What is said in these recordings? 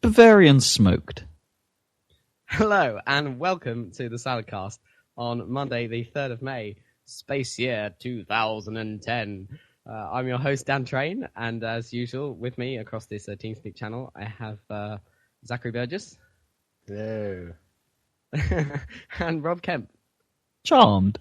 Bavarian smoked. Hello and welcome to the Saladcast on Monday, the 3rd of May, space year 2010. I'm your host, Dan Train, and as usual, with me across this TeamSpeak channel, I have Zachary Burgess. Hello. And Rob Kemp. Charmed.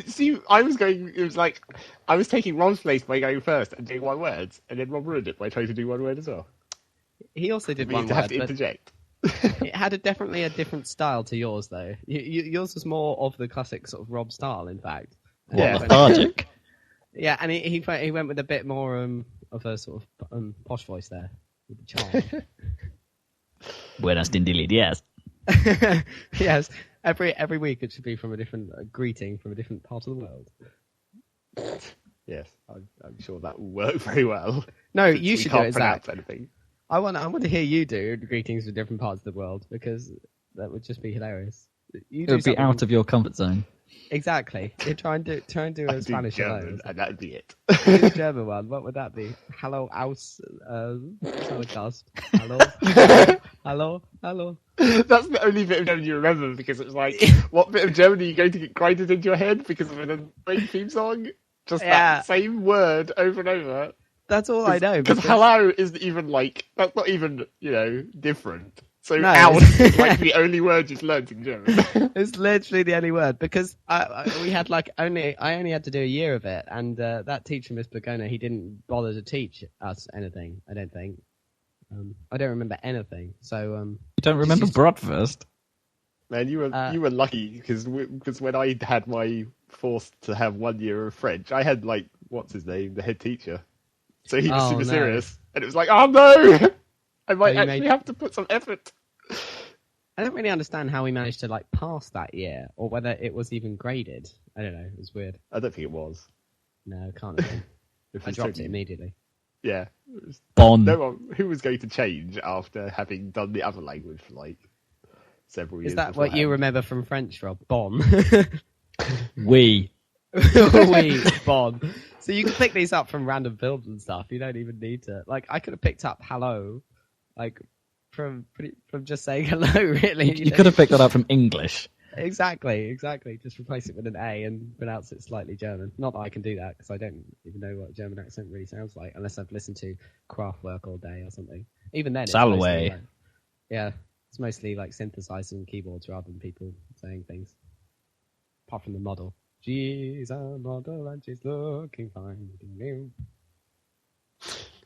See, I was taking Rob's place by going first and doing one word, and then Rob ruined it by trying to do one word as well. He also did one to word, have to interject. It had definitely a different style to yours, though. Yours was more of the classic sort of Rob style, in fact. Yeah. Lethargic. Yeah, and he went with a bit more of a sort of posh voice there, with the charm. Buenas días. Yes, every week it should be from a different greeting from a different part of the world. Yes, I'm sure that will work very well. No, you should do it, Zach. Anything. I want to hear you do greetings from different parts of the world because that would just be hilarious. It would be out of your comfort zone. Exactly. You try and do a Spanish German, and that'd be it. Do the German one. What would that be? Hello, aus, Saladcast. Hello. That's the only bit of German you remember because it was like, what bit of German are you going to get grinded into your head because of an great theme song? Just that same word over and over. That's all I know. Because hello isn't even that's not even, different. So no, aus is like the only word you've learned in German. It's literally the only word because I only had to do a year of it, and that teacher, Miss Bergona, he didn't bother to teach us anything. I don't think. I don't remember anything. So you don't remember Bratwurst? Man, you were lucky because when I had my forced to have 1 year of French, I had what's his name, the head teacher. So he was super serious, and it was like, oh no. I might have to put some effort. I don't really understand how we managed to pass that year, or whether it was even graded. I don't know. It was weird. I don't think it was. No, it can't have been. I dropped it immediately. Yeah. Bon. No one who was going to change after having done the other language for several years. Is that what you remember from French, Rob? Bon. Oui. Oui, bon. So you can pick these up from random films and stuff. You don't even need to. I could have picked up hello. From just saying hello, really. You could have picked that up from English. Exactly. Just replace it with an A and pronounce it slightly German. Not that I can do that, because I don't even know what a German accent really sounds like, unless I've listened to Kraftwerk all day or something. Even then, it's Salaway. It's mostly synthesizers and keyboards rather than people saying things. Apart from the model. She's a model and she's looking fine.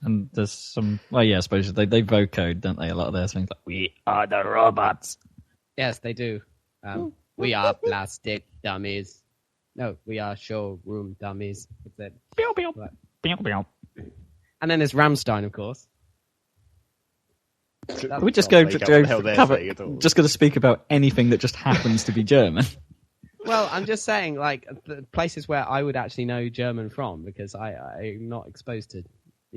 And there's some, I suppose they vocode, don't they? A lot of their things we are the robots. Yes, they do. We are plastic dummies. No, we are showroom dummies. That's it. And then there's Rammstein, of course. We're just going to just going to speak about anything that just happens to be German. Well, I'm just saying, the places where I would actually know German from, because I'm not exposed to.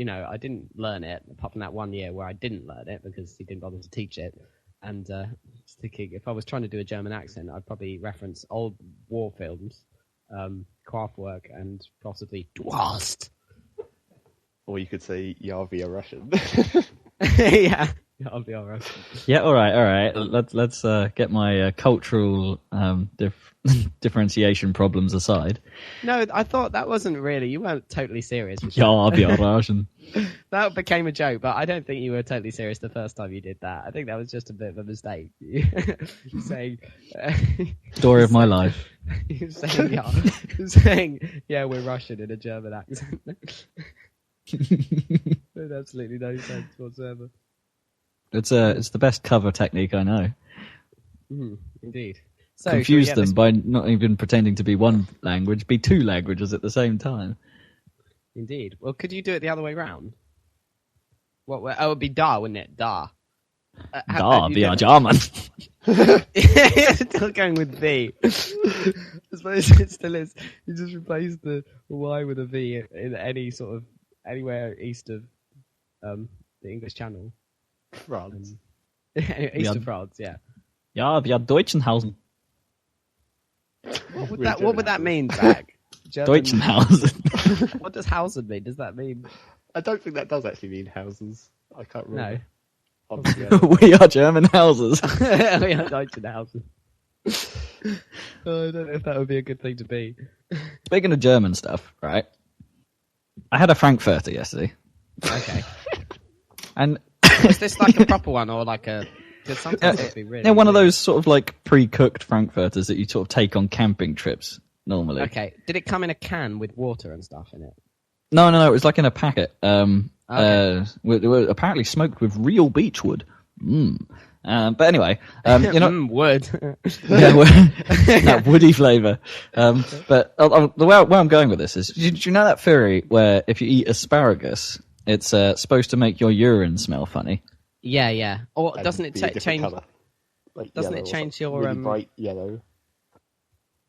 I didn't learn it, apart from that 1 year where I didn't learn it because he didn't bother to teach it. And just thinking, if I was trying to do a German accent, I'd probably reference old war films, Kraftwerk, and possibly Dwast. Or you could say, "Ja, we are Russian." Yeah, I'll be all right. Yeah, all right. Let's get my cultural differentiation problems aside. No, I thought that wasn't really. You weren't totally serious. Ja, we are Russian. That became a joke, but I don't think you were totally serious the first time you did that. I think that was just a bit of a mistake. Saying, story of my life. You're saying, yeah, we're Russian in a German accent. Made absolutely no sense whatsoever. It's the best cover technique I know. Indeed. So, confuse them by not even pretending to be one language, be two languages at the same time. Indeed. Well, could you do it the other way round? It would be da, wouldn't it? Da. We are German. Still going with V. I suppose it still is. You just replace the Y with a V in any sort of anywhere east of the English Channel. France. East of France, yeah. Ja, wir Deutschenhausen. What would that mean, Zach? Deutschenhausen. What does Hausen mean? Does that mean I don't think that does actually mean houses. I can't remember. No. We are German houses. We are Deutsche houses. I don't know if that would be a good thing to be. Speaking of German stuff, right? I had a Frankfurter yesterday. Okay. And is this like a proper one or like a... Because sometimes it'd be really... yeah, one of weird. those sort of like pre-cooked Frankfurters that you sort of take on camping trips normally. Okay. Did it come in a can with water and stuff in it? No, it was like in a packet. Okay. It was apparently smoked with real beechwood. But anyway, you know, wood. yeah, that woody flavour. But the way I'm going with this is, do you know that theory where if you eat asparagus, it's supposed to make your urine smell funny? Yeah. Or And doesn't it be a different change? colour. Like Doesn't yellow it or change something. your really bright yellow?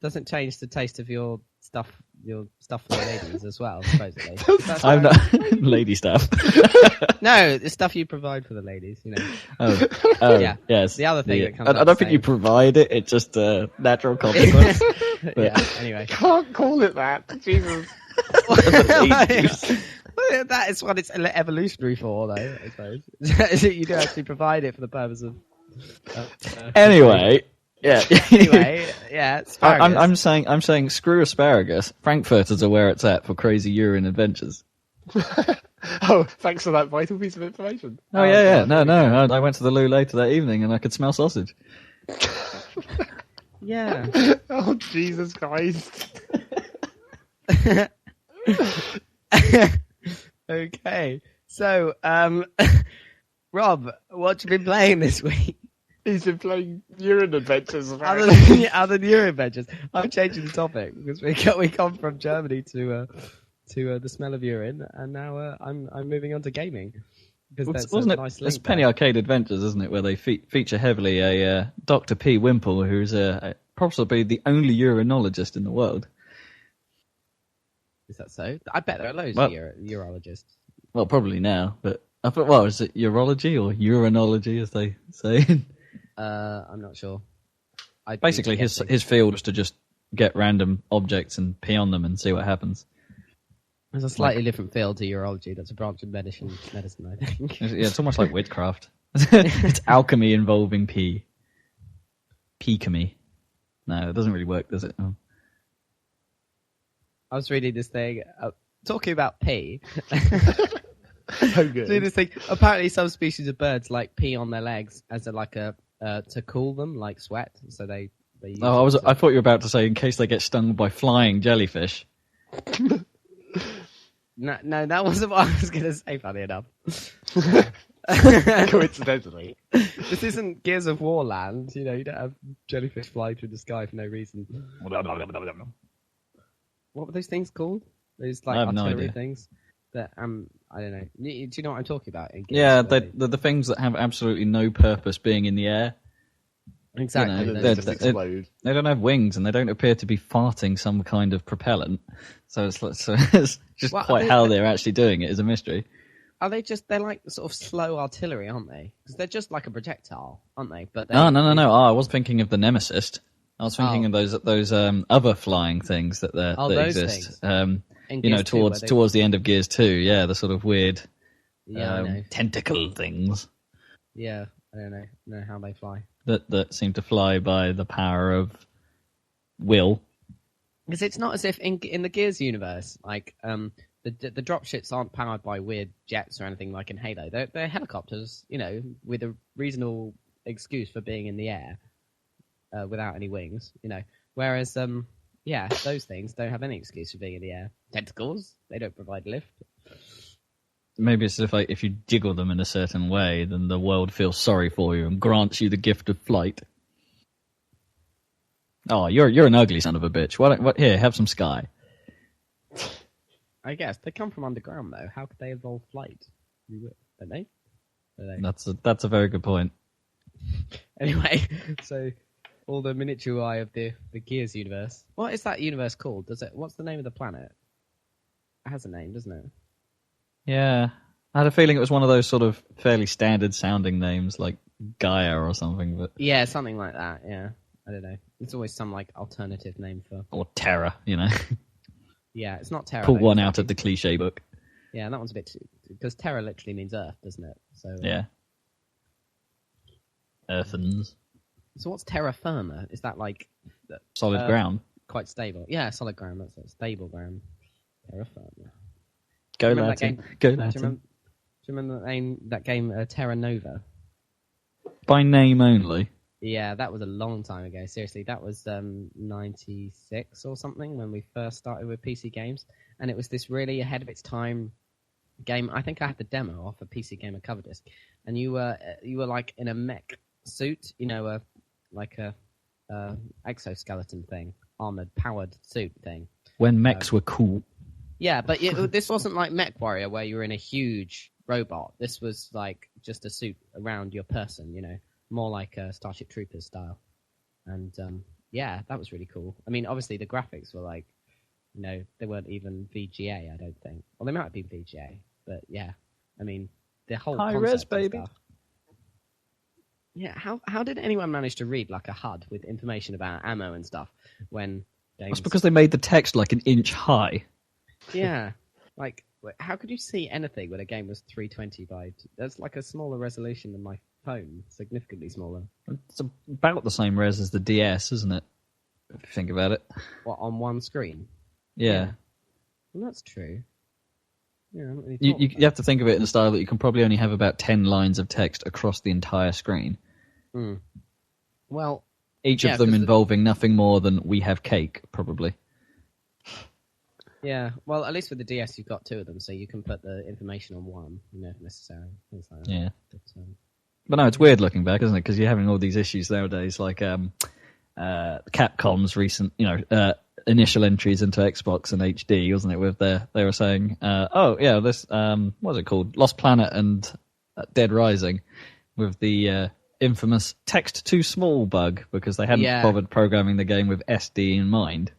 Doesn't change the taste of your stuff for the ladies as well, supposedly. That's I'm right. not lady stuff. No, the stuff you provide for the ladies, you know. Oh, Yeah. yes. The other thing that comes I out don't the think you same. provide it; it's just a natural consequence. Yeah. Anyway, Can't call it that. Jesus. that is what it's evolutionary for, though. I suppose you do actually provide it for the purpose of. Anyway, yeah. Anyway, yeah. Asparagus. I'm saying screw asparagus. Frankfurters are where it's at for crazy urine adventures. Oh, thanks for that vital piece of information. Oh yeah. No. I went to the loo later that evening and I could smell sausage. Yeah. Oh, Jesus Christ. Okay. So, Rob, what you been playing this week? He's been playing urine adventures. Other than your adventures, I'm changing the topic because we come from Germany to the smell of urine, and now I'm moving on to gaming because that's Wasn't a it? nice It's link Penny there. Arcade Adventures, isn't it? Where they feature heavily a Dr. P. Wimple, who's possibly the only urinologist in the world. Is that so? I bet there are loads Well- of urologists. Well, probably now, but I thought, well, is it urology or urinology, as they say? I'm not sure. Basically, his field was to just get random objects and pee on them and see what happens. There's a slightly different field to urology. That's a branch of medicine, I think. Yeah, it's almost like witchcraft. It's alchemy involving pee. Peekemy. No, it doesn't really work, does it? Oh. I was reading this thing talking about pee. So good. Reading this thing. Apparently, some species of birds like pee on their legs as to cool them, like sweat. So they use Oh, it I thought you were about to say in case they get stung by flying jellyfish. No, that wasn't what I was going to say. Funny enough. Coincidentally. This isn't Gears of War land. You know, you don't have jellyfish flying through the sky for no reason. What were those things called? Those like I have no artillery idea. things that I don't know. Do you know what I'm talking about? In Gears? Yeah, Where they're the things that have absolutely no purpose being in the air. exactly. you know, And then they're- they just explode. They don't have wings and they don't appear to be farting some kind of propellant. So it's just Well, quite how they're actually doing it is a mystery. They're like sort of slow artillery, aren't they? Because they're just like a projectile, aren't they? But No. Oh, I was thinking of the Nemesis. I was thinking of those other flying things that those exist. In You know, Gears 2, where towards the end of Gears 2, yeah, the sort of weird Yeah, I know. tentacle things Yeah, I don't know how they fly. that seem to fly by the power of will. Because it's not as if in the Gears universe, like the dropships aren't powered by weird jets or anything like in Halo. They're helicopters, you know, with a reasonable excuse for being in the air without any wings, you know. Whereas, those things don't have any excuse for being in the air. Tentacles, they don't provide lift. Maybe it's if you jiggle them in a certain way, then the world feels sorry for you and grants you the gift of flight. Oh, you're an ugly son of a bitch. Here, have some sky. I guess they come from underground though. How could they evolve flight? Don't they? That's a very good point. Anyway, so all the minutiae of the Gears universe. What is that universe called? What's the name of the planet? It has a name, doesn't it? Yeah, I had a feeling it was one of those sort of fairly standard sounding names like Gaia or something, but Yeah, something like that. Yeah, I don't know. It's always some like alternative name for. or Terra, you know. Yeah, it's not Terra. Pull though. one out of the cliche book. Yeah, that one's a bit because terra literally means earth, doesn't it? So Yeah. Earthens. So what's terra firma? Is that like Solid ground? Quite stable. Yeah, solid ground. That's it. Stable ground. Terra firma. Go Remember Latin. that game? Go Do Latin. you remember that game Terra Nova? By name only. Yeah, that was a long time ago. Seriously, that was 96 or something when we first started with PC games, and it was this really ahead of its time game. I think I had the demo off a PC Gamer cover disc, and you were like in a mech suit, like a exoskeleton thing, armored, powered suit thing. When mechs were cool. Yeah, but this wasn't like Mech Warrior where you were in a huge robot. This was like just a suit around your person, more like Starship Troopers style. And yeah, that was really cool. I mean, obviously the graphics were like, they weren't even VGA, I don't think. Well, they might have been VGA, but yeah. I mean, the whole high concept res, and baby. stuff. Yeah, how did anyone manage to read like a HUD with information about ammo and stuff when games... That's because they made the text like an inch high. Yeah, like how could you see anything when a game was 320 by? That's like a smaller resolution than my phone, significantly smaller. It's about the same res as the DS, isn't it? If you think about it. What, on one screen? Yeah. Well, that's true. Yeah, I haven't really you have to think of it in the style that you can probably only have about 10 lines of text across the entire screen. Mm. Well, each of them involving nothing more than "we have cake," probably. Yeah, well, at least with the DS, you've got two of them, so you can put the information on one, if necessary. Things like that. Yeah. But no, it's weird looking back, isn't it? Because you're having all these issues nowadays, like Capcom's recent, initial entries into Xbox and HD, wasn't it? With they were saying, this, what's it called? Lost Planet and Dead Rising, with the infamous text too small bug, because they hadn't bothered programming the game with SD in mind.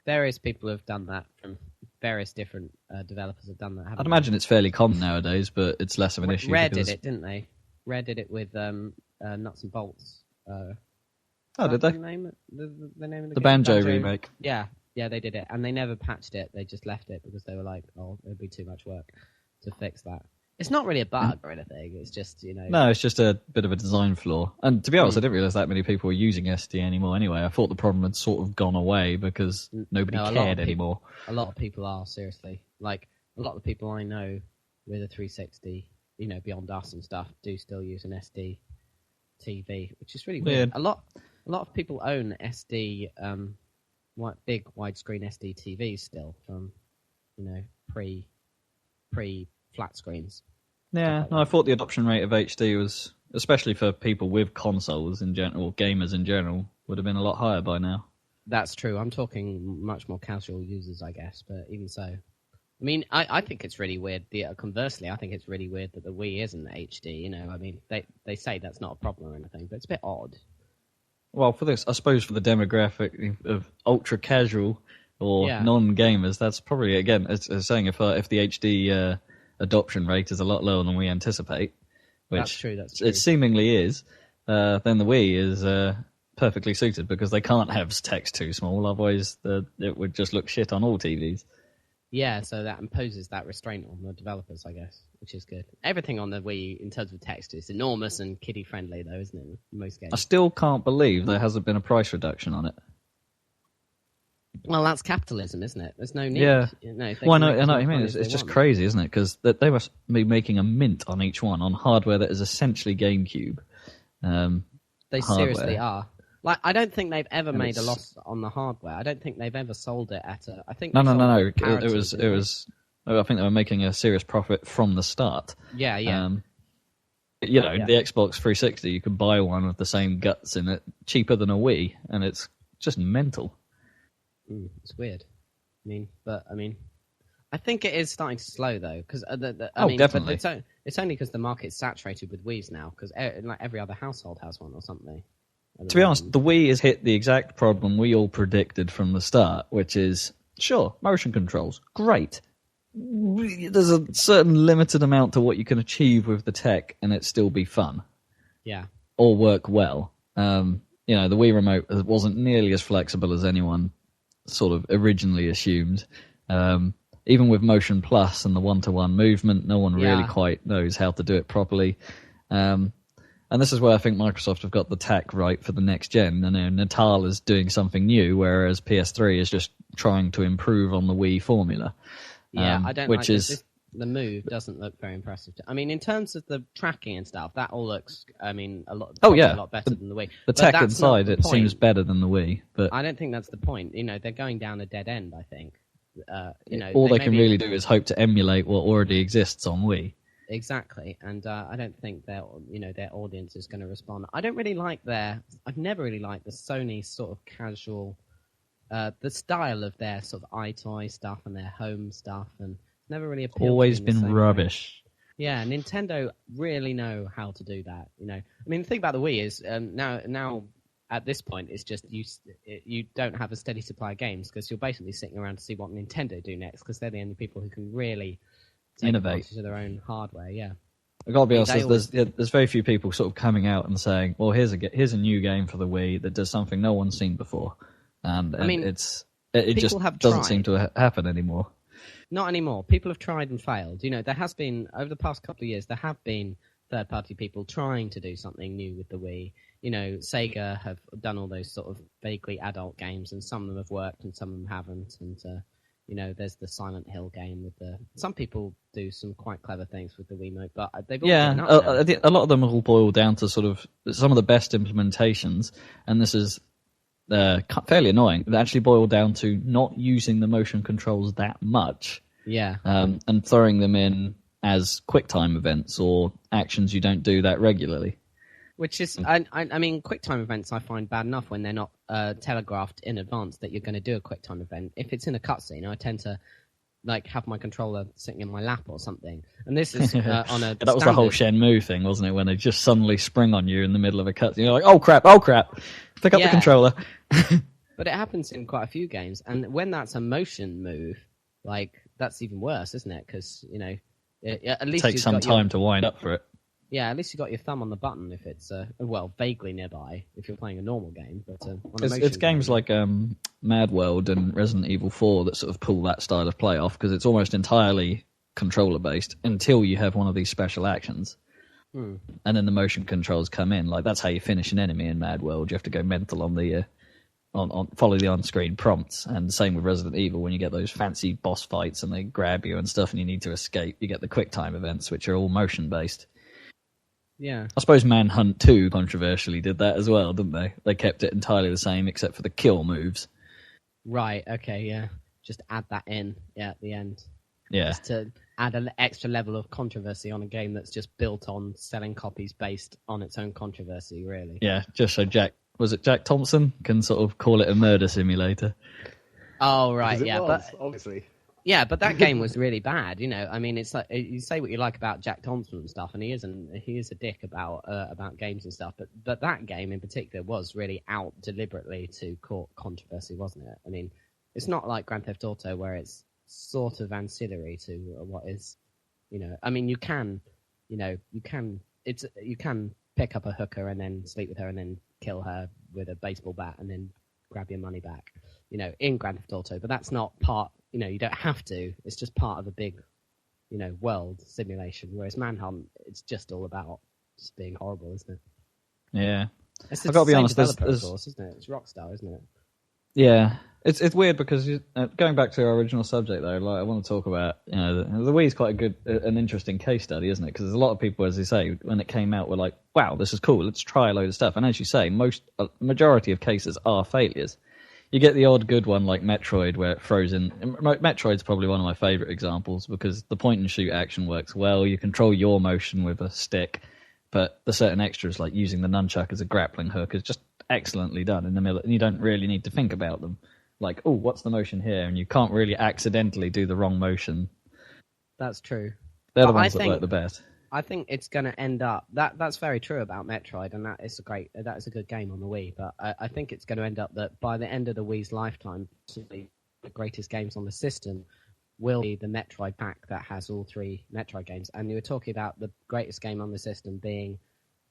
Various people have done that from various different developers have done that. I'd imagine it's fairly common nowadays, but it's less of an issue. Rare did it, didn't they? Rare did it with Nuts and Bolts. Did they? The name of the game? Banjo remake. Yeah, they did it, and they never patched it. They just left it because they were like, "Oh, it'd be too much work to fix that." It's not really a bug or anything. It's just No, it's just a bit of a design flaw. And to be honest, I didn't realise that many people were using SD anymore. Anyway, I thought the problem had sort of gone away because nobody cared anymore. A lot of people are, seriously. Like a lot of the people I know with a 360, beyond us and stuff, do still use an SD TV, which is really weird. A lot of people own SD, big widescreen SD TVs still from, pre flat screens. Yeah, I thought the adoption rate of HD was, especially for people with consoles in general, gamers in general, would have been a lot higher by now. That's true. I'm talking much more casual users, I guess, but even so. I mean, I think it's really weird. Conversely, I think it's really weird that the Wii isn't HD, I mean, they say that's not a problem or anything, but it's a bit odd. Well, for the demographic of ultra-casual or non-gamers, that's probably, again, it's saying if the HD... adoption rate is a lot lower than we anticipate, which that's true. It seemingly is, then the Wii is perfectly suited because they can't have text too small, otherwise it would just look shit on all TVs. Yeah, so that imposes that restraint on the developers, I guess, which is good. Everything on the Wii, in terms of text, is enormous and kiddie-friendly, though, isn't it, in most games? I still can't believe there hasn't been a price reduction on it. Well, that's capitalism, isn't it? There's no need. Yeah. I know what you mean. It's just crazy, isn't it? Because they must be making a mint on each one on hardware that is essentially GameCube. They seriously are. Like, I don't think they've ever made a loss on the hardware. I don't think they've ever sold it at a. I think no. It was. I think they were making a serious profit from the start. Yeah. The Xbox 360, you could buy one with the same guts in it, cheaper than a Wii, and it's just mental. It's weird. I think it is starting to slow though, because definitely. But it's only because the market's saturated with Wiis now, because like every other household has one or something. To be honest, the Wii has hit the exact problem we all predicted from the start, which is sure, motion controls, great. There's a certain limited amount to what you can achieve with the tech, and it still be fun. Yeah. Or work well. The Wii remote wasn't nearly as flexible as anyone sort of originally assumed. even with Motion Plus and the one-to-one movement, no one really Yeah. quite knows how to do it properly. And this is where I think Microsoft have got the tack right for the next gen. And Natal is doing something new, whereas PS3 is just trying to improve on the Wii formula. Yeah, I don't which like is this. The move doesn't look very impressive. I mean, in terms of the tracking and stuff, that all looks, a lot. Oh, yeah. A lot better than the Wii. the But tech that's inside. not It the point. seems better than the Wii, but I don't think that's the point. They're going down a dead end. I think. all they can maybe- really do is hope to emulate what already exists on Wii. Exactly, and I don't think their audience is going to respond. I don't really like I've never really liked the Sony sort of casual, the style of their sort of iToy stuff and their home stuff, and never really appealed. Always to me in the been same way. rubbish. Yeah, Nintendo really know how to do that. I mean, the thing about the Wii is now at this point it's just you don't have a steady supply of games because you're basically sitting around to see what Nintendo do next because they're the only people who can really Innovate to their own hardware. Yeah. I've got to be I mean, honest. There's very few people sort of coming out and saying, "Well, here's a new game for the Wii that does something no one's seen before," and I mean, it people just have doesn't tried. seem to happen anymore. Not anymore. People have tried and failed. There has been, over the past couple of years, there have been third-party people trying to do something new with the Wii. Sega have done all those sort of vaguely adult games, and some of them have worked and some of them haven't. And, there's the Silent Hill game some people do some quite clever things with the Wiimote, but they've all given up now. I think a lot of them will boil down to sort of some of the best implementations, and this is fairly annoying. They actually boil down to not using the motion controls that much. Yeah. And throwing them in as QuickTime events or actions you don't do that regularly. Which is, I mean, QuickTime events I find bad enough when they're not telegraphed in advance that you're going to do a QuickTime event. If it's in a cutscene, I tend to have my controller sitting in my lap or something. And this is on a That was the whole Shenmue thing, wasn't it? When they just suddenly spring on you in the middle of a cutscene. You're like, oh crap, pick up the controller. But it happens in quite a few games. And when that's a motion move, that's even worse, isn't it? Because, at least Takes some time to wind up for it. Yeah, at least you got your thumb on the button if it's vaguely nearby if you're playing a normal game. But on a it's games game, like Mad World and Resident Evil 4 that sort of pull that style of play off because it's almost entirely controller based until you have one of these special actions, and then the motion controls come in. Like that's how you finish an enemy in Mad World. You have to go mental on the follow the on-screen prompts, and same with Resident Evil when you get those fancy boss fights and they grab you and stuff and you need to escape. You get the QuickTime events which are all motion based. Yeah. I suppose Manhunt 2 controversially did that as well, didn't they? They kept it entirely the same except for the kill moves. Right, okay, yeah. Just add that in, at the end. Yeah. Just to add an extra level of controversy on a game that's just built on selling copies based on its own controversy, really. Yeah, just so Jack Thompson can sort of call it a murder simulator. Oh, right, Because it but obviously. yeah, but that game was really bad. I mean, it's like you say what you like about Jack Thompson and stuff, and he is a dick about games and stuff. But that game in particular was really out deliberately to court controversy, wasn't it? I mean, it's not like Grand Theft Auto where it's sort of ancillary to what is, I mean, you can pick up a hooker and then sleep with her and then kill her with a baseball bat and then grab your money back, in Grand Theft Auto. But that's not part. You don't have to. It's just part of a big, world simulation. Whereas Manhunt, it's just all about just being horrible, isn't it? Yeah. It's I've got to be honest. Of course, isn't it? It's Rockstar, isn't it? Yeah, it's weird because going back to our original subject though, I want to talk about the Wii is quite an interesting case study, isn't it? Because there's a lot of people, as you say, when it came out, were like, "Wow, this is cool. Let's try a load of stuff." And as you say, majority of cases are failures. You get the odd good one like Metroid where it throws in... Metroid's probably one of my favourite examples because the point-and-shoot action works well. You control your motion with a stick, but the certain extras like using the nunchuck as a grappling hook is just excellently done in the middle, and you don't really need to think about them. Like, oh, what's the motion here? And you can't really accidentally do the wrong motion. That's true. They're the ones that work the best. I think it's going to end up... That's very true about Metroid, and that is a good game on the Wii, but I think it's going to end up that by the end of the Wii's lifetime, the greatest games on the system will be the Metroid pack that has all three Metroid games. And you were talking about the greatest game on the system being,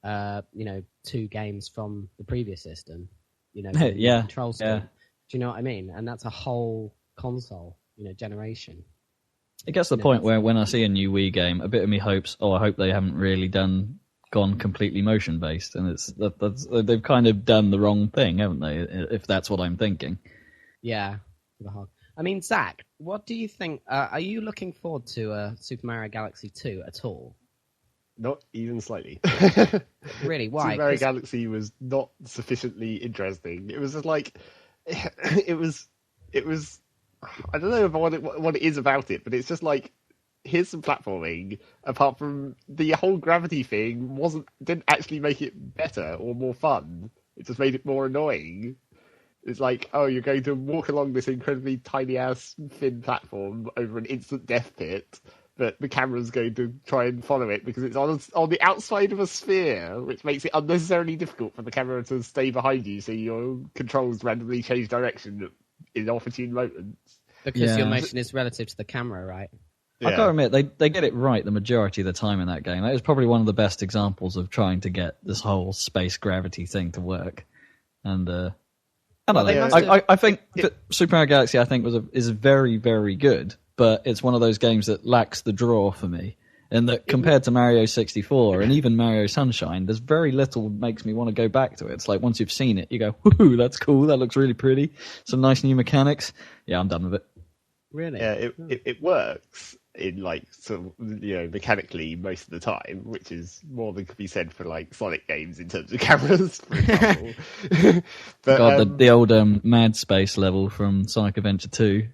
2 games from the previous system. Yeah. Control scheme. Yeah. Do you know what I mean? And that's a whole console, generation. It gets to the point where when I see a new Wii game, a bit of me hopes, I hope they haven't really gone completely motion based, and they've kind of done the wrong thing, haven't they? If that's what I'm thinking. Yeah. I mean, Zach, what do you think? Are you looking forward to Super Mario Galaxy 2 at all? Not even slightly. Really? Why? Super Mario Galaxy was not sufficiently interesting. It was just like, it was. I don't know what it is about it, but it's just like, here's some platforming. Apart from the whole gravity thing, didn't actually make it better or more fun. It just made it more annoying. It's like, oh, you're going to walk along this incredibly tiny-ass thin platform over an instant death pit, but the camera's going to try and follow it because it's on the outside of a sphere, which makes it unnecessarily difficult for the camera to stay behind you, so your controls randomly change direction in opportune moments. Because your motion is relative to the camera, right? Yeah. I gotta admit, they get it right the majority of the time in that game. That is probably one of the best examples of trying to get this whole space gravity thing to work. And I think that Super Mario Galaxy, is very, very good, but it's one of those games that lacks the draw for me. And that compared to Mario 64 and even Mario Sunshine, there's very little makes me want to go back to it. It's like once you've seen it, you go, "Woohoo, that's cool. That looks really pretty. Some nice new mechanics. Yeah, I'm done with it." Really? Yeah, it works in like sort of, mechanically most of the time, which is more than could be said for like Sonic games in terms of cameras, for example. But, God, the old Mad Space level from Sonic Adventure 2.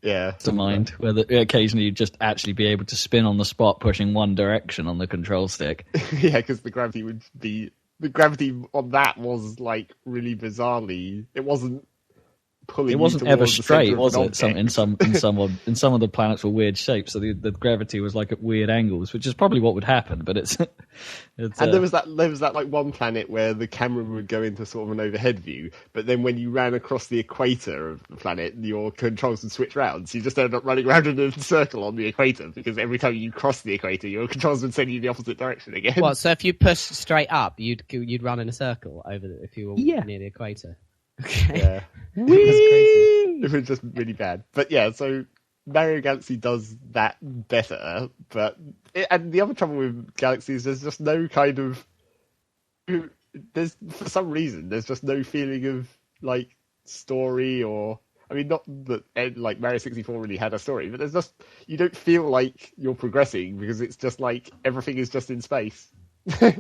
Yeah, to mind, where occasionally you just actually be able to spin on the spot, pushing one direction on the control stick. Yeah, because the gravity on that was like really bizarrely. It wasn't pulling. It wasn't ever straight, was it? In some of the planets were weird shapes, so the gravity was like at weird angles, which is probably what would happen. But it's and there was that like one planet where the camera would go into sort of an overhead view, but then when you ran across the equator of the planet, your controls would switch round. So you just ended up running around in a circle on the equator because every time you cross the equator, your controls would send you the opposite direction again. Well, so if you push straight up, you'd run in a circle if you were near the equator. Okay. Yeah. That's crazy. It was just really bad. But yeah, so Mario Galaxy does that better, and the other trouble with Galaxy is there's just no kind of for some reason there's just no feeling of like story, or I mean, not that like Mario 64 really had a story, but there's just, you don't feel like you're progressing because it's just like everything is just in space. I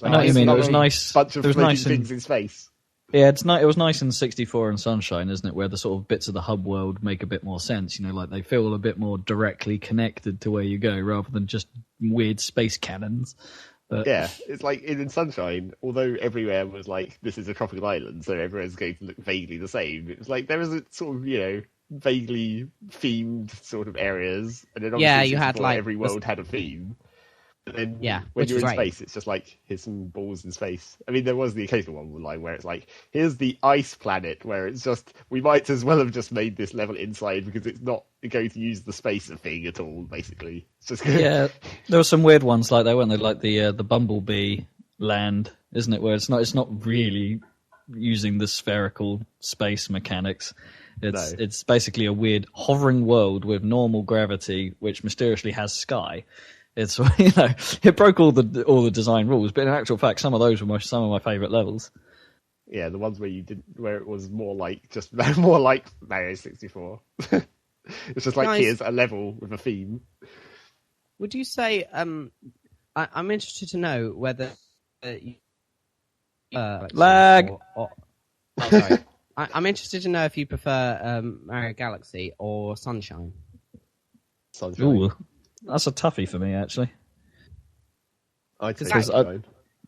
know what you mean. It was nice. Bunch of floating things in space. Yeah, it was nice in 64 and Sunshine, isn't it? Where the sort of bits of the hub world make a bit more sense. Like they feel a bit more directly connected to where you go, rather than just weird space cannons. But yeah, it's like in Sunshine, although everywhere was like, this is a tropical island, so everyone's going to look vaguely the same. It was like there was a sort of vaguely themed sort of areas, and then obviously you had like every world had a theme. But then when you're in space, it's just like, here's some balls in space. I mean, there was the occasional one like where it's like, here's the ice planet, where it's just, we might as well have just made this level inside because it's not going to use the spacer thing at all, basically. It's just yeah, there were some weird ones like that, weren't there? Like the Bumblebee land, isn't it? Where it's not really using the spherical space mechanics. It's basically a weird hovering world with normal gravity, which mysteriously has sky. It's it broke all the design rules, but in actual fact, some of those were some of my favourite levels. Yeah, the ones where it was more like Mario 64. It's just like, here's a level with a theme. Would you say? I'm interested to know whether lag. Sorry. I'm interested to know if you prefer Mario Galaxy or Sunshine. Sunshine. Ooh. That's a toughie for me, actually.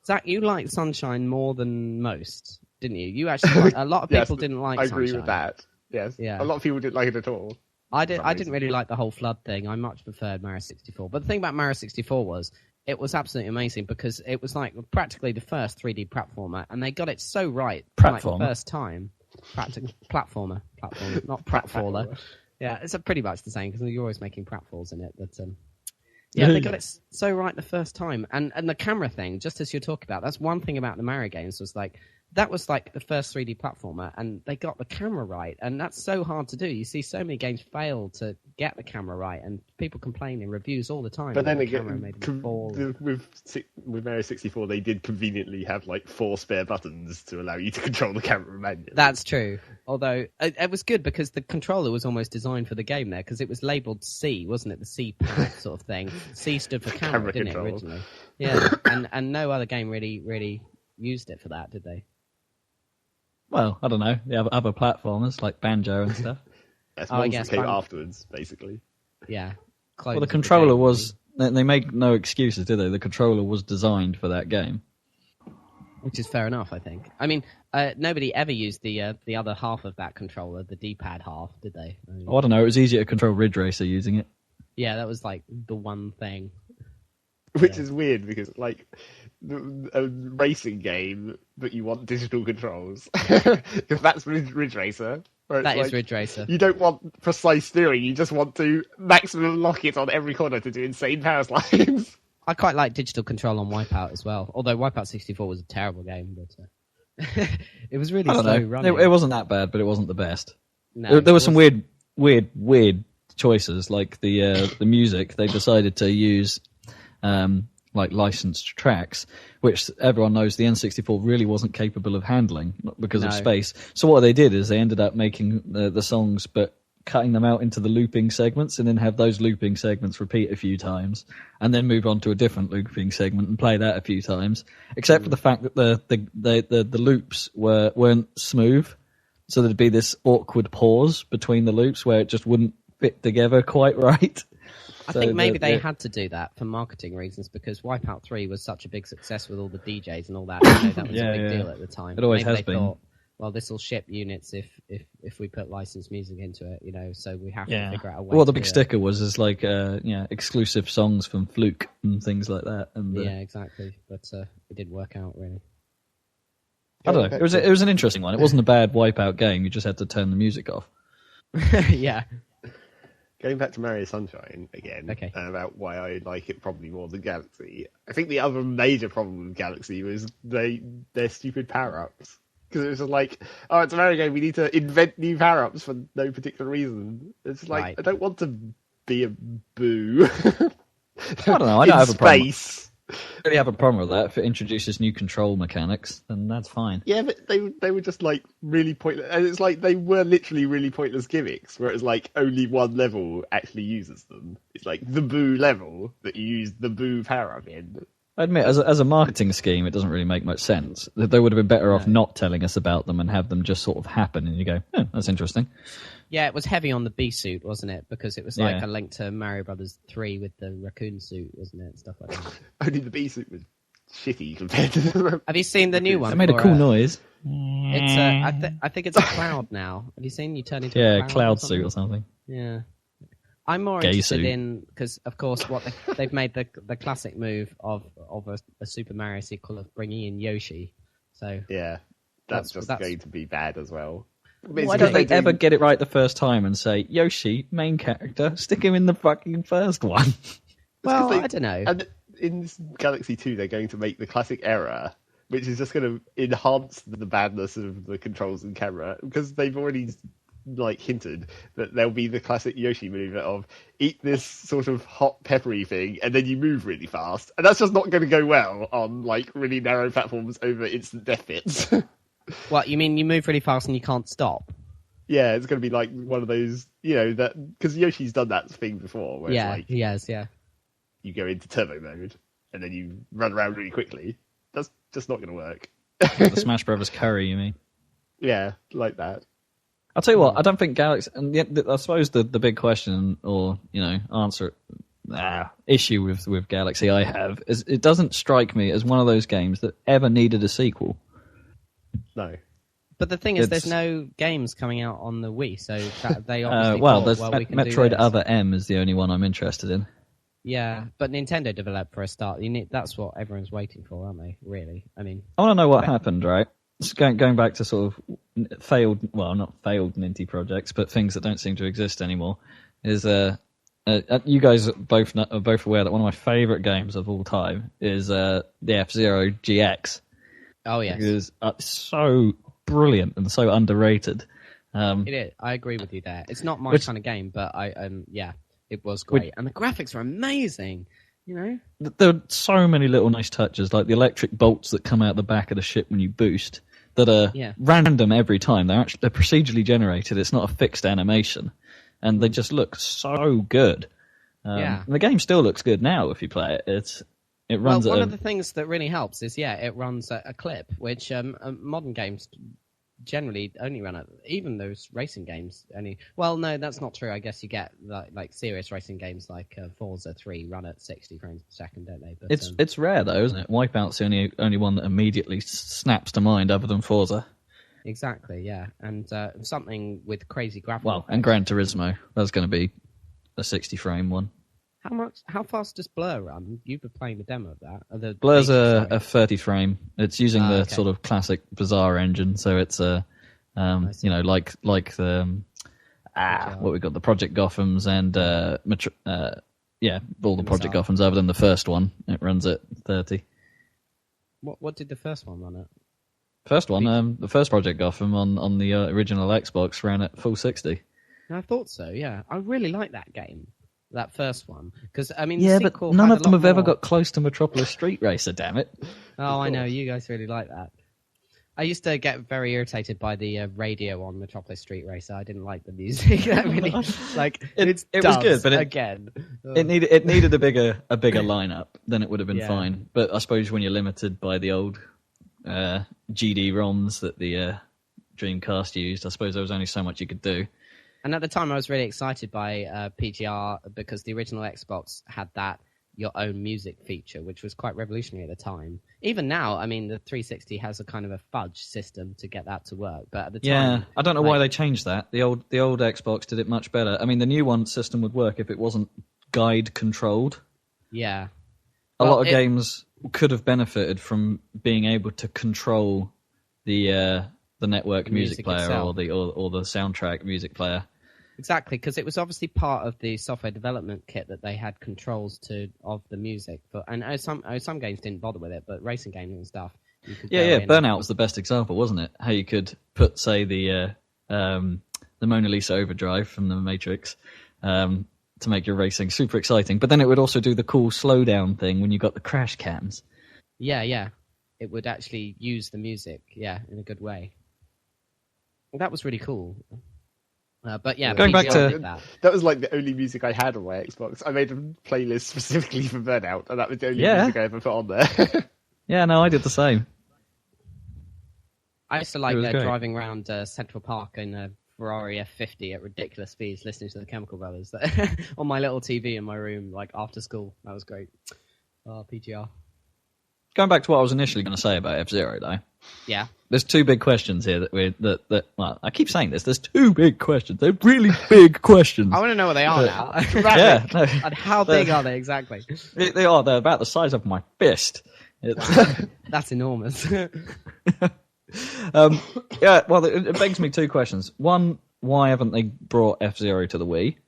Zach, you liked Sunshine more than most, didn't you? You actually, a lot of people didn't like Sunshine. I agree with that. Yes. Yeah. A lot of people didn't like it at all. I didn't really like the whole flood thing. I much preferred Mario 64. But the thing about Mario 64 was, it was absolutely amazing because it was like practically the first 3D platformer, and they got it so right like the first time. Platformer, not pratfaller. Yeah, it's pretty much the same because you're always making pratfalls in it. But they got it so right the first time, and the camera thing. Just as you're talking about, that's one thing about the Mario games was like that was like the first 3D platformer, and they got the camera right, and that's so hard to do. You see so many games fail to get the camera right, and people complain in reviews all the time. But then the again, camera made them fall. with Mario 64, they did conveniently have like 4 spare buttons to allow you to control the camera manually. That's true. Although it was good because the controller was almost designed for the game there, because it was labelled C, wasn't it? The C pad sort of thing. C stood for camera, didn't control. it, originally? Yeah, and no other game really used it for that, did they? Well, I don't know. They have other platformers like Banjo and stuff. That's ones that came afterwards, basically. Yeah. Well, the controller was... They make no excuses, did they? The controller was designed for that game. Which is fair enough, I think. I mean, nobody ever used the other half of that controller, the D-pad half, did they? I don't know. It was easier to control Ridge Racer using it. Yeah, that was like the one thing. Which is weird because, like, a racing game, but you want digital controls. Because that's Ridge Racer. That is Ridge Racer. You don't want precise steering, you just want to maximum lock it on every corner to do insane power slides. I quite like digital control on Wipeout as well. Although Wipeout 64 was a terrible game, but it was really slow running. It wasn't that bad, but it wasn't the best. No, there were some weird choices, like the music. They decided to use like licensed tracks, which everyone knows the N64 really wasn't capable of handling because of space. So what they did is they ended up making the songs, but cutting them out into the looping segments, and then have those looping segments repeat a few times, and then move on to a different looping segment and play that a few times. Except for the fact that the loops weren't smooth, so there'd be this awkward pause between the loops where it just wouldn't fit together quite right. I think maybe they had to do that for marketing reasons, because Wipeout 3 was such a big success with all the DJs and all that. That was a big deal at the time. It always has been. Thought, well, this will ship units if we put licensed music into it, so we have to figure out a way. Well, the big sticker was like exclusive songs from Fluke and things like that. And yeah, exactly. But it didn't work out really. I don't know. It was an interesting one. It wasn't a bad Wipeout game. You just had to turn the music off. Yeah. Going back to Mario Sunshine again, and about why I like it probably more than Galaxy. I think the other major problem with Galaxy was their stupid power-ups. Because it was just like, oh, it's a Mario game, we need to invent new power-ups for no particular reason. It's like, I don't want to be a boo. I don't know, I don't have a problem. I really have a problem with that. If it introduces new control mechanics, then that's fine. Yeah, but they were just like really pointless. And it's like they were literally really pointless gimmicks, where it's like only one level actually uses them. It's like the boo level that you use the boo power-up in. I admit, as a marketing scheme, it doesn't really make much sense. They would have been better off not telling us about them and have them just sort of happen, and you go, oh, that's interesting. Yeah, it was heavy on the bee suit, wasn't it? Because it was like a link to Mario Brothers 3 with the raccoon suit, wasn't it? And stuff like that. Only the bee suit was shitty compared to the... Have you seen the new one? It made a cool noise. It's I think it's a cloud now. Have you seen you turn into a cloud suit or something? Yeah. I'm more interested in, because of course they've made the classic move of a Super Mario sequel of bringing in Yoshi. So yeah, that's going to be bad as well. Why don't they ever get it right the first time and say, Yoshi, main character, stick him in the fucking first one? Well, I don't know. And in Galaxy 2, they're going to make the classic error, which is just going to enhance the badness of the controls and camera, because they've already hinted that there'll be the classic Yoshi move of eat this sort of hot peppery thing and then you move really fast, and that's just not going to go well on really narrow platforms over instant death bits. What, you mean you move really fast and you can't stop? Yeah, it's going to be like one of those, that because Yoshi's done that thing before where he has, you go into turbo mode and then you run around really quickly. That's just not going to work. The Smash Brothers curry, you mean? Yeah, like that. I'll tell you what, I don't think Galaxy, and I suppose the big question or, issue with Galaxy I have is it doesn't strike me as one of those games that ever needed a sequel. No. But the thing is, there's no games coming out on the Wii, so they obviously we can Metroid do this. Other M is the only one I'm interested in. Yeah, but Nintendo developed for a start. That's what everyone's waiting for, aren't they, really? I mean, I want to know what happened, right? Going back to sort of failed, well, not failed Ninty projects, but things that don't seem to exist anymore, is you guys are both aware that one of my favourite games of all time is the F-Zero GX. Oh yes, it is so brilliant and so underrated. It is. I agree with you there. It's not my kind of game, but it was great, and the graphics are amazing. You know, there are so many little nice touches, like the electric bolts that come out the back of the ship when you boost, that are random every time. They're procedurally generated. It's not a fixed animation, and they just look so good. And the game still looks good now if you play it. It runs. Well, one of the things that really helps is it runs a clip, which modern games generally only run at. Even those racing games only. Well, no, that's not true. I guess you get like serious racing games like Forza 3 run at 60 frames per second, don't they? But, it's rare though, isn't it? Wipeout's the only one that immediately snaps to mind, other than Forza. Exactly, yeah, and something with crazy graphics. Well, and Gran Turismo, that's going to be a 60 frame one. How fast does Blur run? You've been playing the demo of that. Blur's a 30 frame. It's using the sort of classic Bazaar engine, so it's like the what we got, the Project Gothams and all the Project Gothams other than the first one. It runs at 30. What did the first one run at? First one, the first Project Gotham on the original Xbox ran at full 60. I thought so. Yeah, I really like that game. That first one, because I mean, but none of them have ever got close to Metropolis Street Racer. Damn it! Oh, I know you guys really like that. I used to get very irritated by the radio on Metropolis Street Racer. I didn't like the music. I mean, it was good, but it needed a bigger lineup. Then it would have been fine. But I suppose when you're limited by the old GD ROMs that the Dreamcast used, I suppose there was only so much you could do. And at the time, I was really excited by PGR because the original Xbox had that your own music feature, which was quite revolutionary at the time. Even now, I mean, the 360 has a kind of a fudge system to get that to work. But at the time, I don't know why they changed that. The old Xbox did it much better. I mean, the new one system would work if it wasn't guide controlled. Yeah, a lot of games could have benefited from being able to control the network music player itself. or the soundtrack music player. Exactly, because it was obviously part of the software development kit that they had controls of the music. And some games didn't bother with it, but racing games and stuff. Burnout was the best example, wasn't it? How you could put, say, the Mona Lisa Overdrive from the Matrix to make your racing super exciting, but then it would also do the cool slowdown thing when you got the crash cams. Yeah, it would actually use the music, in a good way. That was really cool. But going back to that was like the only music I had on my Xbox. I made a playlist specifically for Burnout, and that was the only music I ever put on there. Yeah, no, I did the same. I used to like driving around Central Park in a Ferrari F50 at ridiculous speeds, listening to the Chemical Brothers on my little TV in my room, like after school. That was great. PGR. Going back to what I was initially going to say about F-Zero, though. Yeah. There's two big questions here well, I keep saying this. There's two big questions. They're really big questions. I want to know what they are now. And how big are they exactly? They are. They're about the size of my fist. That's enormous. Well, it begs me two questions. One, why haven't they brought F-Zero to the Wii?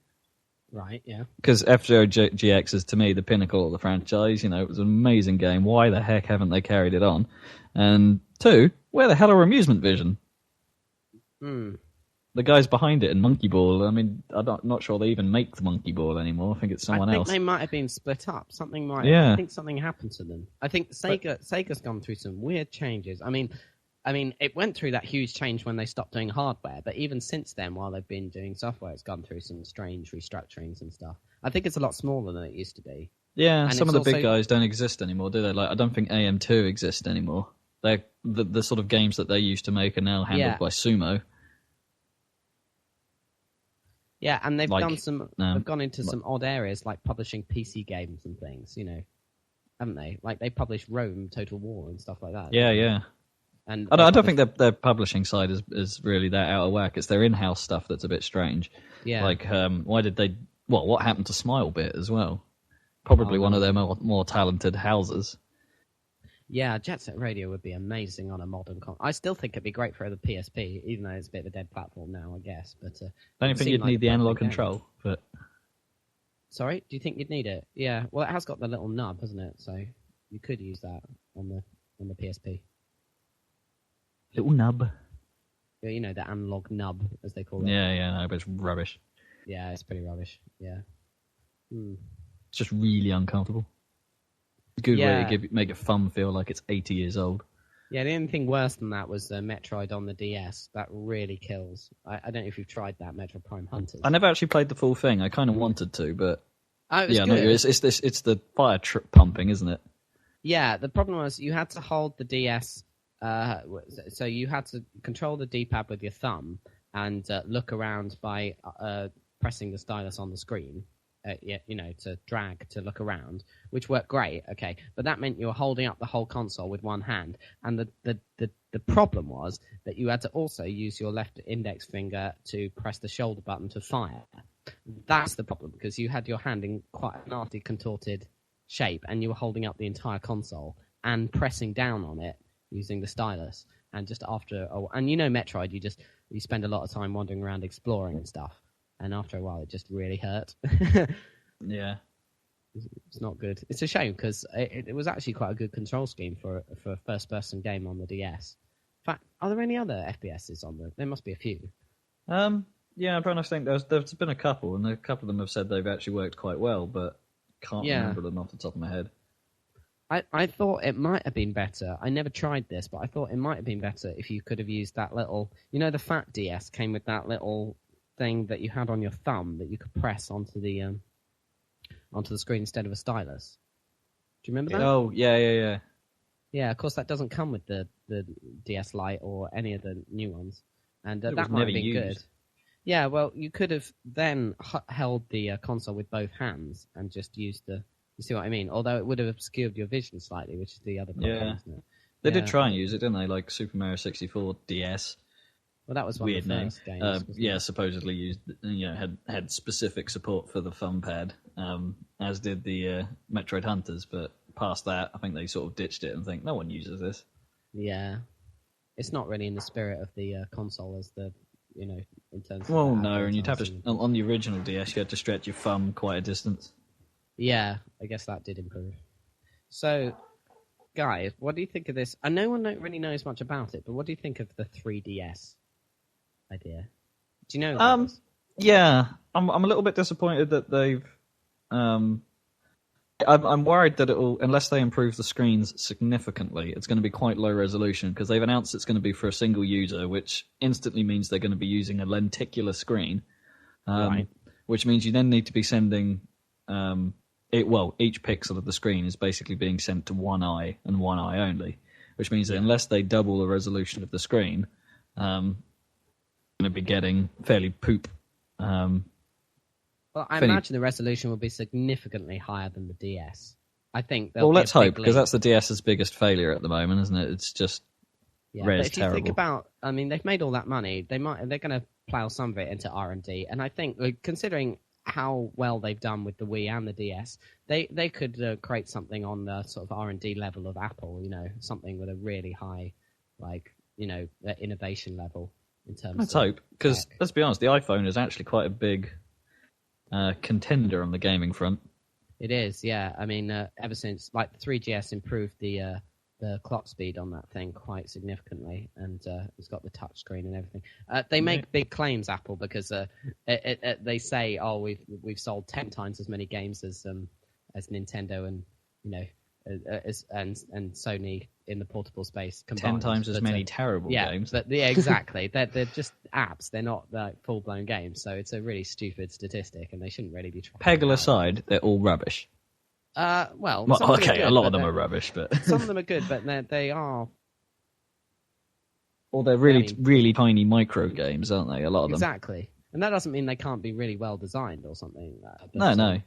Right, yeah. Because F-Zero GX is, to me, the pinnacle of the franchise. You know, it was an amazing game. Why the heck haven't they carried it on? And two, where the hell are Amusement Vision? The guys behind it in Monkey Ball, I mean, I'm not sure they even make the Monkey Ball anymore. I think it's someone else. I think they might have been split up. I think something happened to them. I think Sega's gone through some weird changes. I mean, it went through that huge change when they stopped doing hardware, but even since then, while they've been doing software, it's gone through some strange restructurings and stuff. I think it's a lot smaller than it used to be. Yeah, and some of the big guys don't exist anymore, do they? Like, I don't think AM2 exists anymore. They're the sort of games that they used to make are now handled by Sumo. Yeah, and they've they've gone into some odd areas like publishing PC games and things, you know, haven't they? Like they publish Rome, Total War, and stuff like that. Yeah. And I don't think their publishing side is really that out of whack. It's their in-house stuff that's a bit strange. Yeah. Like, why did they? Well, what happened to Smilebit as well? Probably one of their more talented houses. Yeah, Jet Set Radio would be amazing on a modern console. I still think it'd be great for the PSP, even though it's a bit of a dead platform now, I guess. But don't you think you'd need the analog control? But sorry, do you think you'd need it? Yeah, well, it has got the little nub, hasn't it? So you could use that on the PSP. Little nub. You know, the analog nub, as they call it. Yeah, no, but it's rubbish. Yeah, it's pretty rubbish. Yeah. It's just really uncomfortable. Good way to make a thumb feel like it's 80 years old. Yeah, the only thing worse than that was Metroid on the DS. That really kills. I don't know if you've tried that, Metroid Prime Hunters. I never actually played the full thing. I kind of wanted to, but it was yeah, good. no, it's the fire pumping, isn't it? Yeah, the problem was you had to hold the DS. So you had to control the D-pad with your thumb and look around by pressing the stylus on the screen. To drag to look around, which worked great, okay. But that meant you were holding up the whole console with one hand. And the problem was that you had to also use your left index finger to press the shoulder button to fire. That's the problem, because you had your hand in quite a nasty contorted shape, and you were holding up the entire console and pressing down on it using the stylus. And just after and Metroid, you spend a lot of time wandering around exploring and stuff. And after a while, it just really hurt. Yeah. It's not good. It's a shame, because it was actually quite a good control scheme for a first-person game on the DS. In fact, are there any other FPSs on there? There must be a few. Yeah, I'm trying to think. There's been a couple, and a couple of them have said they've actually worked quite well, but can't remember them off the top of my head. I thought it might have been better. I never tried this, but I thought it might have been better if you could have used that little... the fat DS came with that little thing that you had on your thumb that you could press onto the screen instead of a stylus. Do you remember that? Oh, yeah. Yeah, of course that doesn't come with the DS Lite or any of the new ones, and that might have been good. Yeah, well, you could have then held the console with both hands and just used the... You see what I mean? Although it would have obscured your vision slightly, which is the other problem, isn't it? They did try and use it, didn't they? Like Super Mario 64 DS. Well, that was one weird of the name. first games. Yeah, supposedly used, had specific support for the thumb pad, as did the Metroid Hunters. But past that, I think they sort of ditched it and think no one uses this. Yeah, it's not really in the spirit of the console as the in terms. Well, no, and you'd have to on the original DS, you had to stretch your thumb quite a distance. Yeah, I guess that did improve. So, guys, what do you think of this? And no one really knows much about it, but what do you think of the 3DS idea? Do you know about this? Yeah, I'm a little bit disappointed that they've... I'm worried that it'll, unless they improve the screens significantly, it's going to be quite low resolution, because they've announced it's going to be for a single user, which instantly means they're going to be using a lenticular screen, right. Which means you then need to be sending... each pixel of the screen is basically being sent to one eye and one eye only, which means that unless they double the resolution of the screen, going to be getting fairly poop. Well, I imagine the resolution will be significantly higher than the DS. I think. Well, let's hope, because that's the DS's biggest failure at the moment, isn't it? It's just but if you think about, I mean, they've made all that money. They're going to plow some of it into R&D, and I think, considering how well they've done with the Wii and the DS, they could create something on the sort of R&D level of Apple. Something with a really high, innovation level in terms. Let's hope, because let's be honest, the iPhone is actually quite a big contender on the gaming front. It is, yeah. I mean, ever since the 3GS improved the clock speed on that thing quite significantly, and it's got the touch screen and everything. They make big claims, Apple, because they say, we've sold 10 times as many games as Nintendo and and Sony in the portable space combined. 10 times as many terrible games. But exactly. They're just apps. They're not full blown games. So it's a really stupid statistic, and they shouldn't really be trying. Peggle aside, they're all rubbish. Well, okay, a lot of them are rubbish, but some of them are good, but they are. Or they're really tiny micro games, aren't they? A lot of them. Exactly, and that doesn't mean they can't be really well designed or something. No.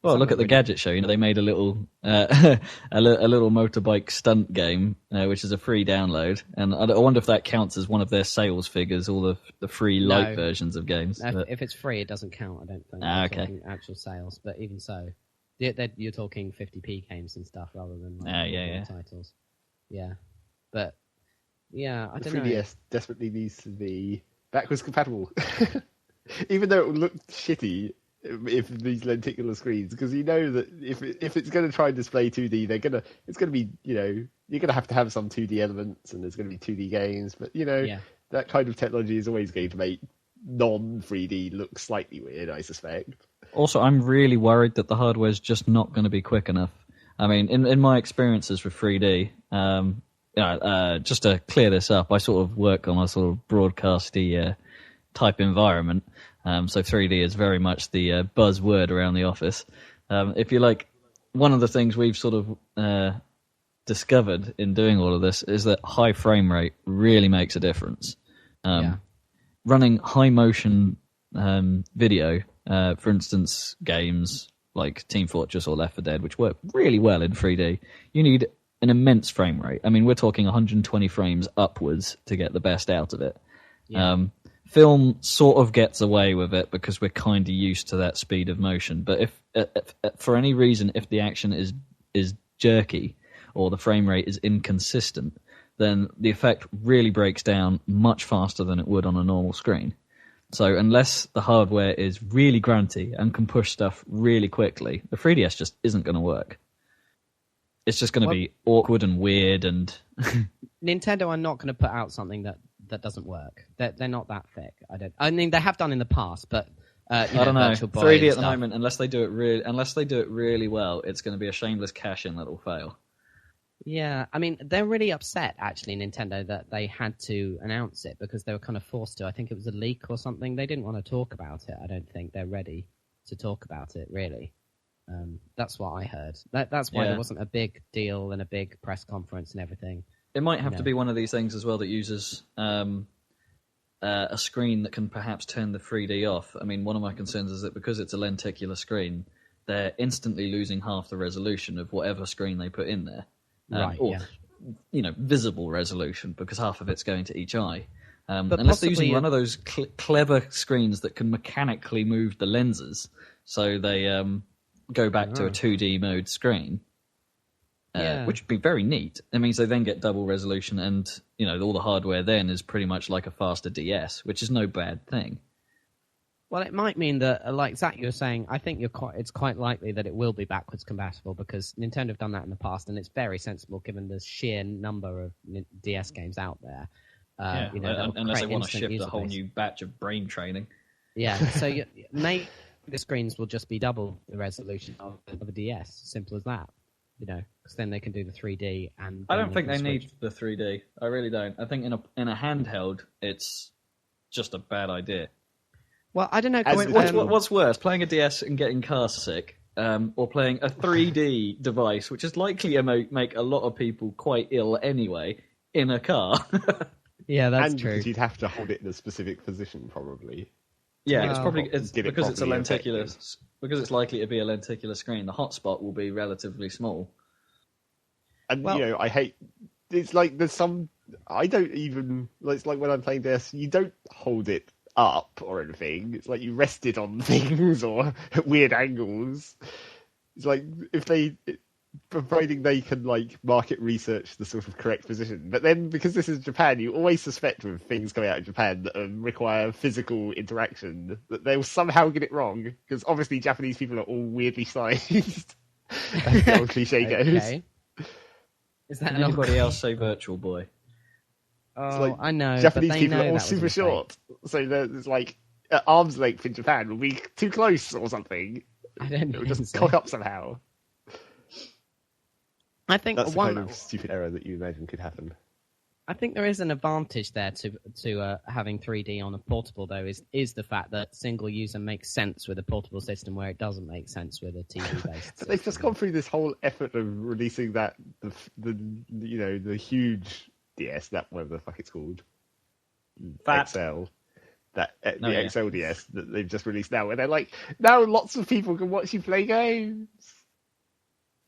Well, look at the Gadget Show. They made a little a little motorbike stunt game, which is a free download, and I wonder if that counts as one of their sales figures, all the free light versions of games. No, if it's free, it doesn't count. I don't think. Okay. Actual sales, but even so. You're talking 50p games and stuff rather than titles. Yeah, but I don't know. The 3DS desperately needs to be backwards compatible, even though it would look shitty if these lenticular screens, because that if it's going to try and display 2D, it's going to be you're going to have some 2D elements, and there's going to be 2D games, but that kind of technology is always going to make non-3D look slightly weird, I suspect. Also, I'm really worried that the hardware's just not going to be quick enough. I mean, in my experiences with 3D, just to clear this up, I sort of work on a sort of broadcasty type environment. So 3D is very much the buzzword around the office. If you like, one of the things we've sort of discovered in doing all of this is that high frame rate really makes a difference. Running high motion video, for instance, games like Team Fortress or Left 4 Dead, which work really well in 3D, you need an immense frame rate. I mean, we're talking 120 frames upwards to get the best out of it. Film sort of gets away with it because we're kind of used to that speed of motion. But if for any reason, if the action is jerky or the frame rate is inconsistent, then the effect really breaks down much faster than it would on a normal screen. So unless the hardware is really grunty and can push stuff really quickly, the 3DS just isn't going to work. It's just going to be awkward and weird. And Nintendo are not going to put out something that doesn't work. They're not that thick. I mean, they have done in the past, but I don't know. 3D at the moment, unless they do it really well, it's going to be a shameless cash-in that'll fail. Yeah, I mean, they're really upset, actually, Nintendo, that they had to announce it because they were kind of forced to. I think it was a leak or something. They didn't want to talk about it. I don't think they're ready to talk about it, really. That's what I heard. That's why there wasn't a big deal and a big press conference and everything. It might have to be one of these things as well that uses a screen that can perhaps turn the 3D off. I mean, one of my concerns is that because it's a lenticular screen, they're instantly losing half the resolution of whatever screen they put in there. Visible resolution, because half of it's going to each eye. Unless they're using one of those clever screens that can mechanically move the lenses, so they go back to a 2D mode screen, which would be very neat. It means they then get double resolution, and all the hardware then is pretty much like a faster DS, which is no bad thing. Well, it might mean that, like Zach, you were saying, I think it's quite likely that it will be backwards compatible because Nintendo have done that in the past, and it's very sensible given the sheer number of DS games out there. Unless they want to shift a whole new batch of brain training. Yeah, so maybe the screens will just be double the resolution of a DS. Simple as that. Because then they can do the 3D. And I don't think they need the 3D. I really don't. I think in a handheld, it's just a bad idea. Well, I don't know. What's worse, playing a DS and getting car sick, or playing a 3D device, which is likely to make a lot of people quite ill anyway, in a car? Yeah, that's true. Because you'd have to hold it in a specific position, probably. Yeah, it's because it's a lenticular. Because it's likely to be a lenticular screen, the hotspot will be relatively small. And I hate. It's like there's some. I don't even. It's like when I'm playing DS, you don't hold it up or anything. It's like you rest it on things or at weird angles. It's like providing they can market research the sort of correct position. But then because this is Japan, you always suspect with things coming out of Japan that require physical interaction that they'll somehow get it wrong, because obviously Japanese people are all weirdly sized. As the old cliche goes. Is that anybody else say Virtual Boy? Oh, I know. Japanese people are all super short, so there's at arm's length in Japan will be too close or something. I don't know. It'll just cock up somehow. I think that's the kind of stupid error that you imagine could happen. I think there is an advantage there to having 3D on a portable, though, is the fact that single user makes sense with a portable system where it doesn't make sense with a TV-based But they've just gone through this whole effort of releasing the huge DS, that whatever the fuck it's called, XL, the XL DS that they've just released now, where they're like, now lots of people can watch you play games.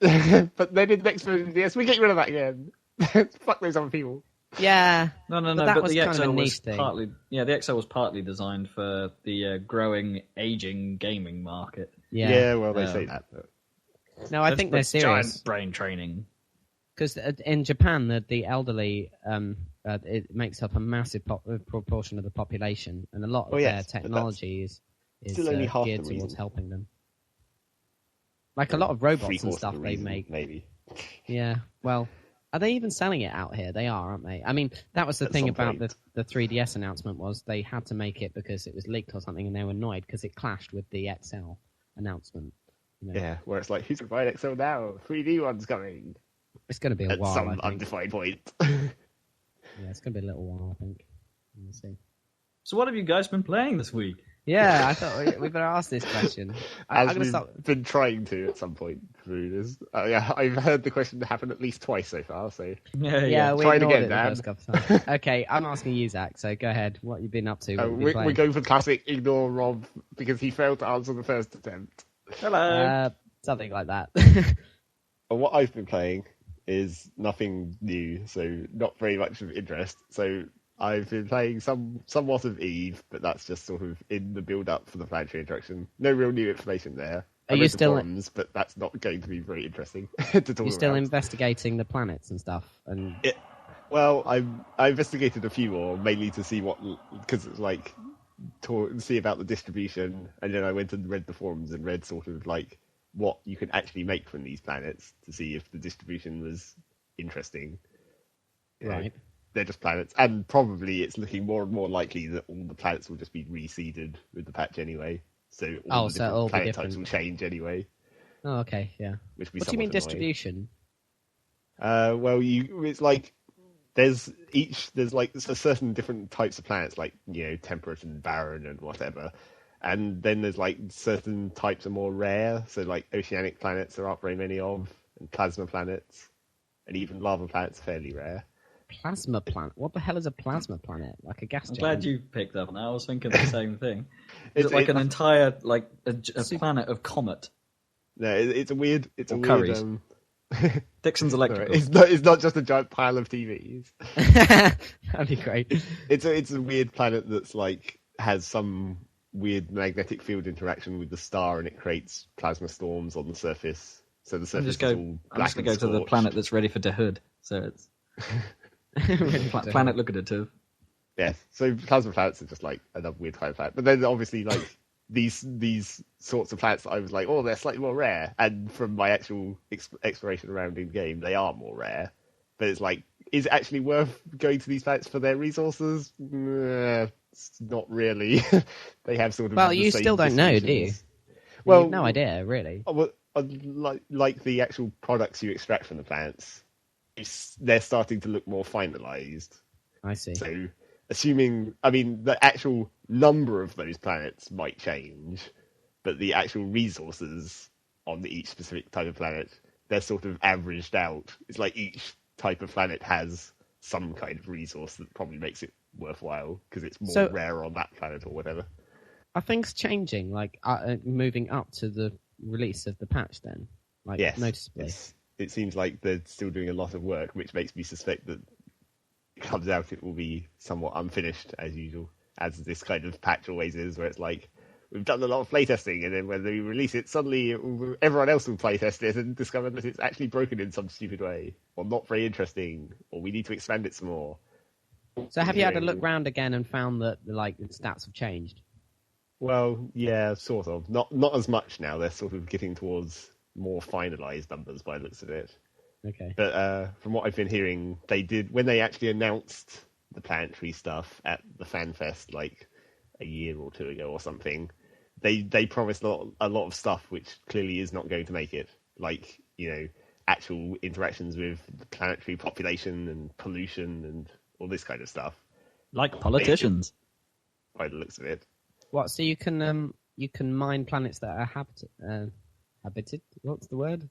But then in the next version of the DS, we get rid of that again. Fuck those other people. Yeah. No. But the XL was partly, the XL was partly designed for the growing, aging gaming market. Yeah. Well, they say that. But... No, I think they're serious. Giant brain training. Because in Japan, the elderly, it makes up a massive proportion of the population, and a lot of their technology is geared towards helping them. Like a lot of robots and stuff they make. Maybe. Yeah, well, Are they even selling it out here? They are, aren't they? I mean, that was the thing about the 3DS announcement was they had to make it because it was leaked or something, and they were annoyed because it clashed with the XL announcement. You know? Yeah, where it's like, who's going to buy an XL now? 3D one's coming. It's going to be a while, At some I think. undefined point. Yeah, it's going to be a little while, I think. We'll see. So what have you guys been playing this week? Yeah, I thought we better ask this question. As we've been trying to at some point through this. Yeah, I've heard the question happen at least twice so far, so... Yeah, we try it ignored again, Dan. the first couple of times. Okay, I'm asking you, Zach, so go ahead. What have you been up to? We go for the classic ignore Rob because he failed to answer the first attempt. Hello. Something like that. And what I've been playing is nothing new, so not very much of interest. So I've been playing somewhat of Eve, but that's just sort of in the build-up for the planetary introduction. No real new information there. Are you still forums, but that's not going to be very interesting to talk about. You're still investigating the planets and stuff, and well, I investigated a few more, mainly to see because it's like see about the distribution, and then I went and read the forums and read sort of like what you can actually make from these planets to see if the distribution was interesting. Right. They're just planets, and probably it's looking more and more likely that all the planets will just be reseeded with the patch anyway. So all the different planet types will change anyway. Oh, okay, yeah. What do you mean distribution? Well, it's like there's like certain different types of planets, like temperate and barren and whatever, and then there's like certain types are more rare. So like oceanic planets there aren't very many of, and plasma planets, and even lava planets are fairly rare. Plasma planet? What the hell is a plasma planet? Like a gas giant? I'm glad you picked up on that. I was thinking the same thing. It's like an entire a planet of comet. No, it's a weird. It's a curries. weird. Dixon's Electrical. It's not just a giant pile of TVs. That'd be great. It's a weird planet that's like has some weird magnetic field interaction with the star, and it creates plasma storms on the surface. So the surface is all black. I'm just going to go to the planet that's ready for the hood. So it's planet Lookadative. Yeah, so plasma planets are just like another weird kind of planet. But then obviously like these sorts of planets that I was like, oh, they're slightly more rare. And from my actual exploration around in game, they are more rare. But it's like, is it actually worth going to these planets for their resources? It's not really. They have sort of. Well, you still don't know, do you? Well, you have no idea, really. Like the actual products you extract from the planets, they're starting to look more finalized. I see. So, the actual number of those planets might change, but the actual resources on each specific type of planet, they're sort of averaged out. It's like each type of planet has some kind of resource that probably makes it worthwhile because it's more rare on that planet or whatever. Are things changing, like moving up to the release of the patch then? Like, yes, noticeably? It seems like they're still doing a lot of work, which makes me suspect that it comes out, it will be somewhat unfinished as usual, as this kind of patch always is, where it's like, we've done a lot of playtesting, and then when we release it, suddenly everyone else will playtest it and discover that it's actually broken in some stupid way, or not very interesting, or we need to expand it some more. So have you had a look round again and found that the stats have changed? Well, yeah, sort of. Not as much now. They're sort of getting towards more finalized numbers by the looks of it. Okay. But from what I've been hearing, they did when they actually announced the planetary stuff at the FanFest like a year or two ago or something. They promised a lot of stuff which clearly is not going to make it. Like, actual interactions with the planetary population and pollution and all this kind of stuff. Like politicians. By the looks of it. What? So you can mine planets that are habited? What's the word?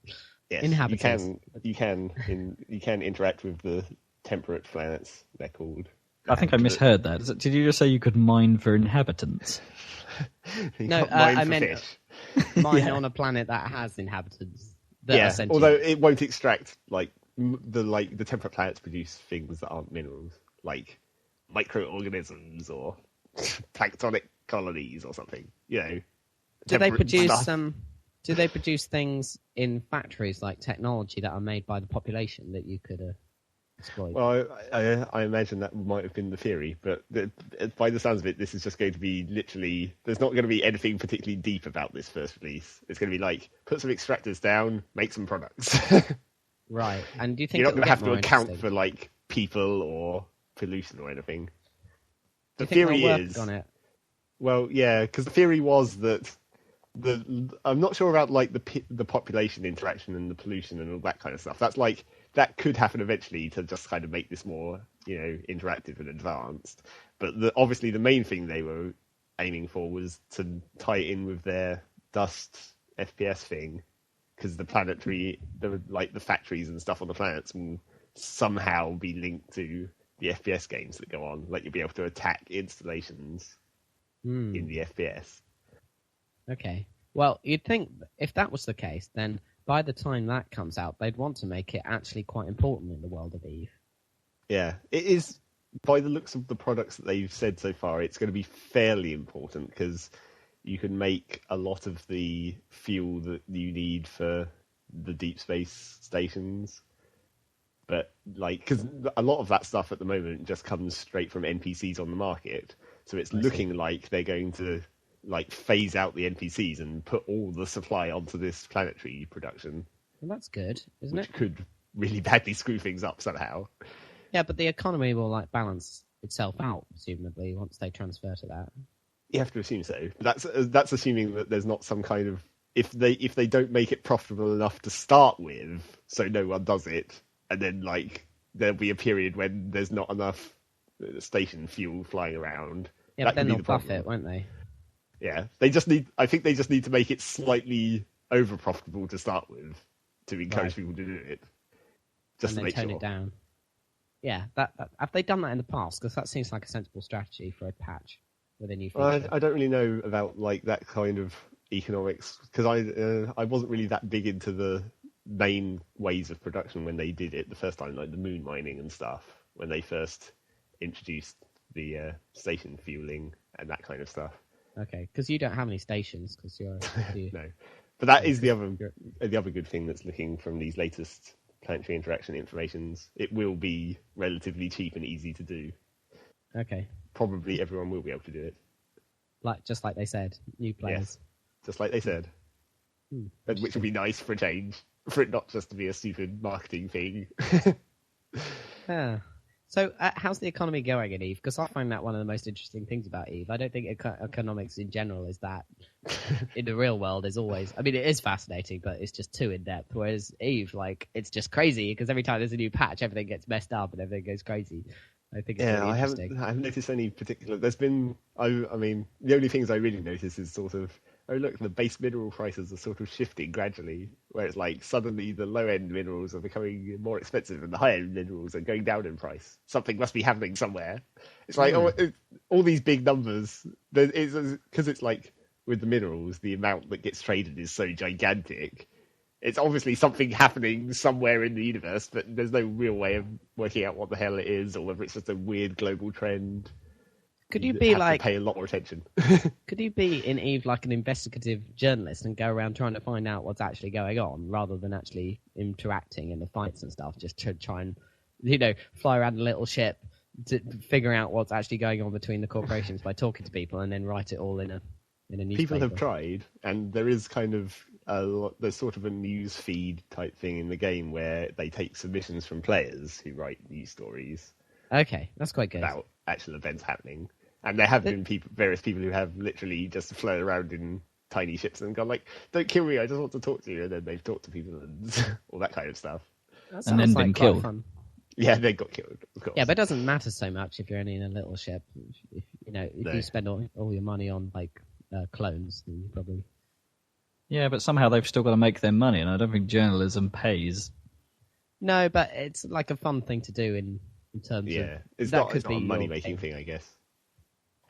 Yes, inhabitants. You can interact with the temperate planets. They're called. I think I misheard that. Did you just say you could mine for inhabitants? No, I meant mine on a planet that has inhabitants. Yeah, although it won't extract the temperate planets produce things that aren't minerals, like microorganisms or planktonic colonies or something. Do they produce Do they produce things in factories like technology that are made by the population that you could exploit? Well, I imagine that might have been the theory, but by the sounds of it, this is just going to be literally. There's not going to be anything particularly deep about this first release. It's going to be like put some extractors down, make some products. Right. And do you think you're not going to have to account for like people or pollution or anything? The theory is on it? Well, yeah, because the theory was that I'm not sure about like the population interaction and the pollution and all that kind of stuff. That's like that could happen eventually to just kind of make this more, interactive and advanced. But obviously the main thing they were aiming for was to tie it in with their dust FPS thing, because the factories and stuff on the planets will somehow be linked to the FPS games that go on. Like you'll be able to attack installations in the FPS. Okay. Well, you'd think if that was the case, then by the time that comes out, they'd want to make it actually quite important in the world of Eve. Yeah, it is. By the looks of the products that they've said so far, it's going to be fairly important because you can make a lot of the fuel that you need for the deep space stations. But because a lot of that stuff at the moment just comes straight from NPCs on the market, so it's looking like they're going to phase out the NPCs and put all the supply onto this planetary production. Well, that's good, isn't it? Which could really badly screw things up somehow. Yeah, but the economy will balance itself out, presumably, once they transfer to that. You have to assume so. That's assuming that there's not some kind of if they don't make it profitable enough to start with, so no one does it, and then there'll be a period when there's not enough station fuel flying around. Yeah, but then they'll profit, won't they? Yeah, I think they just need to make it slightly over profitable to start with to encourage people to do it. Just and to make tone sure. it down. Yeah, that have they done that in the past? Because that seems like a sensible strategy for a patch with a new feature. I don't really know about that kind of economics because I wasn't really that big into the main ways of production when they did it the first time, like the moon mining and stuff, when they first introduced the station fueling and that kind of stuff. Okay, because you don't have any stations because you're no, but that is the other good thing that's looking from these latest planetary interaction informations. It will be relatively cheap and easy to do. Okay. Probably everyone will be able to do it. Just like they said, new players. Yes, just like they said. Which would be nice for a change, for it not just to be a stupid marketing thing. Yeah. So, how's the economy going in Eve? Because I find that one of the most interesting things about Eve. I don't think economics in general is that. In the real world, is always. I mean, it is fascinating, but it's just too in depth. Whereas Eve, it's just crazy because every time there's a new patch, everything gets messed up and everything goes crazy. I think it's really interesting. I haven't noticed any particular. There's been. I mean, the only things I really notice is sort of. Oh look, the base mineral prices are sort of shifting gradually, where it's suddenly the low end minerals are becoming more expensive and the high end minerals are going down in price. Something must be happening somewhere. It's all these big numbers. Because it's with the minerals, the amount that gets traded is so gigantic. It's obviously something happening somewhere in the universe, but there's no real way of working out what the hell it is, or whether it's just a weird global trend. Could you be pay a lot more attention? Could you be in Eve an investigative journalist and go around trying to find out what's actually going on, rather than actually interacting in the fights and stuff? Just to try and, fly around a little ship to figure out what's actually going on between the corporations by talking to people, and then write it all in a newspaper. People have tried, and there is kind of there's sort of a news feed type thing in the game where they take submissions from players who write news stories. Okay, that's quite good. About actual events happening. And there have been various people who have literally just flown around in tiny ships and gone don't kill me, I just want to talk to you. And then they've talked to people and all that kind of stuff. And then been killed. Fun. Yeah, they got killed, of course. Yeah, but it doesn't matter so much if you're only in a little ship. If you spend all your money on clones, then you probably. Yeah, but somehow they've still got to make their money, and I don't think journalism pays. No, but it's a fun thing to do in terms of. It's not a money-making thing, I guess.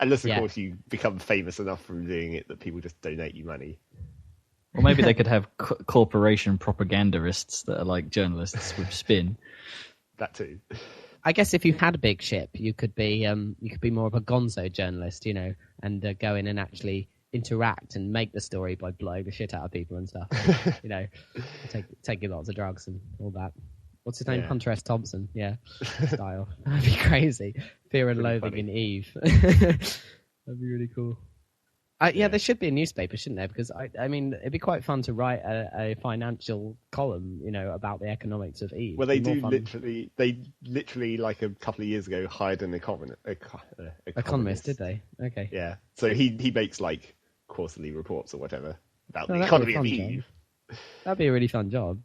Unless, of course, you become famous enough from doing it that people just donate you money. Or maybe they could have corporation propagandists that are journalists with spin. That too. I guess if you had a big ship, you could be more of a gonzo journalist, and go in and actually interact and make the story by blowing the shit out of people and stuff. Taking lots of drugs and all that. What's his name? Hunter S. Thompson. Yeah, style. That'd be crazy. Fear and Loathing in Eve. That'd be really cool. Yeah, there should be a newspaper, shouldn't there? Because I mean, it'd be quite fun to write a financial column, about the economics of Eve. Well, they literally like a couple of years ago hired an economist, did they? Okay. Yeah, so he makes like quarterly reports or whatever about the that'd economy be a of fun Eve. That'd be a really fun job.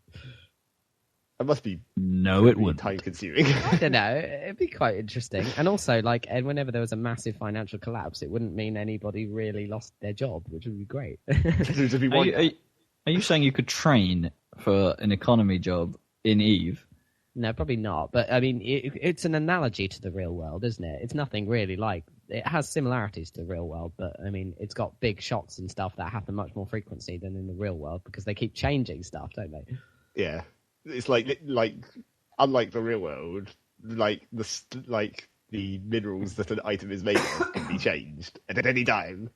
It must be it wouldn't. time consuming. I don't know. It'd be quite interesting. And also, and whenever there was a massive financial collapse, it wouldn't mean anybody really lost their job, which would be great. Are you saying you could train for an economy job in Eve? No, probably not. But I mean, it's an analogy to the real world, isn't it? It's nothing really like. It has similarities to the real world, but I mean, it's got big shocks and stuff that happen much more frequency than in the real world because they keep changing stuff, don't they? Yeah. It's like unlike the real world, like the minerals that an item is made of can be changed at any time.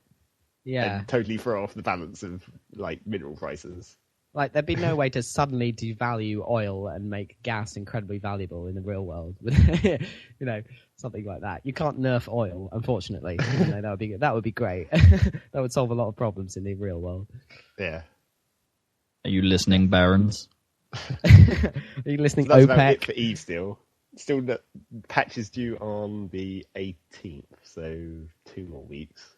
Yeah, and totally throw off the balance of like mineral prices. Like there'd be no way to suddenly devalue oil and make gas incredibly valuable in the real world. Something like that. You can't nerf oil, unfortunately. That would be great. That would solve a lot of problems in the real world. Yeah. Are you listening, barons? Are you listening, so that's OPEC? about it for Eve still. Still, the patch is due on the 18th, so 2 more weeks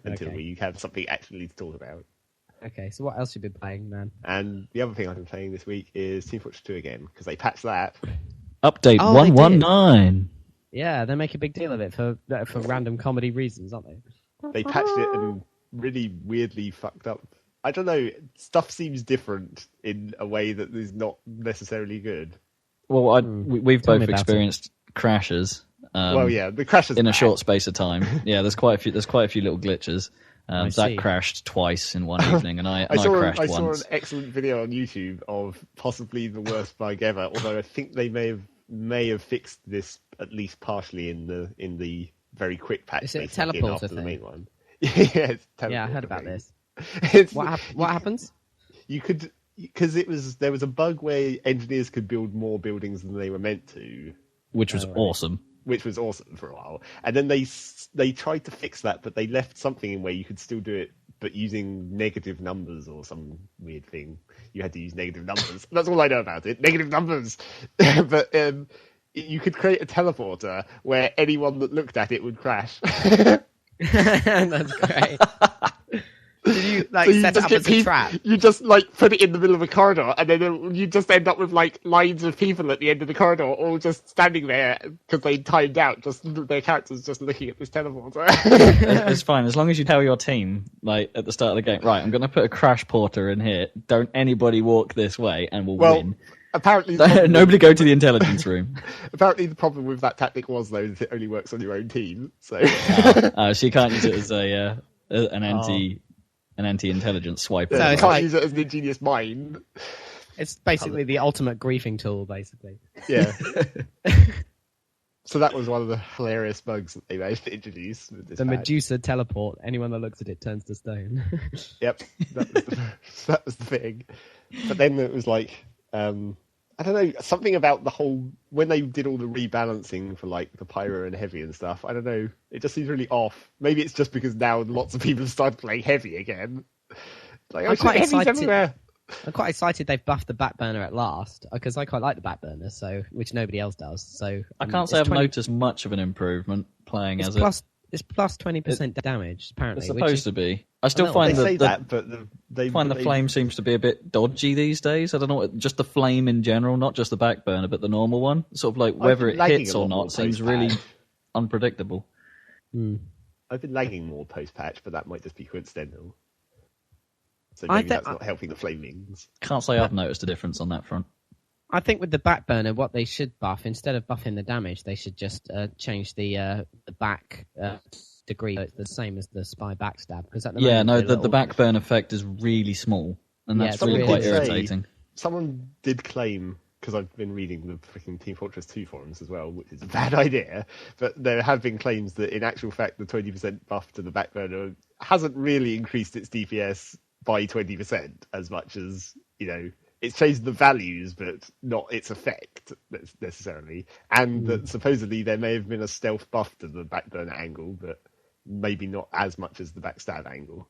until we have something actually to talk about. Okay, so what else have you been playing, man? And the other thing I've been playing this week is Team Fortress 2 again, because they patched that. Update 119. Yeah, they make a big deal of it for random comedy reasons, aren't they? They patched it and really weirdly fucked up. I don't know, stuff seems different in a way that is not necessarily good. Well, we've both experienced crashes. The crashes in a short space of time. Yeah, there's quite a few little glitches. Zach crashed twice in one evening, and I crashed once. I saw an excellent video on YouTube of possibly the worst bug ever. Although I think they may have fixed this at least partially in the very quick patch. Is it a teleporter after thing? the main one? Yeah, I heard about this. What happens? You could, because there was a bug where engineers could build more buildings than they were meant to, which was awesome. Which was awesome for a while, and then they tried to fix that, but they left something in where you could still do it, but using negative numbers or some weird thing. You had to use negative numbers. That's all I know about it. Negative numbers. But you could create a teleporter where anyone that looked at it would crash. That's great. Did you set it up as a trap? You just put it in the middle of a corridor, and then you just end up with lines of people at the end of the corridor, all just standing there because they timed out. Just their characters just looking at this teleporter. It's fine as long as you tell your team at the start of the game. Right, I'm going to put a crash porter in here. Don't anybody walk this way, and we'll win. Apparently, nobody go to the intelligence room. Apparently, the problem with that tactic was though that it only works on your own team. So, so you can't use it as an anti-intelligence swiper. So you can't use it as an ingenious mind. It's basically the ultimate griefing tool, basically. Yeah. So that was one of the hilarious bugs that they managed to introduce. The Medusa teleport. Anyone that looks at it turns to stone. Yep, that was the thing. But then it was I don't know, something about the whole, when they did all the rebalancing for the pyro and heavy and stuff, I don't know, it just seems really off. Maybe it's just because now lots of people have started playing heavy again. I'm quite excited. I'm quite excited they've buffed the back burner at last, because I quite like the back burner, which nobody else does. So I can't say I've noticed much of an improvement playing as it. It's plus 20% damage, apparently. It's supposed to be. I still find the flame seems to be a bit dodgy these days. I don't know, just the flame in general, not just the back burner, but the normal one. Sort of whether it hits or not seems really unpredictable. I've been lagging more post-patch, but that might just be coincidental. So maybe that's not helping the flamings. Can't say I've noticed a difference on that front. I think with the back burner, what they should buff, instead of buffing the damage, they should just change the back degree. So it's the same as the spy backstab. Because the back burn effect is really small, and that's really quite irritating. Someone did claim, because I've been reading the freaking Team Fortress 2 forums as well, which is a bad idea, but there have been claims that in actual fact the 20% buff to the back burner hasn't really increased its DPS by 20% as much as, it's changed the values, but not its effect necessarily. And that supposedly there may have been a stealth buff to the back burner angle, but maybe not as much as the backstab angle.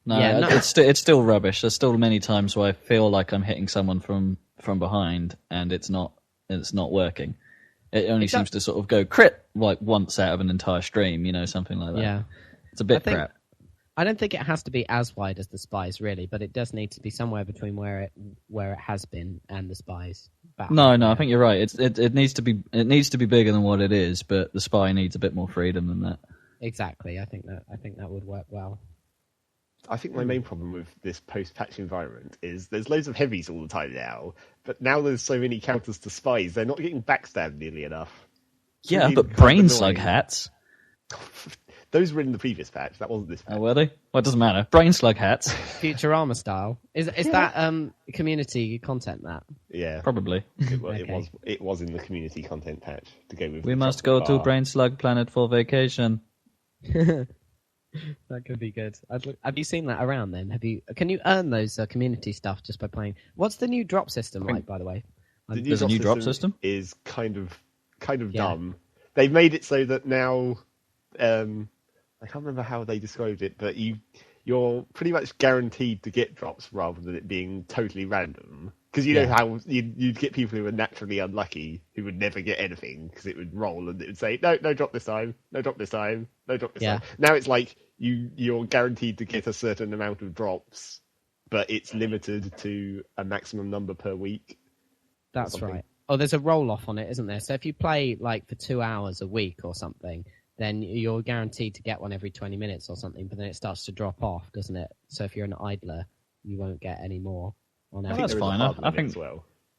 No, Yeah, no. it's still rubbish. There's still many times where I feel like I'm hitting someone from behind, and it's not working. It only seems to sort of go crit like once out of an entire stream, something like that. Yeah, it's a bit crap. I don't think it has to be as wide as the spies, really, but it does need to be somewhere between where it has been and the spies. No, I think you're right. It needs to be bigger than what it is, but the spy needs a bit more freedom than that. Exactly. I think that would work well. I think my main problem with this post-patch environment is there's loads of heavies all the time now, but now there's so many counters to spies, they're not getting backstabbed nearly enough. Yeah, really but brain slug hats. Those were in the previous patch. That wasn't this patch. Oh, were they? Well, it doesn't matter. Brain slug hats. Futurama style. Is that community content, Matt? Yeah, probably. It was in the community content patch to go with. We must go to Brain Slug Planet for vacation. That could be good. Have you seen that around then? Can you earn those community stuff just by playing? What's the new drop system like, by the way? There's a new drop system? Is kind of dumb. They've made it so that now, I can't remember how they described it, but you're pretty much guaranteed to get drops rather than it being totally random. Because know how you'd get people who are naturally unlucky who would never get anything because it would roll and it would say, no drop this time, no drop this time, no drop this time. Now it's like you're guaranteed to get a certain amount of drops, but it's limited to a maximum number per week. That's right. Oh, there's a roll-off on it, isn't there? So if you play like for 2 hours a week or something, then you're guaranteed to get one every 20 minutes or something, but then it starts to drop off, doesn't it? So if you're an idler, you won't get any more. That's fine. I think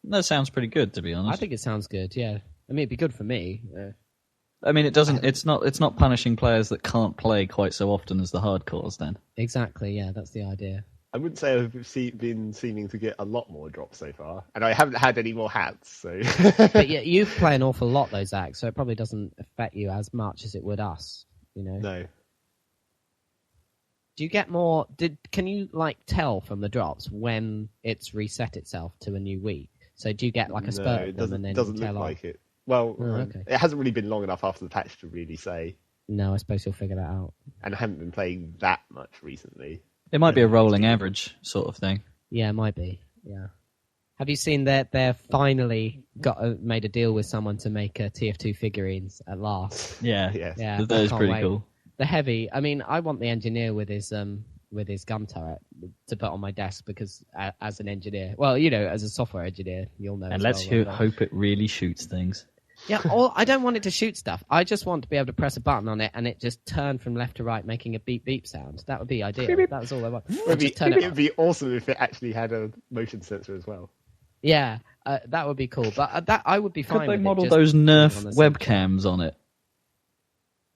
that sounds pretty good, to be honest. I think it sounds good. Yeah, I mean, it'd be good for me. I mean, it doesn't. It's not punishing players that can't play quite so often as the hardcores. Then exactly. Yeah, that's the idea. I wouldn't say I've been seeming to get a lot more drops so far, and I haven't had any more hats. So, but yeah, you play an awful lot those acts, so it probably doesn't affect you as much as it would us. No. Do you get more? Can you tell from the drops when it's reset itself to a new week? So do you get like a spurt of them and then it doesn't look like it. Well, it hasn't really been long enough after the patch to really say. No, I suppose you'll figure that out. And I haven't been playing that much recently. It might be a rolling average sort of thing. Yeah, it might be. Yeah. Have you seen that they're finally made a deal with someone to make TF2 figurines at last? Yeah. That is pretty cool. The heavy. I mean, I want the engineer with his gun turret to put on my desk because as an engineer, as a software engineer, you'll know. And let's hope it really shoots things. Yeah, I don't want it to shoot stuff. I just want to be able to press a button on it and it just turn from left to right, making a beep beep sound. That would be ideal. That's all I want. It would be awesome if it actually had a motion sensor as well. Yeah, that would be cool. But that I would be fine. Could they model those Nerf webcams on it?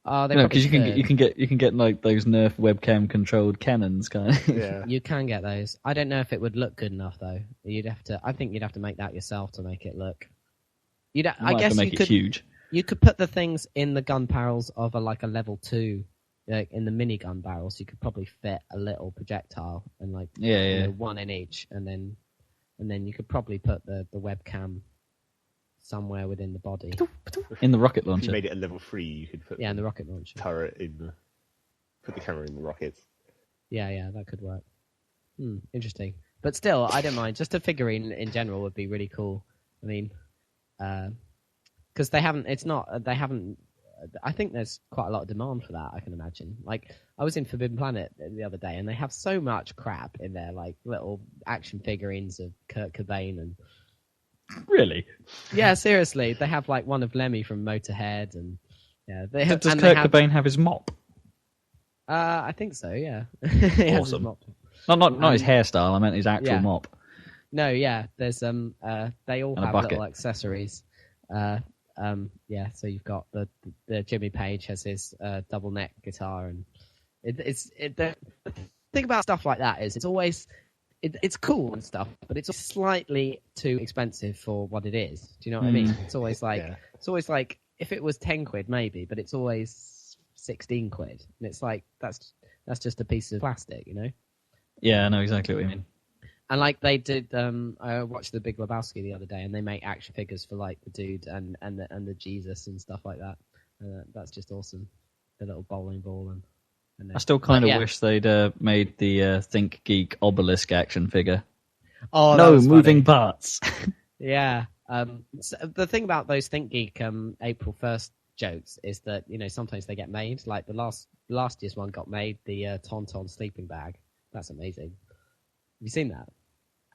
Because you can get like those Nerf webcam controlled cannons, kind of. Yeah, you can get those. I don't know if it would look good enough though. I think you'd have to make that yourself to make it look. I guess you could make it huge. You could put the things in the gun barrels of a level 2, in the minigun barrels. You could probably fit a little projectile and one in each, and then you could probably put the webcam somewhere within the body. In the rocket launcher. If you made it a level 3, you could put in the rocket launcher. Turret put the camera in the rockets. Yeah, that could work. Interesting. But still, I don't mind. Just a figurine in general would be really cool. I mean, because they haven't. I think there's quite a lot of demand for that. I can imagine. Like I was in Forbidden Planet the other day, and they have so much crap in there, like little action figurines of Kurt Cobain and. Really? Yeah, seriously. They have one of Lemmy from Motorhead, and they have. Does Kurt Cobain have his mop? I think so. Yeah. Awesome. Mop. Not his hairstyle. I meant his actual mop. No, yeah. There's they all have little accessories. So you've got the Jimmy Page has his double neck guitar, and the thing about stuff like that is it's always. It's cool and stuff, but it's slightly too expensive for what it is. Do you know what I mean? It's always it's always like if it was 10 quid maybe, but it's always 16 quid, and it's like that's just a piece of plastic, Yeah, I know exactly what you mean. And they did, I watched The Big Lebowski the other day, and they make action figures for the dude and the Jesus and stuff like that. That's just awesome. the little bowling ball and I still kind of wish they'd made the Think Geek obelisk action figure. Oh, no, was moving funny. parts. Yeah. So the thing about those Think Geek April 1st jokes is that, sometimes they get made. Like the last year's one got made, the Tauntaun sleeping bag. That's amazing. Have you seen that?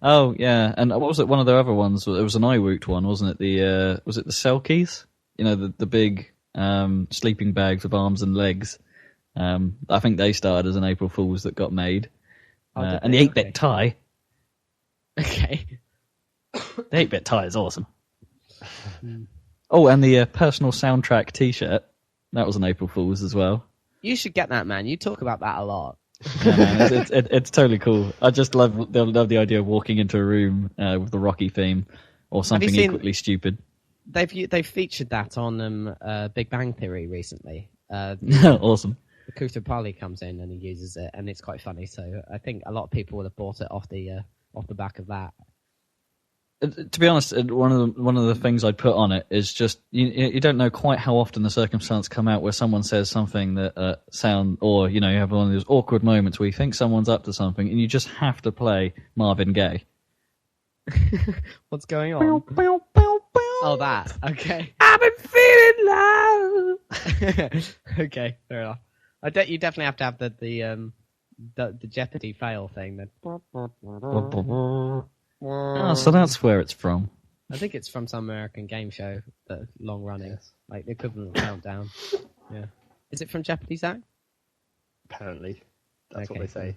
Oh yeah, and what was it? One of the other ones. It was an iWoot one, wasn't it? Was it the Selkies? The big sleeping bags with arms and legs. I think they started as an April Fool's that got made. And the 8-bit tie. Okay. The 8-bit tie is awesome. Oh, and the personal soundtrack T-shirt. That was an April Fool's as well. You should get that, man. You talk about that a lot. Yeah, man, it's totally cool. I just love the idea of walking into a room with the Rocky theme or something equally stupid. They've featured that on Big Bang Theory recently. Awesome. Kutapali comes in and he uses it, and it's quite funny. So I think a lot of people would have bought it off the back of that. To be honest, one of the things I'd put on it is just you don't know quite how often the circumstance come out where someone says something that you have one of those awkward moments where you think someone's up to something and you just have to play Marvin Gaye. What's going on? Oh, that. Okay. I've been feeling love. Okay, fair enough. You definitely have to have the Jeopardy fail thing. Oh, so that's where it's from. I think it's from some American game show that's long running, like the equivalent of Countdown. Yeah. Is it from Jeopardy, Zach? Apparently, that's what they say.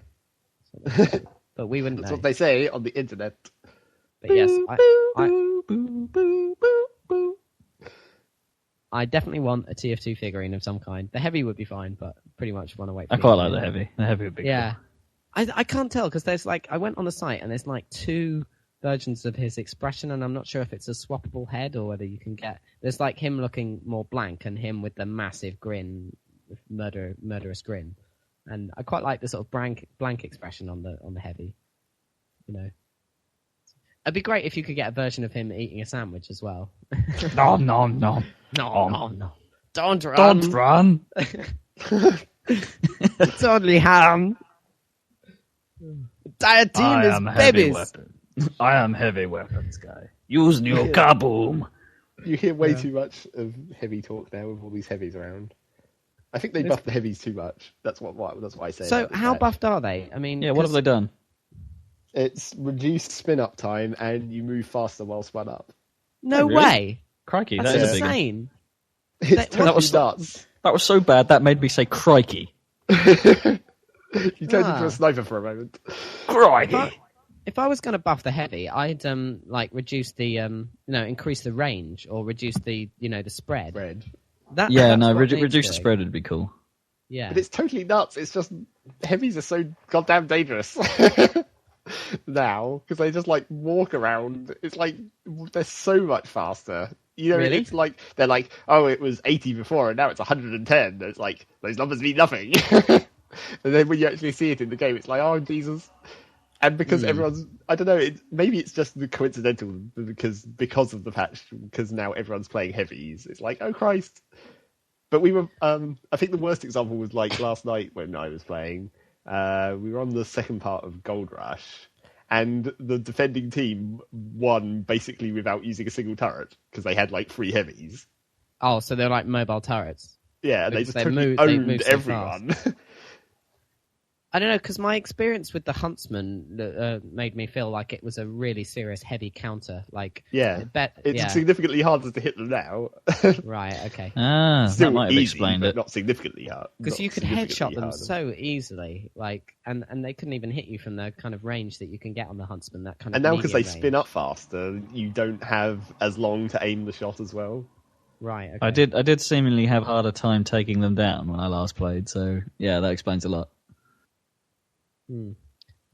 But we wouldn't That's know. what they say on the internet. But yes, I definitely want a TF2 figurine of some kind. The heavy would be fine, but pretty much want to wait for I quite like the heavy. The heavy would be yeah. cool. I can't tell because there's I went on the site and there's two versions of his expression, and I'm not sure if it's a swappable head or whether you can get. There's him looking more blank and him with the massive grin, murderous grin, and I quite like the sort of blank expression on the heavy. It'd be great if you could get a version of him eating a sandwich as well. No. No. Don't run. Don't run. It's only ham. Entire team is babies. I am heavy weapons guy. Use your kaboom. You hear way too much of heavy talk now with all these heavies around. I think they buffed the heavies too much. That's what I say. So how buffed are they? I mean, what have they done? It's reduced spin up time and you move faster while spun up. No really? way. Crikey, That's that is insane. It's totally nuts. That was so bad that made me say crikey. You turned into a sniper for a moment. Crikey. If I was going to buff the heavy, I'd reduce the increase the range or reduce the the spread. Reduce the spread would be cool. Yeah, but it's totally nuts. It's just heavies are so goddamn dangerous now because they just walk around. It's they're so much faster. Really? It's they're oh, it was 80 before and now it's 110. It's those numbers mean nothing. And then when you actually see it in the game, it's oh Jesus. And because everyone's, I don't know, maybe it's just coincidental because of the patch, because now everyone's playing heavies. It's oh Christ. But we were, I think the worst example was last night when I was playing. We were on the second part of Gold Rush, and the defending team won basically without using a single turret because they had 3 heavies. Oh, so they're mobile turrets. Yeah, and they just totally owned everyone. I don't know, because my experience with the Huntsman made me feel like it was a really serious heavy counter. It's significantly harder to hit them now. Right, okay. Still that might have easy, explained but it. not significantly hard. Because you could headshot them so easily, and they couldn't even hit you from the kind of range that you can get on the Huntsman. That kind of. And now because they range. spin up faster, you don't have as long to aim the shot as well. Right. Okay. I did seemingly have harder time taking them down when I last played. So yeah, that explains a lot. I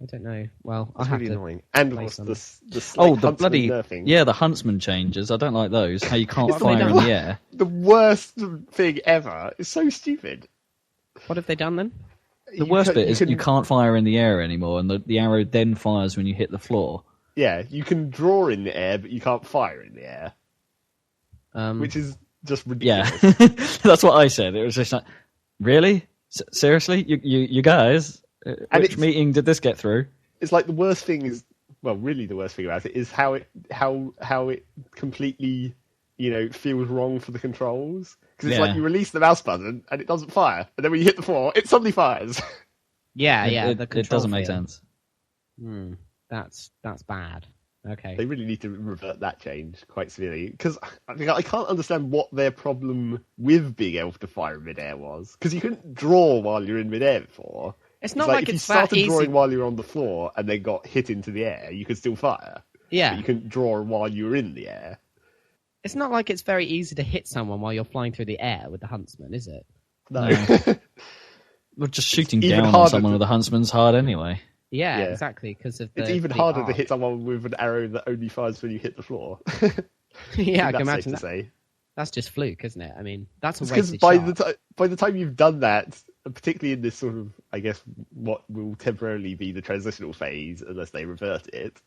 don't know. Well, That's I'll have really to annoying. And play the the bloody nerfing. Yeah, the Huntsman changes. I don't like those. How you can't What have they fire in done? the air. The worst thing ever. It's so stupid. What have they done then? The worst bit is you can't fire in the air anymore, and the arrow then fires when you hit the floor. Yeah, you can draw in the air, but you can't fire in the air, which is just ridiculous. Yeah, that's what I said. It was just Really? Seriously? You guys? Which meeting did this get through? It's like the worst thing is, well, really the worst thing about it is how it completely, feels wrong for the controls. Because it's like you release the mouse button and it doesn't fire, and then when you hit the floor, it suddenly fires. Yeah, it doesn't make sense. That's bad. Okay. They really need to revert that change quite severely, because I can't understand what their problem with being able to fire in midair was. Because you couldn't draw while you're in midair before. It's not like if you it's started that easy. drawing while you were on the floor and then got hit into the air, you could still fire. Yeah. But you couldn't draw while you were in the air. It's not like it's very easy to hit someone while you're flying through the air with the huntsman, is it? No. Well, just shooting down on someone with a huntsman's hard anyway. Yeah, exactly. Because of it's even harder to hit someone with an arrow that only fires when you hit the floor. Yeah, I can imagine that. Say. That's just fluke, isn't it? I mean, that's a wasted shot. By the time you've done that, particularly in this sort of, I guess, what will temporarily be the transitional phase, unless they revert it,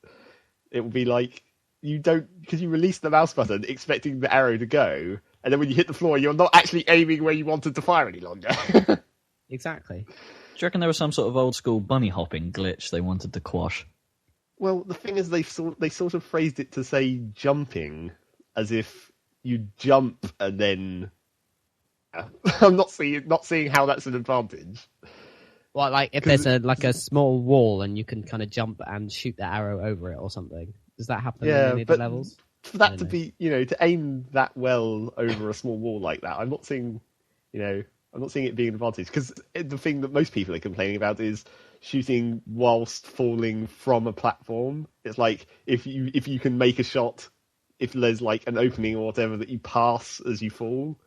it will be like because you release the mouse button expecting the arrow to go, and then when you hit the floor, you're not actually aiming where you wanted to fire any longer. Exactly. Do you reckon there was some sort of old school bunny hopping glitch they wanted to quash? Well, the thing is, they sort of phrased it to say jumping, as if you jump and then. I'm not seeing how that's an advantage. Well, like if there's a small wall and you can kind of jump and shoot the arrow over it or something. Does that happen in any of the levels? For that to be, to aim that well over a small wall like that, I'm not seeing it being an advantage. Because the thing that most people are complaining about is shooting whilst falling from a platform. It's like if you can make a shot, if there's like an opening or whatever that you pass as you fall.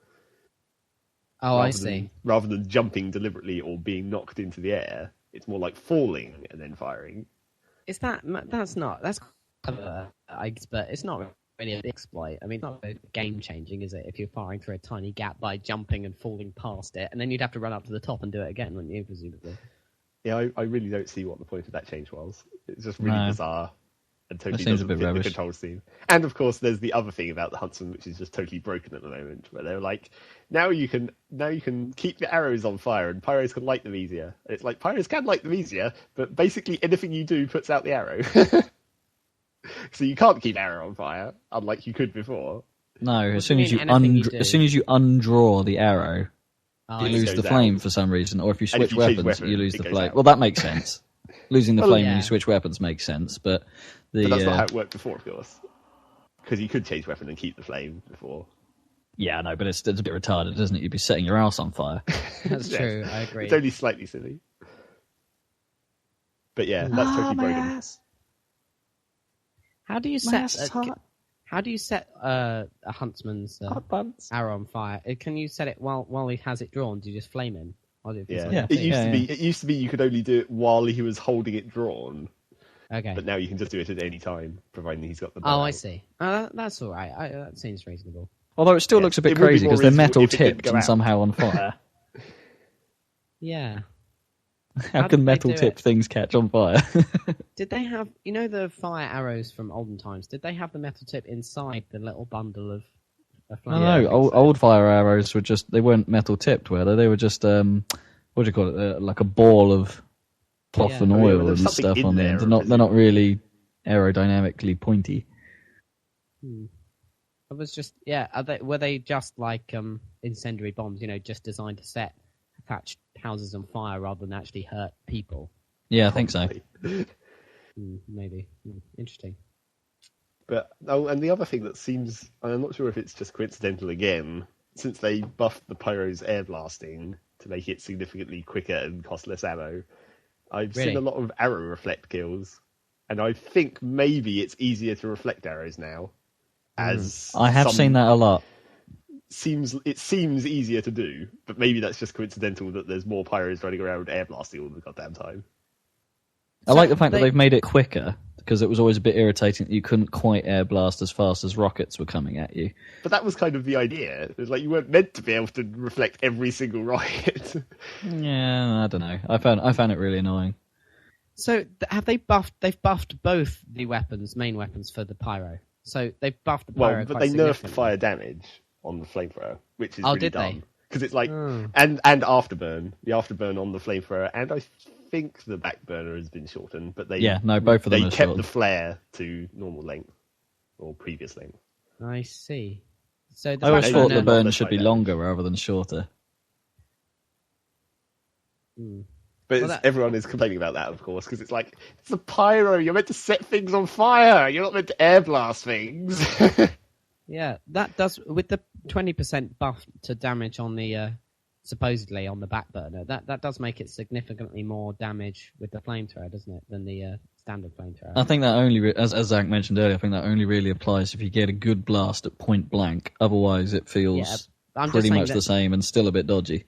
Oh, I see. Rather than jumping deliberately or being knocked into the air, it's more like falling and then firing. Is that's clever, but it's not really an exploit. I mean, it's not game changing, is it? If you're firing through a tiny gap by jumping and falling past it, and then you'd have to run up to the top and do it again, wouldn't you? Presumably. Yeah, I really don't see what the point of that change was. It's just really bizarre and totally doesn't fit the control scheme. And of course, there's the other thing about the Huntsman, which is just totally broken at the moment, where they're like, now you can keep the arrows on fire and pyros can light them easier. And it's like pyros can light them easier, but basically anything you do puts out the arrow. So you can't keep arrow on fire, unlike you could before. No, as soon as you undraw the arrow, you lose the flame for some reason, or if you switch weapons, you lose the flame. Well, that makes sense. Losing the flame when you switch weapons makes sense, but that's not how it worked before, of course. Because you could change weapon and keep the flame before. Yeah, no, but it's a bit retarded, isn't it? You'd be setting your ass on fire. That's true. I agree. It's only slightly silly. But yeah, that's totally broken. Ass. How do you set a huntsman's arrow on fire? Can you set it while he has it drawn? Do you just flame him? It used to be you could only do it while he was holding it drawn. Okay. But now you can just do it at any time, providing he's got the bow. Oh, I see. That's all right. That seems reasonable. Although it still looks a bit crazy because they're metal tipped and somehow on fire. Yeah. How can metal tipped things catch on fire? Did they have, the fire arrows from olden times? Did they have the metal tip inside the little bundle of flame? No, old fire arrows they weren't metal tipped, were they? They were just, what do you call it? Like a ball of cloth and oil and stuff on the end. They're not really aerodynamically pointy. It was just, were they just like incendiary bombs, just designed to set thatched houses on fire rather than actually hurt people? Yeah, I think so. Maybe. Interesting. But and the other thing that seems, I'm not sure if it's just coincidental again, since they buffed the pyro's air blasting to make it significantly quicker and cost less ammo, I've seen a lot of arrow reflect kills, and I think maybe it's easier to reflect arrows now. As I have seen that a lot. It seems easier to do, but maybe that's just coincidental that there's more pyros running around air blasting all the goddamn time. I like the fact that they've made it quicker, because it was always a bit irritating that you couldn't quite air blast as fast as rockets were coming at you. But that was kind of the idea. It was like you weren't meant to be able to reflect every single rocket. Yeah, I don't know. I found it really annoying. So have they buffed? They've buffed both the main weapons for the pyro. So they've buffed the pyro. Well, but they nerfed fire damage on the flamethrower, which is really dumb. because it's like and afterburn, the afterburn on the flamethrower, and I think the back burner has been shortened, but both of them kept shortened. The flare to normal length or previous length. I see. So I always thought the burn should be longer rather than shorter. But everyone is complaining about that, of course, because it's like, it's a pyro. You're meant to set things on fire. You're not meant to air blast things. Yeah, that does, with the 20% buff to damage on the, supposedly on the back burner, that does make it significantly more damage with the flamethrower, doesn't it, than the standard flamethrower? I think that only, as Zach mentioned earlier, I think that only really applies if you get a good blast at point blank. Otherwise, it feels pretty much the same and still a bit dodgy.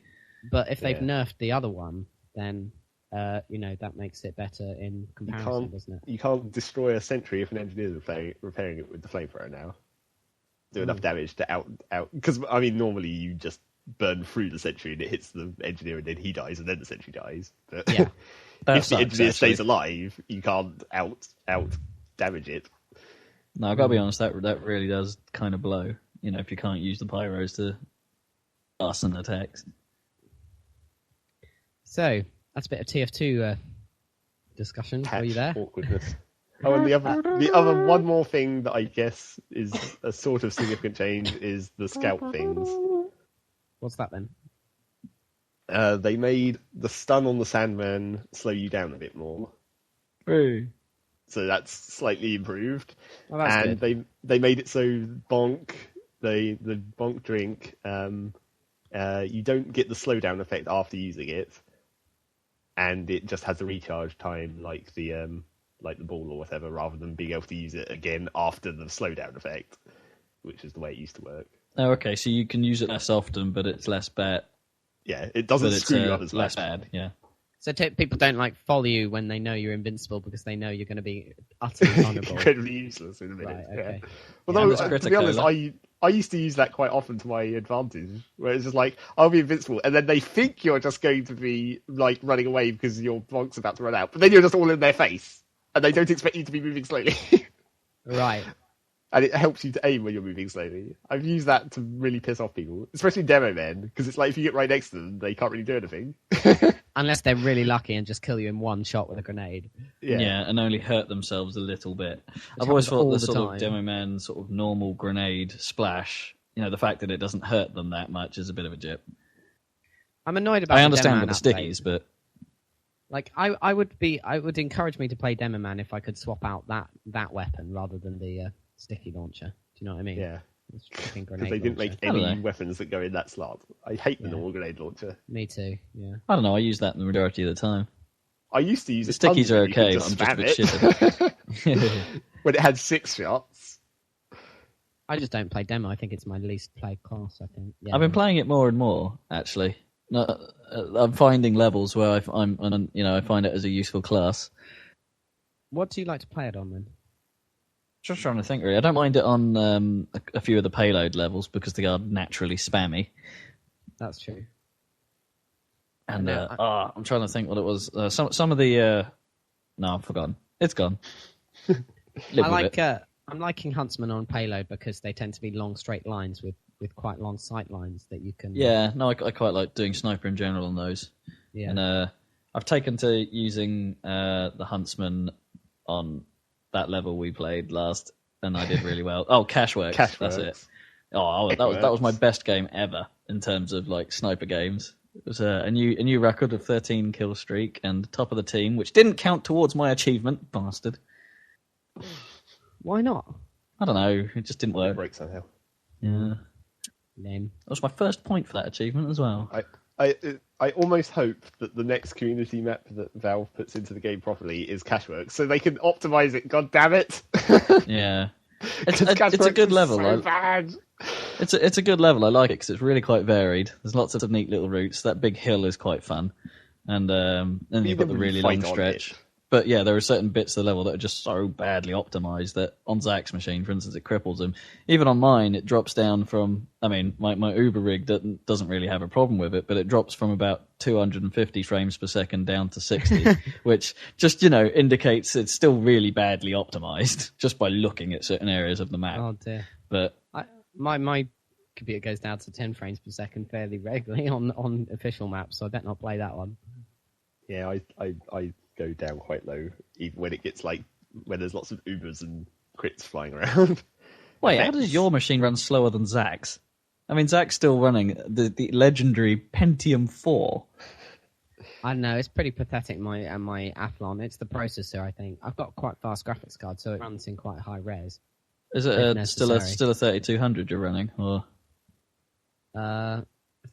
But if they've nerfed the other one, then that makes it better in comparison, doesn't it? You can't destroy a sentry if an engineer is repairing it with the flamethrower now. Do enough damage to out because I mean normally you just burn through the sentry and it hits the engineer and then he dies and then the sentry dies. But if the engineer stays alive, you can't out damage it. No, I've got to be honest. That really does kind of blow. If you can't use the pyros to arson attacks. So that's a bit of TF2 discussion. Were you there? Awkwardness. Oh, and the other one more thing that I guess is a sort of significant change is the scout things. What's that then? They made the stun on the Sandman slow you down a bit more. Ooh. So that's slightly improved. Oh, that's and good. they made it so bonk, the bonk drink, you don't get the slowdown effect after using it, and it just has a recharge time like the ball or whatever, rather than being able to use it again after the slowdown effect, which is the way it used to work. Oh, okay, so you can use it less often, but it's less bad. Yeah, it doesn't screw you up as less much. bad, yeah. So people don't follow you when they know you're invincible because they know you're going to be utterly vulnerable. Incredibly useless in a minute. Right, okay. Yeah. Although, to be honest, I used to use that quite often to my advantage, where it's just like, I'll be invincible, and then they think you're just going to be running away because your bonk's about to run out, but then you're just all in their face, and they don't expect you to be moving slowly. Right. And it helps you to aim when you're moving slowly. I've used that to really piss off people, especially demo men, because it's like if you get right next to them, they can't really do anything. Unless they're really lucky and just kill you in one shot with a grenade. Yeah, and only hurt themselves a little bit. I've always thought the sort of demo man, sort of normal grenade splash, the fact that it doesn't hurt them that much is a bit of a jip. I'm annoyed about I understand with the stickies, but... I would encourage me to play Demo Man if I could swap out that weapon rather than the sticky launcher. Do you know what I mean? Yeah. Because they didn't make any weapons that go in that slot. I hate the normal grenade launcher. Me too, yeah. I don't know, I use that the majority of the time. I used to use the stickies are okay, but I'm just a bit shitted. When it had 6 shots. I just don't play Demo. I think it's my least played class, I think. Yeah. I've been playing it more and more, actually. No, I'm finding levels where I find it as a useful class. What do you like to play it on, then? Just trying to think, really. I don't mind it on a few of the payload levels because they are naturally spammy. That's true. And I'm trying to think what it was. Some of the... No, I've forgotten. It's gone. I'm liking Huntsman on payload because they tend to be long straight lines with quite long sight lines that you can... Yeah, no, I quite like doing sniper in general on those. Yeah. And I've taken to using the Huntsman on that level we played last, and I did really well. Oh, Cashworks. That's it. Oh, that was my best game ever in terms of sniper games. It was a new record of 13 kill streak and top of the team, which didn't count towards my achievement, bastard. Why not? I don't know. It just didn't work. It breaks somehow. Yeah. Lame. That was my first point for that achievement as well. I almost hope that the next community map that Valve puts into the game properly is Cashworks, so they can optimize it. God damn it! Yeah, it's a good level. So bad. It's a good level. I like it because it's really quite varied. There's lots of neat little routes. That big hill is quite fun, and you've got the really long stretch. But yeah, there are certain bits of the level that are just so badly optimized that on Zach's machine, for instance, it cripples him. Even on mine, it drops down from... I mean, my Uber rig doesn't really have a problem with it, but it drops from about 250 frames per second down to 60, which just, indicates it's still really badly optimized just by looking at certain areas of the map. Oh, dear. But my computer goes down to 10 frames per second fairly regularly on official maps, so I better not play that one. Yeah, I go down quite low, even when it gets when there's lots of Ubers and crits flying around. Wait, how does your machine run slower than Zach's? I mean, Zach's still running the legendary Pentium 4. I don't know, it's pretty pathetic, my Athlon. It's the processor, I think. I've got quite fast graphics card, so it runs in quite high res. Is it still a 3200 you're running? Or I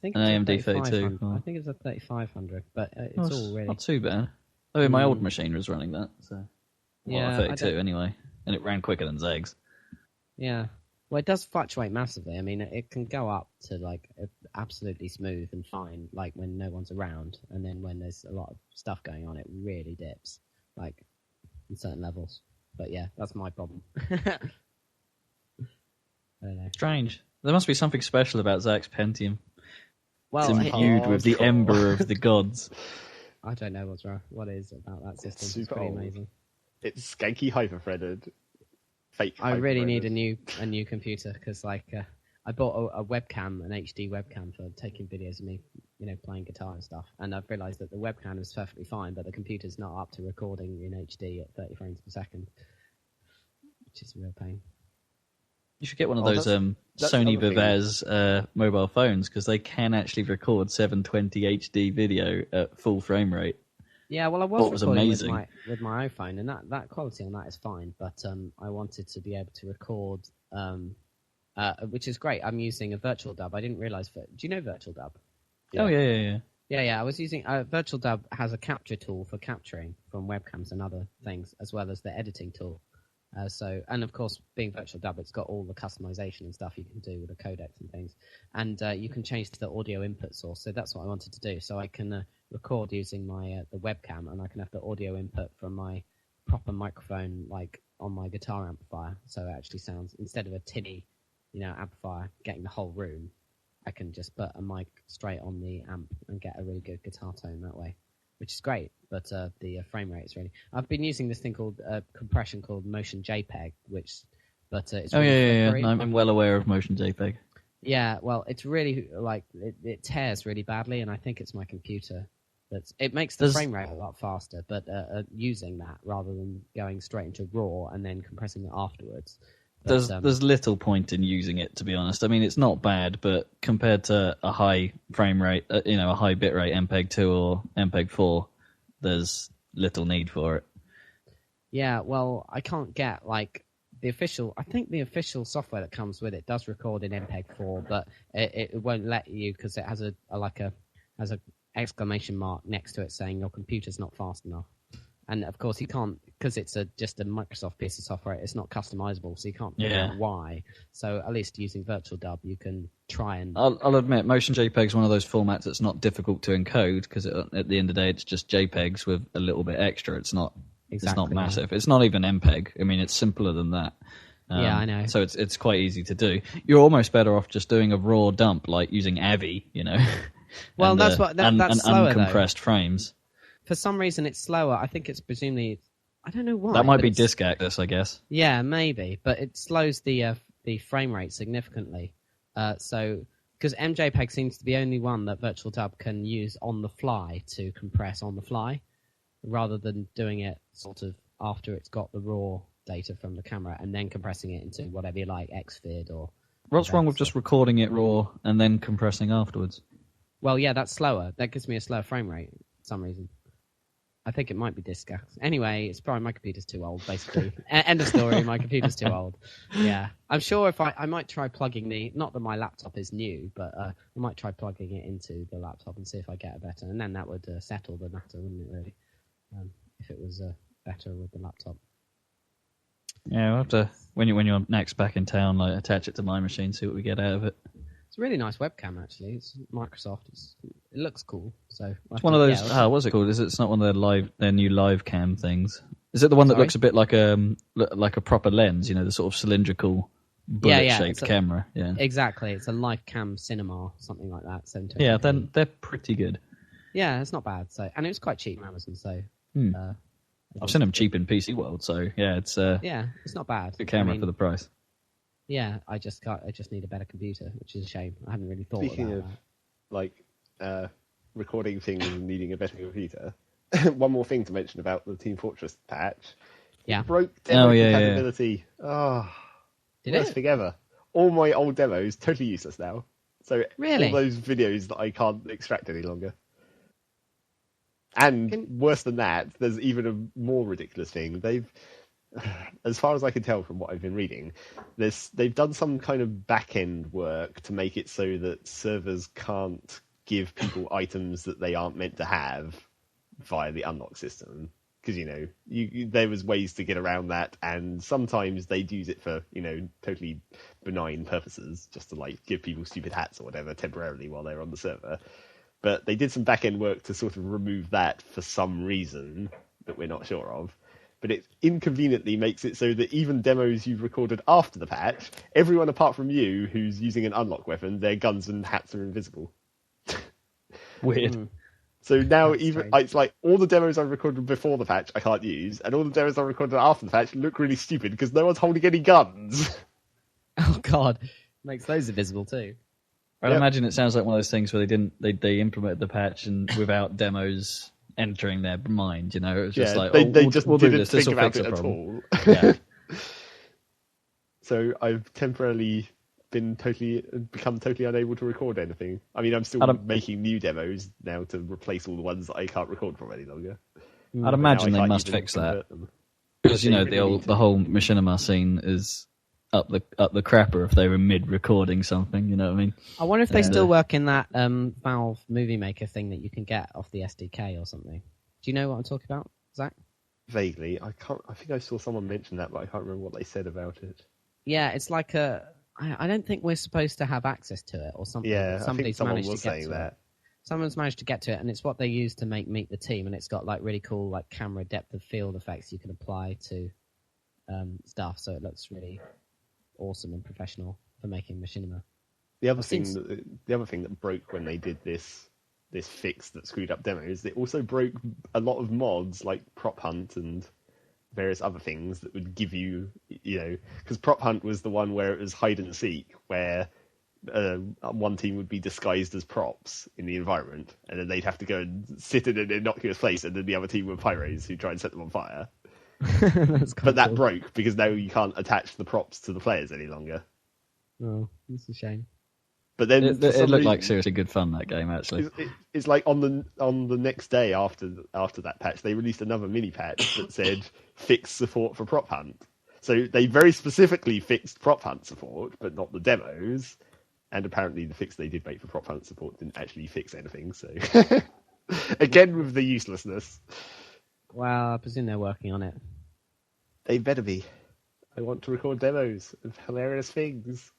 think an it's AMD 32? I think it's a 3500, but it's all really... Not too bad. I mean, my old machine was running that, so... Yeah, 32 anyway, and it ran quicker than Zeg's. Yeah. Well, it does fluctuate massively. I mean, it can go up to absolutely smooth and fine, when no one's around, and then when there's a lot of stuff going on, it really dips, in certain levels. But yeah, that's my problem. I don't know. Strange. There must be something special about Zach's Pentium. Well, it's imbued with the ember of the gods. I don't know what is about that system. It's pretty amazing. It's skanky hyper-threaded. Fake. I really need a new computer because I bought a webcam, an HD webcam for taking videos of me, playing guitar and stuff. And I've realised that the webcam is perfectly fine, but the computer's not up to recording in HD at 30 frames per second, which is a real pain. You should get one of those Sony Vivez mobile phones because they can actually record 720 HD video at full frame rate. Yeah, well, I was recording amazing. with my iPhone, and that quality on that is fine. But I wanted to be able to record, which is great. I'm using a Virtual Dub. I didn't realize. Do you know Virtual Dub? Yeah. Oh yeah. Yeah. I was using Virtual Dub has a capture tool for capturing from webcams and other things, as well as the editing tool. And of course, being Virtual Dub, it's got all the customization and stuff you can do with the codecs and things, and you can change to the audio input source. So that's what I wanted to do. So I can record using my the webcam, and I can have the audio input from my proper microphone, on my guitar amplifier. So it actually sounds, instead of a tinny, amplifier getting the whole room, I can just put a mic straight on the amp and get a really good guitar tone that way, which is great. But the frame rate is really... I've been using this thing called compression called Motion JPEG, it's really yeah. I'm well aware of Motion JPEG. Yeah, well, it's really, it tears really badly, and I think it's my computer. It makes the frame rate a lot faster, but using that rather than going straight into RAW and then compressing it afterwards. But, there's little point in using it, to be honest. I mean, it's not bad, but compared to a high frame rate, a high bitrate MPEG 2 or MPEG 4, there's little need for it. Yeah, well, I can't get, I think the official software that comes with it does record in MPEG 4, but it won't let you because it has a exclamation mark next to it saying your computer's not fast enough. And of course you can't, because it's just a Microsoft piece of software, it's not customizable, so you can't figure out why. So at least using Virtual Dub, you can try and... I'll admit, Motion JPEG is one of those formats that's not difficult to encode, because at the end of the day, it's just JPEGs with a little bit extra. It's not massive. It's not even MPEG. I mean, it's simpler than that. Yeah, I know. So it's quite easy to do. You're almost better off just doing a raw dump, like using AVI, Well, and, that's slower, uncompressed frames. For some reason, it's slower. I think it's presumably... I don't know why. That might be disk access, I guess. Yeah, maybe. But it slows the frame rate significantly. Because MJPEG seems to be the only one that Virtual Dub can use on the fly to compress on the fly, rather than doing it sort of after it's got the raw data from the camera and then compressing it into whatever you like, XFID or... What's wrong with just recording it raw and then compressing afterwards? Well, yeah, that's slower. That gives me a slower frame rate for some reason. I think it might be disk access. Anyway, it's probably my computer's too old, basically. End of story, my computer's too old. Yeah. I'm sure if I might try plugging not that my laptop is new, but I might try plugging it into the laptop and see if I get a better. And then that would settle the matter, wouldn't it, really? If it was better with the laptop. Yeah, we'll have to, when you're next back in town, attach it to my machine, see what we get out of it. It's a really nice webcam, actually. It's Microsoft. It looks cool. So it's one of those. What's it called? It's not one of their new live cam things. Is it the one that looks a bit like a proper lens? The sort of cylindrical bullet-shaped camera. Yeah, exactly. It's a live cam cinema, something like that. Yeah, they're pretty good. Yeah, it's not bad. And it was quite cheap on Amazon. So I've seen them cheap in PC World. So yeah, it's it's not bad. Good camera for the price. Yeah, I just can't. I just need a better computer, which is a shame. I haven't really thought Speaking about of that. like recording things and needing a better computer, one more thing to mention about the Team Fortress patch. Yeah. It broke demo yeah. compatibility. Oh, Did worst it? thing ever. All my old demos totally useless now. So Really? all those videos that I can't extract any longer. And worse than that, there's even a more ridiculous thing. They've, as far as I can tell from what I've been reading, they've done some kind of back-end work to make it so that servers can't give people items that they aren't meant to have via the unlock system. Because, there was ways to get around that, and sometimes they'd use it for, totally benign purposes, just to, give people stupid hats or whatever temporarily while they're on the server. But they did some back-end work to sort of remove that for some reason that we're not sure of. But it inconveniently makes it so that even demos you've recorded after the patch, everyone apart from you who's using an unlock weapon, their guns and hats are invisible. Weird. So now That's it's like all the demos I recorded before the patch I can't use, and all the demos I recorded after the patch look really stupid because no one's holding any guns. Oh God, makes those invisible too. I'd imagine it sounds like one of those things where they implemented the patch and without demos entering their mind, It was just they just we'll didn't do this. This think will about fix it the at problem. all. Yeah. So I've temporarily become totally unable to record anything. I mean, I'm still making new demos now to replace all the ones that I can't record from any longer. I'd imagine they must fix that because the whole machinima scene is up the crapper if they were mid recording something. You know what I mean? I wonder if they still work in that Valve Movie Maker thing that you can get off the SDK or something. Do you know what I'm talking about, Zach? Vaguely, I think I saw someone mention that, but I can't remember what they said about it. Yeah, it's like I don't think we're supposed to have access to it or something. Yeah, Somebody's I think someone managed was to get saying to that. it. Someone's managed to get to it, and it's what they use to make Meet the Team, and it's got really cool camera depth of field effects you can apply to stuff, so it looks really awesome and professional for making machinima. The other thing that broke when they did this fix that screwed up demos, it also broke a lot of mods like Prop Hunt and various other things that would give you, because Prop Hunt was the one where it was hide and seek, where one team would be disguised as props in the environment, and then they'd have to go and sit in an innocuous place, and then the other team were pyros who try and set them on fire. But that broke because now you can't attach the props to the players any longer. Oh, that's a shame. But then it looked like seriously good fun, that game, actually. It's like on the next day after that patch, they released another mini patch that said fix support for Prop Hunt. So they very specifically fixed Prop Hunt support, but not the demos. And apparently the fix they did make for Prop Hunt support didn't actually fix anything. So again, with the uselessness. Well, I presume they're working on it. They better be. I want to record demos of hilarious things.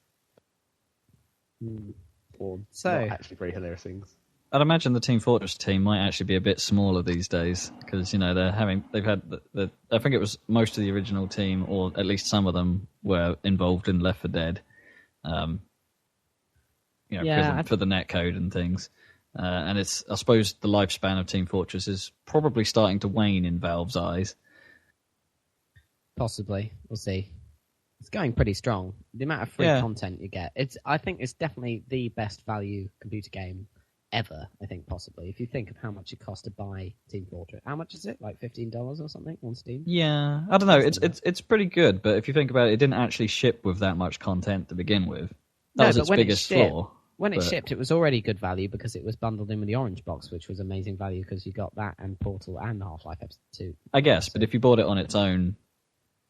Or not actually very hilarious things. I'd imagine the Team Fortress team might actually be a bit smaller these days because they've had I think it was most of the original team, or at least some of them, were involved in Left 4 Dead, for the netcode and things. And I suppose the lifespan of Team Fortress is probably starting to wane in Valve's eyes. Possibly, we'll see. It's going pretty strong. The amount of free content you get, I think it's definitely the best value computer game ever. I think possibly, if you think of how much it cost to buy Team Fortress, how much is it? Like $15 or something on Steam? Yeah, I don't know. It's pretty good, but if you think about it, it didn't actually ship with that much content to begin with. That was its biggest flaw. When it shipped, it was already good value because it was bundled in with the Orange Box, which was amazing value because you got that and Portal and Half-Life Episode 2. I guess, but if you bought it on its own,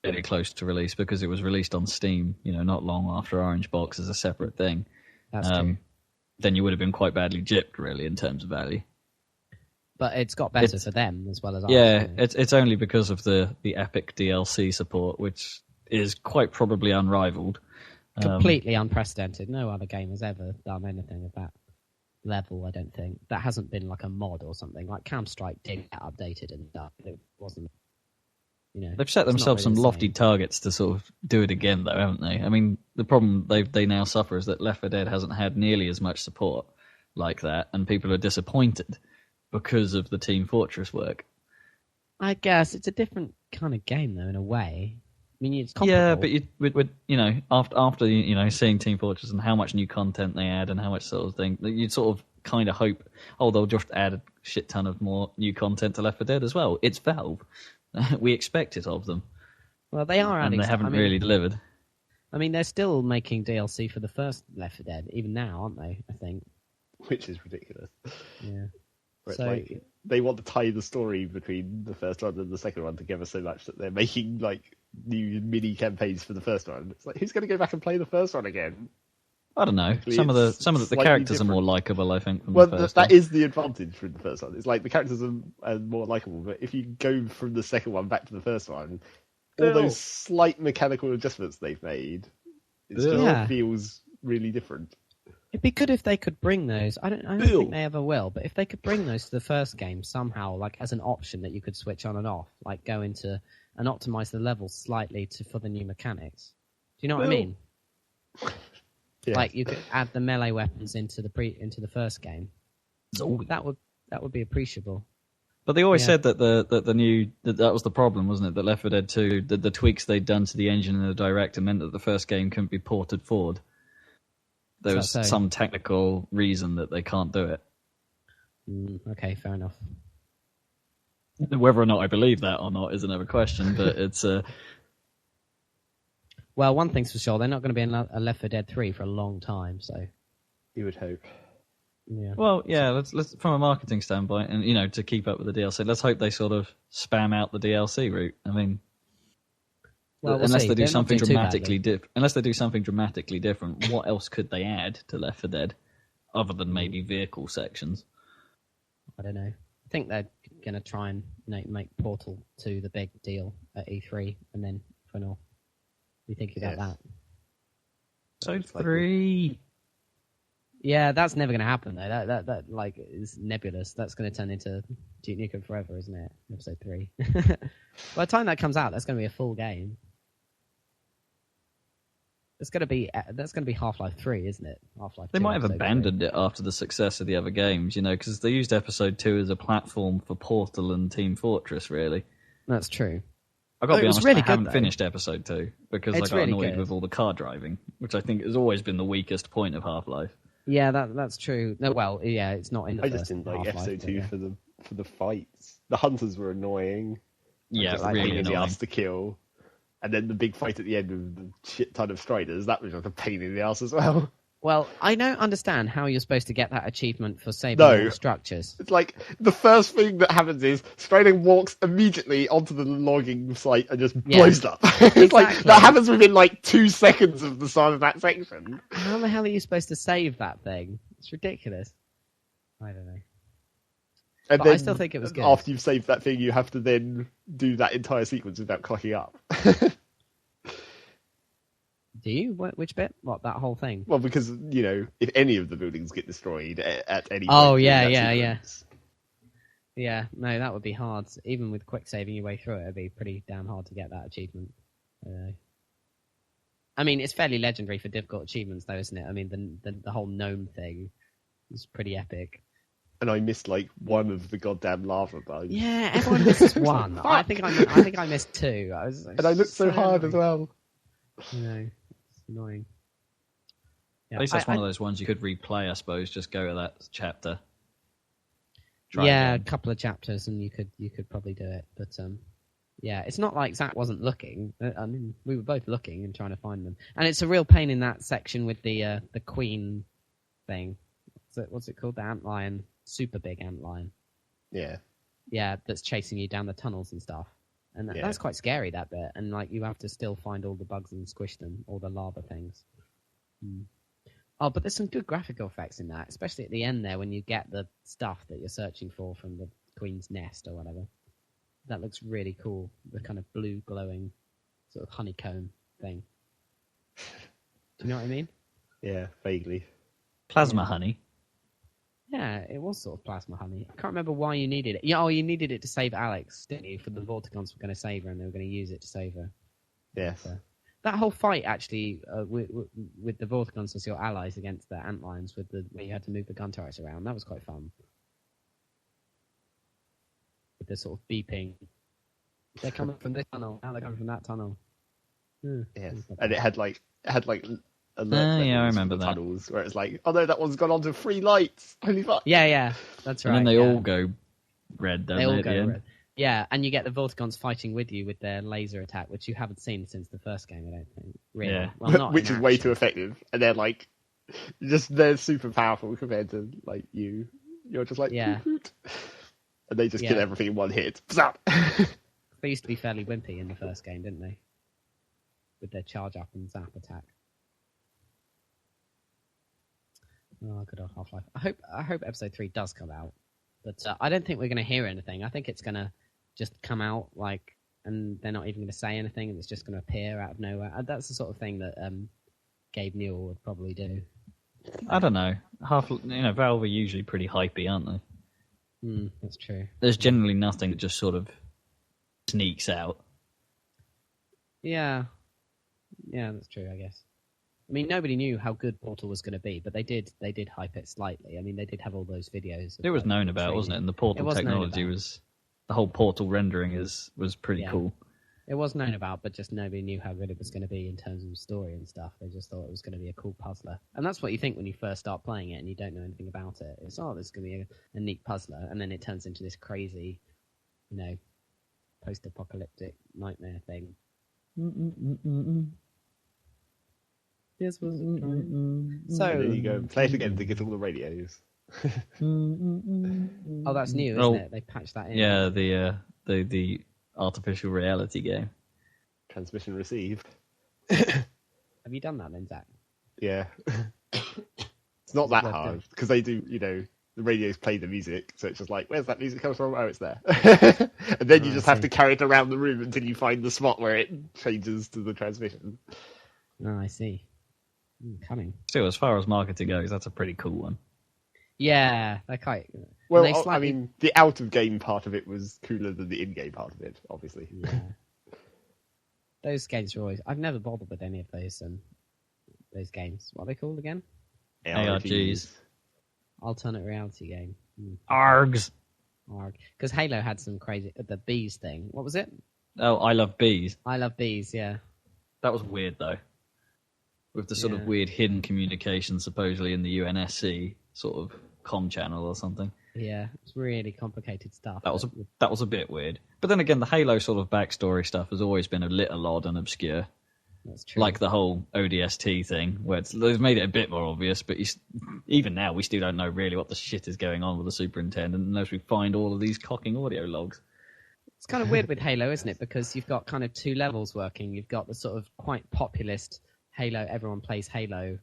really close to release, because it was released on Steam, not long after Orange Box as a separate thing, that's true. Then you would have been quite badly gypped, really, in terms of value. But it's got better for them as well as us. Yeah, it's only because of the Epic DLC support, which is quite probably unrivaled. Completely unprecedented. No other game has ever done anything of that level, I don't think. That hasn't been like a mod or something. Like Counter-Strike did get updated and stuff. It wasn't, They've set themselves some lofty targets to sort of do it again, though, haven't they? I mean, the problem they now suffer is that Left 4 Dead hasn't had nearly as much support like that, and people are disappointed because of the Team Fortress work. I guess it's a different kind of game, though, in a way. mean, it's comparable. Yeah, but with after seeing Team Fortress and how much new content they add and how much sort of thing, you'd sort of kind of hope, they'll just add a shit ton of more new content to Left 4 Dead as well. It's Valve. We expect it of them. Well, they are adding and they haven't really delivered. I mean, they're still making DLC for the first Left 4 Dead, even now, aren't they? I think. Which is ridiculous. Yeah. Where it's they want to tie the story between the first one and the second one together so much that they're making new mini campaigns for the first one. It's like, who's going to go back and play the first one again? I don't know. Actually, some of the characters different. are more likable, I think. From well, the first that one. is the advantage from the first one. It's like the characters are more likable, but if you go from the second one back to the first one, all those slight mechanical adjustments they've made, it just feels really different. It'd be good if they could bring those. I don't think they ever will, but if they could bring those to the first game somehow, as an option that you could switch on and off, go into and optimize the levels slightly for the new mechanics. Do you know what I mean? Yeah. You could add the melee weapons into the first game. That would be appreciable. But they always said that that was the problem, wasn't it? That Left 4 Dead 2, the tweaks they'd done to the engine and the director meant that the first game couldn't be ported forward. There was some technical reason that they can't do it. Okay, fair enough. Whether or not I believe that or not is another question, but it's... Well, one thing's for sure, they're not going to be in a Left 4 Dead 3 for a long time, so... You would hope. Yeah. Well, yeah, let's from a marketing standpoint, and, to keep up with the DLC, let's hope they sort of spam out the DLC route. I mean... Well, unless they do something dramatically different, what else could they add to Left 4 Dead other than maybe vehicle sections? I don't know. I think they're going to try and make Portal 2 the big deal at E3, and then for now, be thinking about that. So 3. Yeah, that's never going to happen though. That is nebulous. That's going to turn into Duke Nukem Forever, isn't it? Episode 3. By the time that comes out, that's going to be a full game. That's going to be Half-Life 3, isn't it? Half-Life. They might have abandoned it after the success of the other games, because they used Episode 2 as a platform for Portal and Team Fortress. Really, that's true. I got to be honest, I haven't finished Episode 2 because I got annoyed with all the car driving, which I think has always been the weakest point of Half-Life. Yeah, that's true. No, well, yeah, it's not in the I just didn't like Episode 2 for the fights. The hunters were annoying. Yeah, really annoying. Ass to kill. And then the big fight at the end with the shit ton of Striders, that was just a pain in the ass as well. Well, I don't understand how you're supposed to get that achievement for saving all the structures. It's like, the first thing that happens is Strider walks immediately onto the logging site and just blows up. It's like, that happens within 2 seconds of the start of that section. How the hell are you supposed to save that thing? It's ridiculous. I don't know. And but I still think it was good. After you've saved that thing, you have to then do that entire sequence without clocking up. Do you? Which bit? What, that whole thing? Well, because, if any of the buildings get destroyed at any point... Oh, yeah. Yeah, no, that would be hard. Even with quick saving your way through it, it'd be pretty damn hard to get that achievement. I mean, it's fairly legendary for difficult achievements, though, isn't it? I mean, the whole gnome thing is pretty epic. And I missed one of the goddamn lava bugs. Yeah, everyone misses one. I think I missed 2. I looked so hard as well. It's annoying. Yeah, at least that's one of those ones you could replay, I suppose. Just go to that chapter. A couple of chapters, and you could probably do it. But yeah, it's not like Zach wasn't looking. I mean, we were both looking and trying to find them. And it's a real pain in that section with the queen thing. What's it called? The antlion. Super big antlion. Yeah. Yeah, that's chasing you down the tunnels and stuff. And that's quite scary, that bit. And you have to still find all the bugs and squish them, all the lava things. Oh, but there's some good graphical effects in that, especially at the end there when you get the stuff that you're searching for from the queen's nest or whatever. That looks really cool. The kind of blue glowing sort of honeycomb thing. Do you know what I mean? Yeah, vaguely. Plasma honey. Yeah, it was sort of plasma honey. I can't remember why you needed it. Yeah, you needed it to save Alex, didn't you? For the Vorticons were going to save her, and they were going to use it to save her. Yes. So, that whole fight, actually, with the Vorticons as your allies against the antlions, where you had to move the gun turrets around, that was quite fun. With the sort of beeping. They're coming from this tunnel, now they're coming from that tunnel. Yes, and it had like alert I levels remember for the that. tunnels where it's like, oh no, that one's gone on to 3 lights. Holy fuck! Yeah, that's right. And then they yeah. all go red, don't they? They all at the go end? red. Yeah, and you get the Vortigons fighting with you with their laser attack, which you haven't seen since the first game, I don't think. Really. Yeah. Well, not Which in is way action. too effective, and they're like, they're super powerful compared to like you. You're just like, Yeah. "Hoot, hoot." And they just kill Yeah. everything in one hit. Zap! They used to be fairly wimpy in the first game, didn't they? With their charge up and zap attack. Oh, good old Half-Life. I hope episode 3 does come out, but I don't think we're going to hear anything. I think it's going to just come out and they're not even going to say anything, and it's just going to appear out of nowhere. That's the sort of thing that Gabe Newell would probably do. I don't know. Valve are usually pretty hypey, aren't they? That's true. There's generally nothing that just sort of sneaks out. Yeah, that's true. I guess. I mean, nobody knew how good Portal was going to be, but they did hype it slightly. I mean, they did have all those videos. It was known about, wasn't it? And the Portal technology was... The whole Portal rendering was pretty cool. It was known about, but just nobody knew how good it was going to be in terms of story and stuff. They just thought it was going to be a cool puzzler. And that's what you think when you first start playing it and you don't know anything about it. It's, this is going to be a neat puzzler. And then it turns into this crazy, post-apocalyptic nightmare thing. This was So there you go. Play it again to get all the radios. Oh, that's new, isn't it? They patched that in. Yeah, the artificial reality game. Transmission received. Have you done that then, Zach? Yeah. It's not that hard because they do, the radios play the music, so it's just like, where's that music coming from? Oh, it's there. And then you just have to carry it around the room until you find the spot where it changes to the transmission. Oh, I see. Cunning. Still, as far as marketing goes, that's a pretty cool one. Yeah, they're quite... Well, I mean, the out-of-game part of it was cooler than the in-game part of it, obviously. Yeah. Those games are always... I've never bothered with any of those games. What are they called again? ARGs. Alternate reality game. ARGs. Because Halo had some crazy... The bees thing. What was it? Oh, I Love Bees. I Love Bees, yeah. That was weird, though. With the sort of weird hidden communication, supposedly, in the UNSC sort of comm channel or something. Yeah, it's really complicated stuff. That was a bit weird. But then again, the Halo sort of backstory stuff has always been a little odd and obscure. That's true. Like the whole ODST thing, where they've made it a bit more obvious, but even now we still don't know really what the shit is going on with the superintendent unless we find all of these cocking audio logs. It's kind of weird with Halo, isn't it? Because you've got kind of two levels working. You've got the sort of quite populist Halo, everyone plays Halo,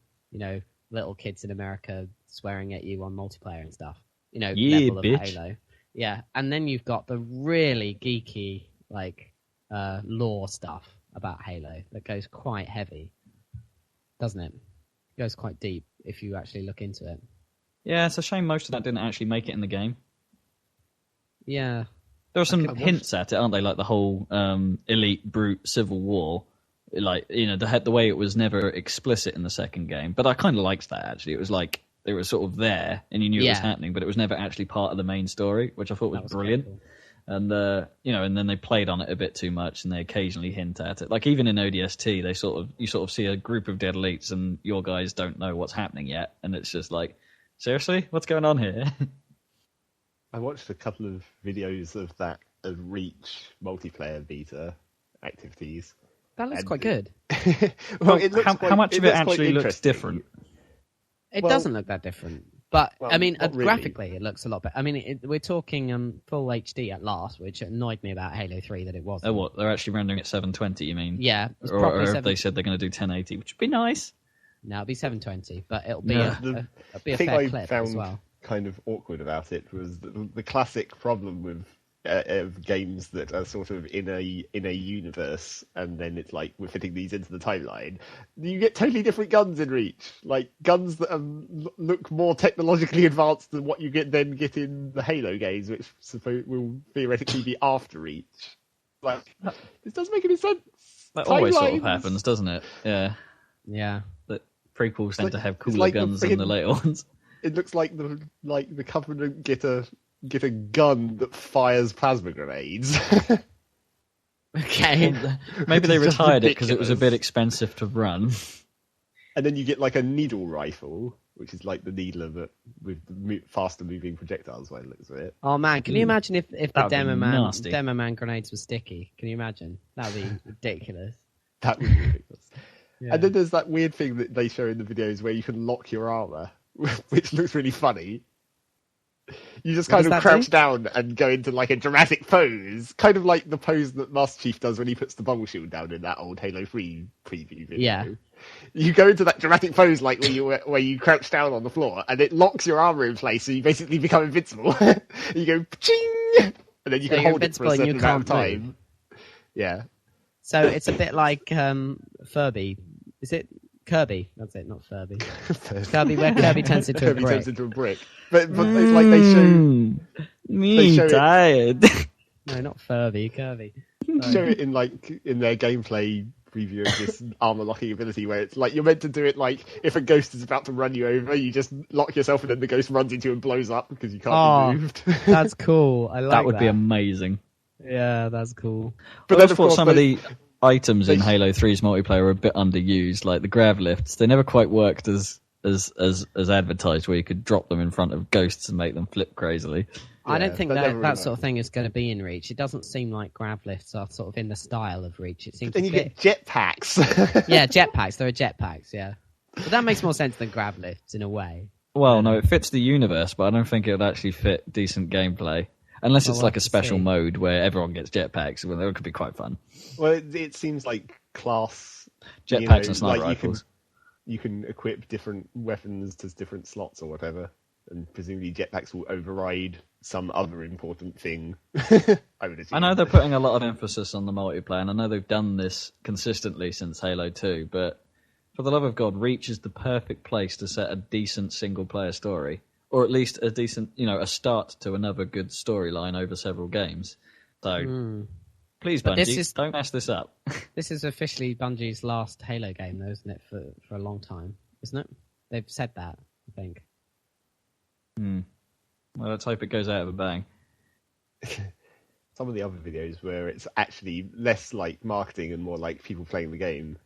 little kids in America swearing at you on multiplayer and stuff. Level of bitch. Halo. Yeah, and then you've got the really geeky, lore stuff about Halo that goes quite heavy, doesn't it? It goes quite deep if you actually look into it. Yeah, it's a shame most of that didn't actually make it in the game. Yeah. There are some hints at it, aren't they? Like the whole elite brute civil war. Like, the way it was never explicit in the second game. But I kind of liked that, actually. It was like they were sort of there and you knew it was happening, but it was never actually part of the main story, which I thought was brilliant. Cool. And, and then they played on it a bit too much and they occasionally hint at it. Like, even in ODST, you sort of see a group of dead elites and your guys don't know what's happening yet. And it's just like, seriously? What's going on here? I watched a couple of videos of Reach multiplayer beta activities. That looks quite good. Well, it looks how much of it actually looks different? It doesn't look that different. But, really. Graphically, it looks a lot better. I mean, we're talking full HD at last, which annoyed me about Halo 3 that it wasn't. Oh, what? They're actually rendering at 720, you mean? Yeah. Or have they said they're going to do 1080, which would be nice. No, it'll be 720, but it'll be a fair clip as well. Kind of awkward about it was the classic problem with of games that are sort of in a universe, and then it's like we're fitting these into the timeline. You get totally different guns in Reach, like guns that look more technologically advanced than what you get in the Halo games, which will theoretically be after Reach. Like, this doesn't make any sense. That always sort of happens, doesn't it? Yeah. Yeah. That prequels tend to have cooler guns than the later ones. It looks like the Covenant get a gun that fires plasma grenades. Okay. Maybe they Which is just retired it because it was a bit ridiculous. expensive to run. And then you get like a needle rifle, which is like the needler but with faster moving projectiles by the looks of it. Oh man, can you imagine if the That'd be nasty. demo man grenades were sticky? Can you imagine? That would be ridiculous. That would be ridiculous. Yeah. And then there's that weird thing that they show in the videos where you can lock your armor, which looks really funny. You just kind of crouch down and go into like a dramatic pose, kind of like the pose that Master Chief does when he puts the bubble shield down in that old Halo 3 preview video. Yeah. You go into that dramatic pose like where you crouch down on the floor, and it locks your armor in place, so you basically become invincible. You go ching, and then you can hold it for a certain amount of time. Yeah. So it's a bit like Furby. Is it Kirby? That's it, not Furby. Kirby, where Kirby turns into a brick. Turns into a brick. But it's like they show... Me tired. No, not Furby, Kirby. Show it in their gameplay preview of this armor locking ability, where it's like you're meant to do it like if a ghost is about to run you over, you just lock yourself and then the ghost runs into you and blows up because you can't be moved. That's cool. I like that. That would be amazing. Yeah, that's cool. But I thought some of the items in Halo 3's multiplayer were a bit underused, like the grav lifts. They never quite worked as advertised, where you could drop them in front of ghosts and make them flip crazily. I don't think that sort of thing is going to be in Reach. It doesn't seem like grav lifts are sort of in the style of Reach. It seems. But then you get jetpacks. Yeah, jetpacks. There are jetpacks. Yeah, but that makes more sense than grav lifts in a way. Well, no, it fits the universe, but I don't think it would actually fit decent gameplay. Unless it's like a special mode where everyone gets jetpacks, well, that could be quite fun. Well, it seems like class jetpacks and sniper rifles. You can equip different weapons to different slots or whatever, and presumably jetpacks will override some other important thing. I would assume. I know they're putting a lot of emphasis on the multiplayer, and I know they've done this consistently since Halo 2, but for the love of God, Reach is the perfect place to set a decent single-player story. Or at least a decent, a start to another good storyline over several games. So, please, Bungie, don't mess this up. This is officially Bungie's last Halo game, though, isn't it, for a long time? Isn't it? They've said that, I think. Well, let's hope it goes out of a bang. Some of the other videos where it's actually less like marketing and more like people playing the game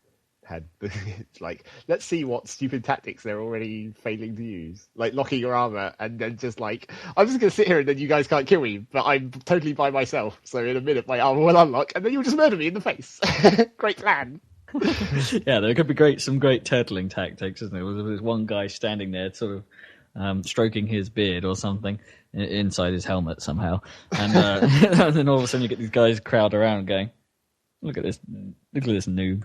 it's like, let's see what stupid tactics they're already failing to use. Like locking your armor and then just like, I'm just going to sit here and then you guys can't kill me, but I'm totally by myself. So in a minute my armor will unlock and then you'll just murder me in the face. Great plan. Yeah, there could be some great turtling tactics, isn't there? There's one guy standing there sort of stroking his beard or something inside his helmet somehow. And, and then all of a sudden you get these guys crowd around going, look at this noob.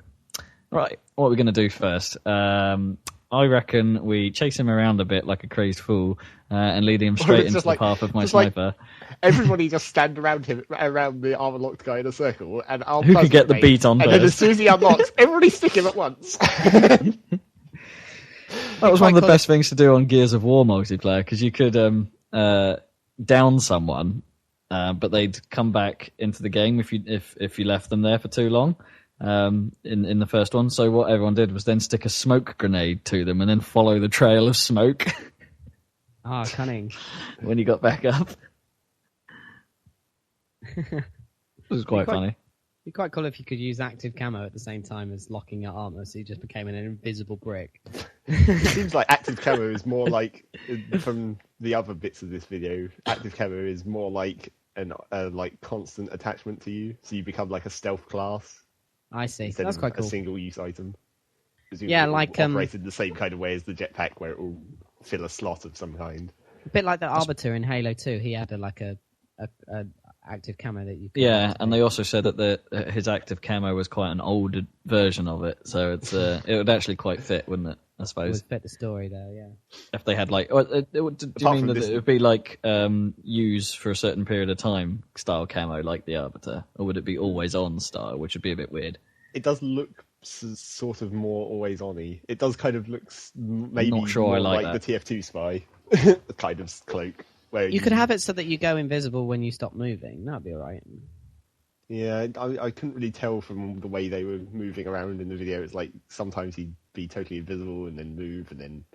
Right, what are we going to do first? I reckon we chase him around a bit like a crazed fool and lead him straight into the path of my sniper. Everybody just stand around the armor-locked guy in a circle, and I'll who could get the beat on and first? Then as soon as he unlocks, everybody stick him at once. That was one of the best things to do on Gears of War multiplayer, because you could down someone, but they'd come back into the game if you left them there for too long. In the first one, so what everyone did was then stick a smoke grenade to them and then follow the trail of smoke. Cunning. When you got back up. It was quite funny. It'd be quite cool if you could use active camo at the same time as locking your armor, so you just became an invisible brick. It seems like active camo is more like, from the other bits of this video, active camo is more like like constant attachment to you, so you become like a stealth class. I see. That's quite cool. A single-use item. Yeah, like operated the same kind of way as the jetpack, where it will fill a slot of some kind. A bit like the Arbiter in Halo 2. He had a active camo that you could and they also said that his active camo was quite an old version of it, so it's it would actually quite fit, wouldn't it? I suppose. It would fit the story there, yeah. If they had do you mean that it would be like use for a certain period of time style camo like the Arbiter, or would it be always on style, which would be a bit weird? It does look sort of more always on-y. It does kind of look maybe not sure more I like the TF2 spy kind of cloak. Where you could have it so that you go invisible when you stop moving. That'd be alright. Yeah, I couldn't really tell from the way they were moving around in the video. It's like sometimes he'd be totally invisible and then move, and then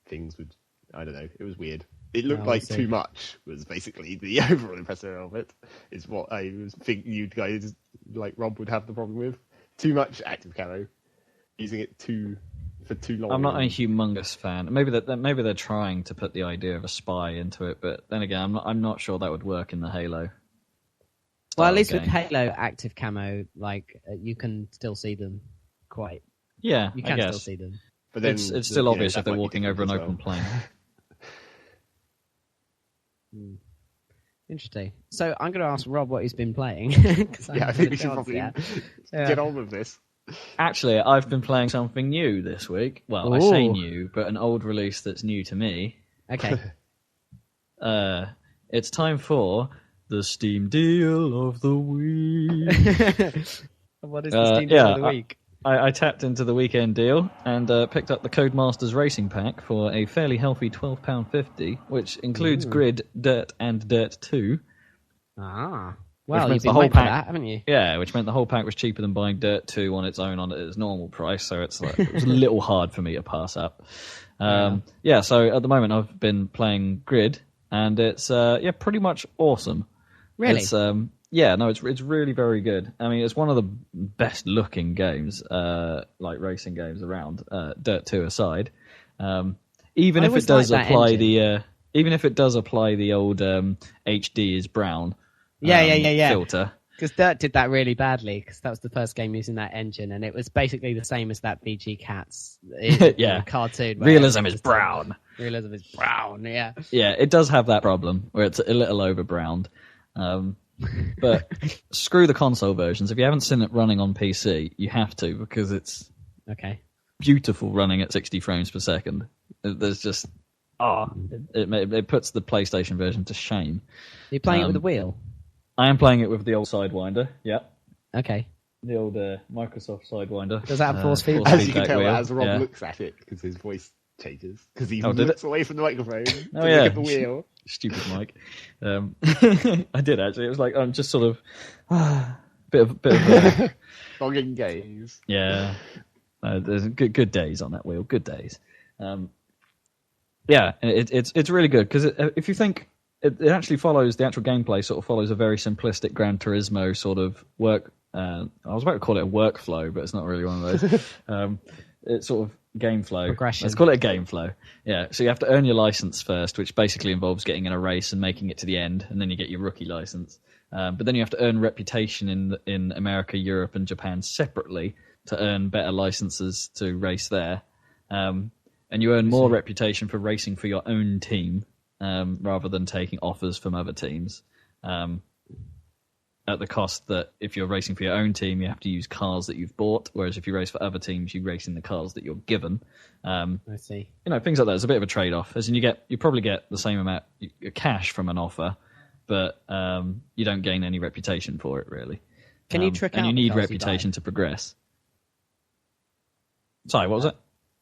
things would I don't know. It was weird. It looked like too much was basically the overall impression of it. Is what I was thinking you guys, like Rob, would have the problem with. Too much active camo. Using it for too long. I'm not a humongous fan. Maybe they're trying to put the idea of a spy into it, but then again, I'm not sure that would work in the Halo. Well, at least with Halo active camo, like you can still see them quite. Yeah, you can I guess. still see them. But then it's still obvious if they're walking over an open plain. Interesting. So I'm going to ask Rob what he's been playing. I think we should probably get on with this. Actually, I've been playing something new this week. Well, I say new, but an old release that's new to me. Okay. It's time for the Steam Deal of the Week. What is the Steam Deal of the Week? I tapped into the weekend deal and picked up the Codemasters Racing Pack for a fairly healthy £12.50, which includes Grid, Dirt, and Dirt 2. Ah. Well, you've been waiting for that, haven't you? Yeah, which meant the whole pack was cheaper than buying Dirt 2 on its own at its normal price, so it was a little hard for me to pass up. So at the moment I've been playing Grid, and it's pretty much awesome. Really? It's really very good. I mean, it's one of the best looking games, like racing games around. Dirt 2 aside, even if it does apply the old HD is brown. Filter. Because Dirt did that really badly, because that was the first game using that engine, and it was basically the same as that BG Cats cartoon. Realism is brown. Realism is brown, yeah. Yeah, it does have that problem, where it's a little over-browned. But screw the console versions. If you haven't seen it running on PC, you have to, because it's beautiful running at 60 frames per second. There's just... it puts the PlayStation version to shame. Are you playing it with a wheel? I am playing it with the old Sidewinder, yeah. Okay. The old Microsoft Sidewinder. Does that have force feedback? As you can tell, as Rob looks at it, because his voice changes, because he looks away from the microphone to look at the wheel. Stupid Mike. I did, actually. It was like, I'm just sort of... bit of Longing gaze. Yeah. There's good days on that wheel, good days. It's really good, because if you think... It actually follows, the actual gameplay sort of follows a very simplistic Gran Turismo sort of work. I was about to call it a workflow, but it's not really one of those. It's sort of game flow. Progression. Let's call it a game flow. Yeah, so you have to earn your license first, which basically involves getting in a race and making it to the end, and then you get your rookie license. But then you have to earn reputation in America, Europe, and Japan separately to earn better licenses to race there. And you earn more reputation for racing for your own team. Rather than taking offers from other teams, at the cost that if you're racing for your own team, you have to use cars that you've bought, whereas if you race for other teams, you race in the cars that you're given. I see. Things like that. It's a bit of a trade-off, as in you probably get the same amount of cash from an offer, but you don't gain any reputation for it, really. Can you trick out? And you need reputation to progress. Sorry, what was it?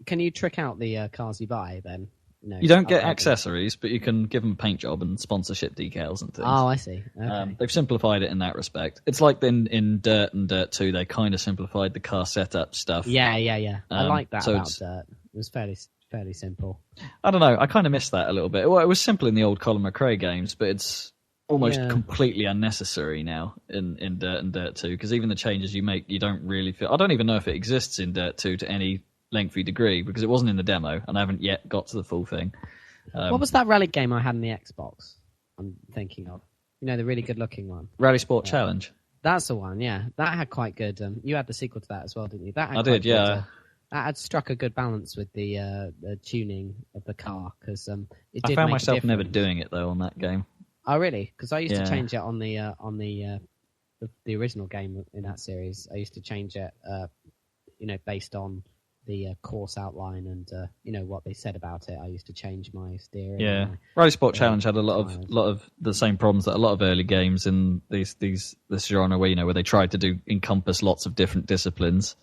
Can you trick out the cars you buy then? You don't get accessories, but you can give them a paint job and sponsorship decals and things. Oh, I see. Okay. They've simplified it in that respect. It's like in Dirt and Dirt 2, they kind of simplified the car setup stuff. Yeah. I like that about Dirt. It was fairly simple. I don't know. I kind of miss that a little bit. Well, it was simple in the old Colin McRae games, but it's almost completely unnecessary now in Dirt and Dirt 2, because even the changes you make, you don't really feel... I don't even know if it exists in Dirt 2 to any lengthy degree, because it wasn't in the demo and I haven't yet got to the full thing. What was that rally game I had in the Xbox I'm thinking of? The really good looking one. Rally Sport Challenge. That's the one, yeah. That had quite good... you had the sequel to that as well, didn't you? I did, yeah. That had struck a good balance with the tuning of the car, because it did I found make myself a never doing it though on that game. Oh really? Because I used to change it on the original game in that series. I used to change it, based on the course outline and what they said about it. I used to change my steering. Yeah, Rally Sport Challenge had a lot of the same problems that a lot of early games in this genre, where they tried to encompass lots of different disciplines.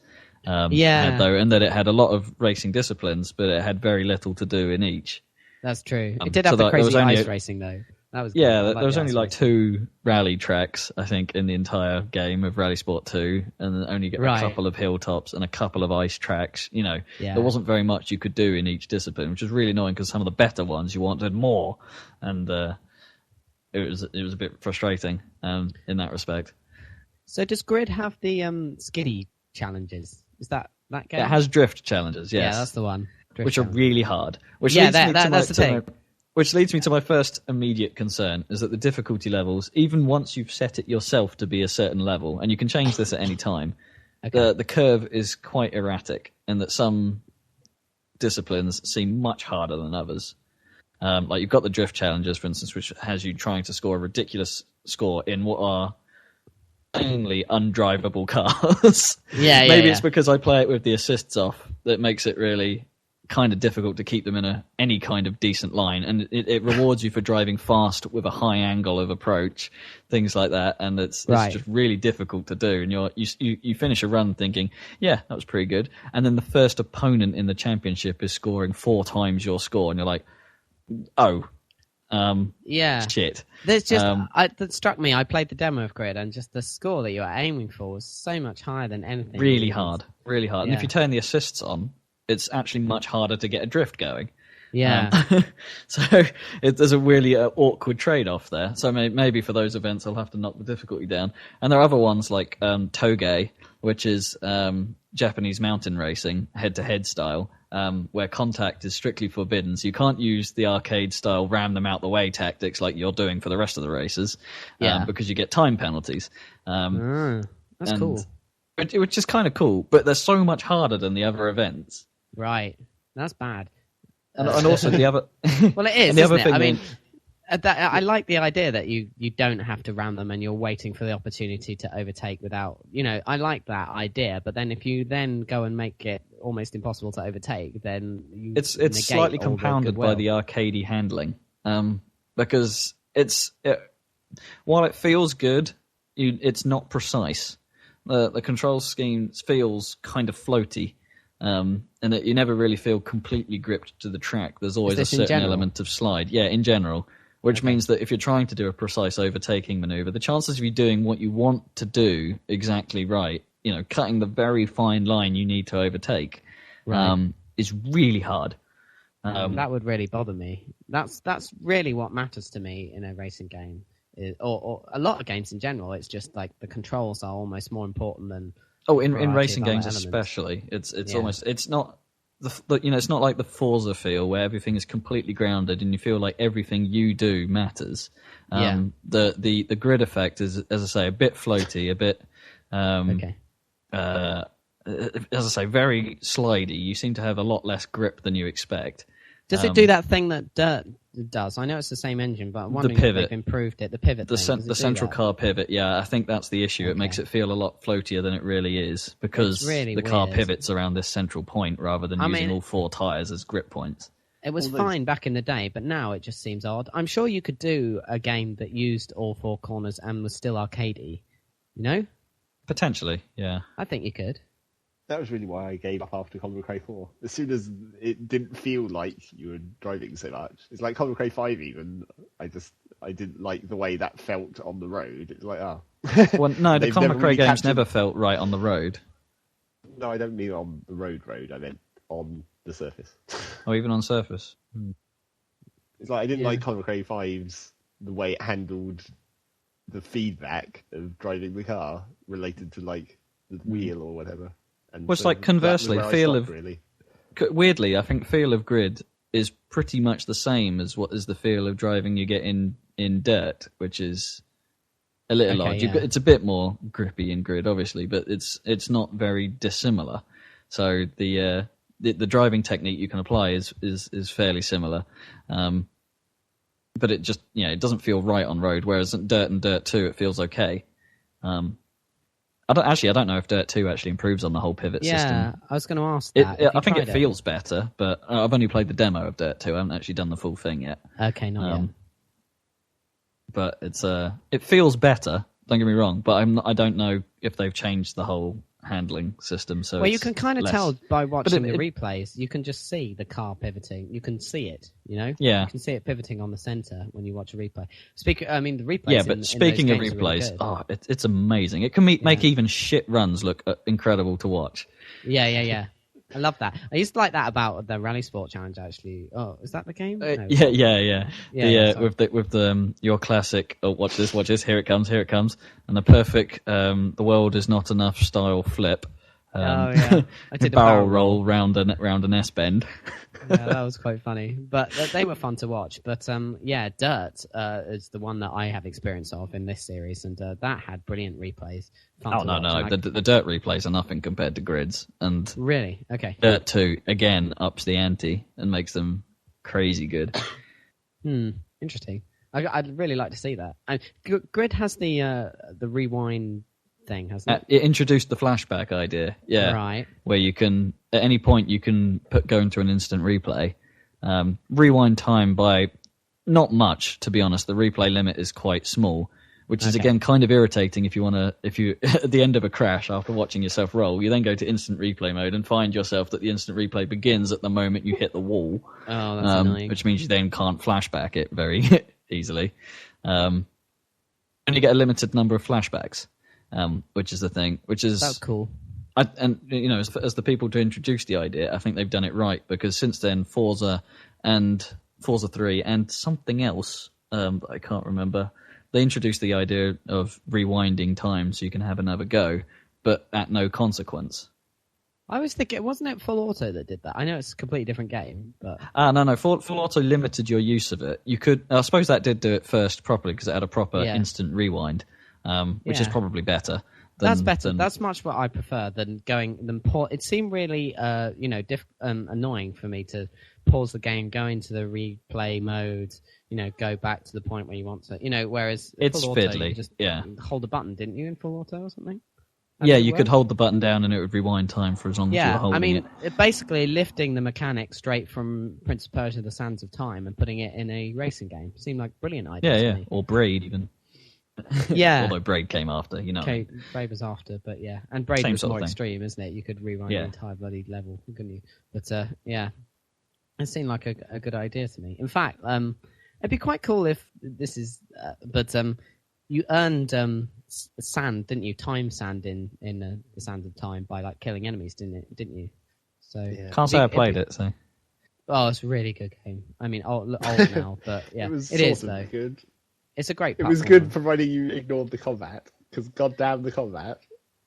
And that it had a lot of racing disciplines, but it had very little to do in each. That's true. It did have the crazy ice racing though. That was good. Yeah, there was only like 2 rally tracks, I think, in the entire game of Rally Sport 2, and then only a couple of hilltops and a couple of ice tracks. There wasn't very much you could do in each discipline, which was really annoying because some of the better ones you wanted more, and it was a bit frustrating in that respect. So does Grid have the skiddy challenges? Is that game? It has drift challenges, yes. Yeah, that's the one. Which are really hard. Which leads me to my first immediate concern, is that the difficulty levels, even once you've set it yourself to be a certain level, and you can change this at any time, the curve is quite erratic, and that some disciplines seem much harder than others. Like you've got the drift challenges, for instance, which has you trying to score a ridiculous score in what are mainly undrivable cars. Maybe it's because I play it with the assists off that makes it really kind of difficult to keep them in any kind of decent line, and it rewards you for driving fast with a high angle of approach, things like that, and it's just really difficult to do. And you finish a run thinking, yeah, that was pretty good, and then the first opponent in the championship is scoring 4 times your score, and you're like, shit. There's just that struck me. I played the demo of Grid, and just the score that you were aiming for was so much higher than anything. Really hard. And if you turn the assists on, it's actually much harder to get a drift going. So there's a really awkward trade-off there. So maybe for those events I'll have to knock the difficulty down. And there are other ones like Toge, which is Japanese mountain racing, head-to-head style, where contact is strictly forbidden. So you can't use the arcade-style ram them out the way tactics like you're doing for the rest of the races, because you get time penalties. That's cool. Which is kind of cool, but they're so much harder than the other events. Right, that's bad. And also the other... Well, it is, isn't it? I mean, I like the idea that you don't have to ram them and you're waiting for the opportunity to overtake without... I like that idea, but then if you then go and make it almost impossible to overtake, then you It's slightly compounded by the arcadey handling, because while it feels good, it's not precise. The control scheme feels kind of floaty, and that you never really feel completely gripped to the track. There's always a certain element of slide. Yeah, in general. Which means that if you're trying to do a precise overtaking maneuver, the chances of you doing what you want to do exactly right, cutting the very fine line you need to overtake, is really hard. That would really bother me. That's really what matters to me in a racing game. Or a lot of games in general, it's just like the controls are almost more important than. Oh, in racing games especially, it's almost it's not it's not like the Forza feel where everything is completely grounded and you feel like everything you do matters. The grid effect is, as I say, a bit floaty, a bit as I say, very slidey. You seem to have a lot less grip than you expect. Does it do that thing that Dirt does? I know it's the same engine, but I'm wondering if they've improved it. The pivot thing. The central car pivot, I think that's the issue. It makes it feel a lot floatier than it really is, because the car pivots around this central point rather than using all 4 tyres as grip points. It was fine back in the day, but now it just seems odd. I'm sure you could do a game that used all 4 corners and was still arcadey, Potentially, yeah. I think you could. That was really why I gave up after Colin McRae 4. As soon as it didn't feel like you were driving so much. It's like Colin McRae 5 even. I didn't like the way that felt on the road. It's like, Well, no, the Colin McRae games never felt right on the road. No, I don't mean on the road. I meant on the surface. Oh, even on surface? It's like I didn't like Colin McRae 5's the way it handled the feedback of driving the car related to like the wheel or whatever. And well, it's like conversely, weirdly, I think feel of Grid is pretty much the same as what is the feel of driving you get in Dirt, which is a little odd. Yeah. It's a bit more grippy in Grid, obviously, but it's not very dissimilar. So the driving technique you can apply is fairly similar, but it just it doesn't feel right on road. Whereas Dirt and Dirt 2, it feels okay. I don't know if Dirt 2 actually improves on the whole pivot system. Yeah, I was going to ask that. I think it feels better, but I've only played the demo of Dirt 2. I haven't actually done the full thing yet. Okay, not yet. But it feels better. Don't get me wrong, but I don't know if they've changed the whole handling system. So you can kind of tell by watching the it, replays. You can just see the car pivoting. You can see it. Yeah. You can see it pivoting on the center when you watch a replay. The replays. Yeah, but speaking of replays, really it's amazing. It can make even shit runs look incredible to watch. Yeah. I love that. I used to like that about the Rally Sport Challenge. Actually, is that the game? No. Yeah. With your classic. Oh, watch this. Here it comes, and the perfect. The world is not enough style flip. I did a barrel roll round an S bend. Yeah, that was quite funny. But they were fun to watch. But Dirt is the one that I have experience of in this series, and that had brilliant replays. No. The Dirt replays are nothing compared to Grids. And really? Okay. Dirt 2, again, ups the ante and makes them crazy good. Interesting. I'd really like to see that. And Grid has the rewind thing, hasn't it? It introduced the flashback idea, right? Where you can, at any point, you can go into an instant replay, rewind time by not much, to be honest. The replay limit is quite small, which is again kind of irritating if you at the end of a crash after watching yourself roll, you then go to instant replay mode and find yourself that the instant replay begins at the moment you hit the wall. Oh, that's annoying. Which means you then can't flashback it very easily. And you get a limited number of flashbacks. Which is the thing. That's cool. As the people to introduce the idea, I think they've done it right, because since then Forza 3 and something else that I can't remember, they introduced the idea of rewinding time so you can have another go, but at no consequence. I was thinking, wasn't it Full Auto that did that? I know it's a completely different game, but no. Full Auto limited your use of it. You could, I suppose, that did do it first properly because it had a proper instant rewind. Which is probably better. That's better. That's much what I prefer than it seemed really, annoying for me to pause the game, go into the replay mode, go back to the point where you want to, whereas it's Full Auto, fiddly. You just hold a button, didn't you, in Full Auto or something? You could hold the button down and it would rewind time for as long as you were holding it. Basically lifting the mechanics straight from Prince of Persia: The Sands of Time and putting it in a racing game seemed like a brilliant idea to me. Or Braid even. Yeah. Although Braid came after, Okay, Braid was after, but yeah. And Braid was more extreme, isn't it? You could rewind the entire bloody level, couldn't you? But it seemed like a good idea to me. In fact, it'd be quite cool if this is... you earned sand, didn't you? Time sand in the Sands of Time by killing enemies, didn't you? So can't say I played it, so... Oh, it's a really good game. I mean, old now, but yeah. It is, though. Good. It's a great platform. It was good providing you ignored the combat, because goddamn the combat.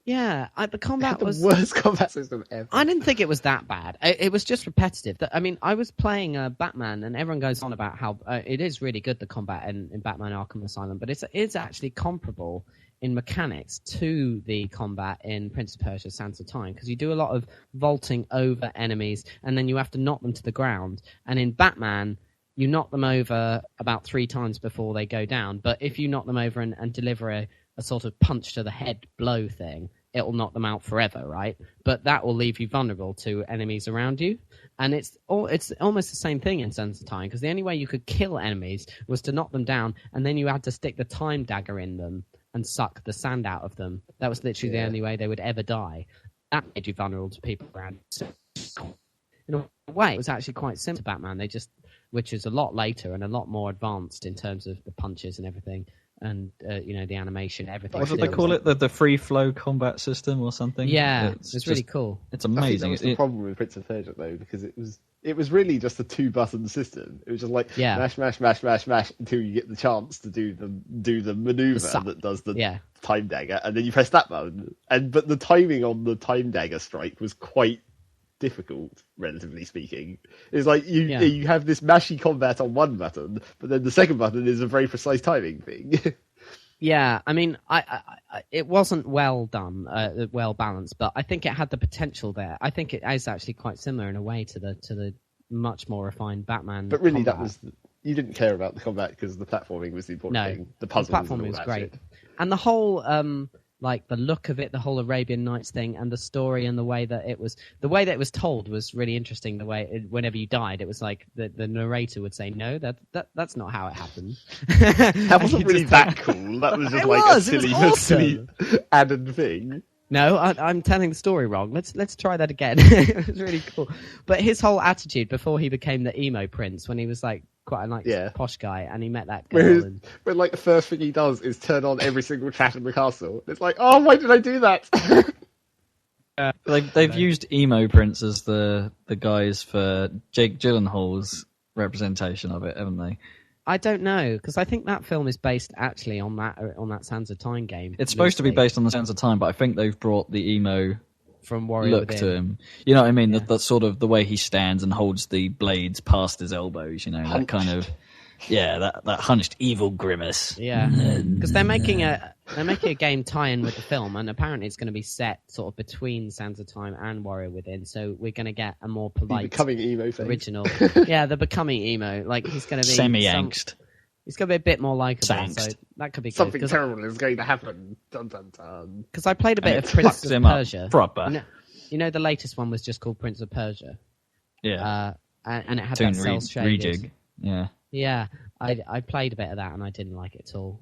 Yeah, the combat was the worst combat system ever. I didn't think it was that bad. It was just repetitive. I mean, I was playing Batman, and everyone goes on about how it is really good, the combat in Batman Arkham Asylum, but it's actually comparable in mechanics to the combat in Prince of Persia: Sands of Time, because you do a lot of vaulting over enemies, and then you have to knock them to the ground. And in Batman, you knock them over about 3 times before they go down. But if you knock them over and deliver a sort of punch to the head blow thing, it'll knock them out forever, right? But that will leave you vulnerable to enemies around you. And it's almost the same thing in Sands of Time, because the only way you could kill enemies was to knock them down, and then you had to stick the time dagger in them and suck the sand out of them. That was literally the only way they would ever die. That made you vulnerable to people around. So, in a way, it was actually quite simple to Batman. Which is a lot later and a lot more advanced in terms of the punches and everything, and the animation, everything. What did they call it? The free flow combat system or something? Yeah, it's really cool. It's amazing. I think that was the problem with Prince of Persia though, because it was really just a 2-button system. It was just mash, mash, mash, mash, mash until you get the chance to do the maneuver that does the time dagger, and then you press that button. But the timing on the time dagger strike was quite difficult, relatively speaking. It's like you have this mashy combat on one button, but then the second button is a very precise timing thing. Yeah, I mean, it wasn't well done, well balanced, but I think it had the potential there. I think it is actually quite similar in a way to the much more refined Batman. But really, combat. you didn't care about the combat because the platforming was the important thing. The puzzles, the platforming was great, and the whole the look of it, the whole Arabian Nights thing, and the story and the way that it was told was really interesting. The way whenever you died, it was like the narrator would say, "No, that's not how it happened." That wasn't really that cool. That was just a silly added thing. No, I'm telling the story wrong. Let's try that again. It was really cool. But his whole attitude before he became the emo prince, when he was like quite a posh guy, and he met that girl. But like the first thing he does is turn on every single tap in the castle. It's like, oh, why did I do that? They've used emo prince as the guys for Jake Gyllenhaal's representation of it, haven't they? I don't know, because I think that film is based actually on that Sands of Time game. It's supposed to be based on the Sands of Time, but I think they've brought the emo from Warrior look to him. You know what I mean? Yeah. That sort of the way he stands and holds the blades past his elbows. You know, that kind of that hunched evil grimace. Yeah, because they're making a game tie-in with the film, and apparently it's going to be set sort of between Sands of Time and Warrior Within. So we're going to get a more polite, becoming emo original. Yeah, the becoming emo. Like he's going to be semi-angst. He's going to be a bit more likable, so that could be good. Something terrible is going to happen. Dun, dun, dun. Because I played a bit of Prince of Persia. Proper. You know, the latest one was just called Prince of Persia. Yeah. And it had that cell shaded. Rejig. Yeah. Yeah. I played a bit of that and I didn't like it at all.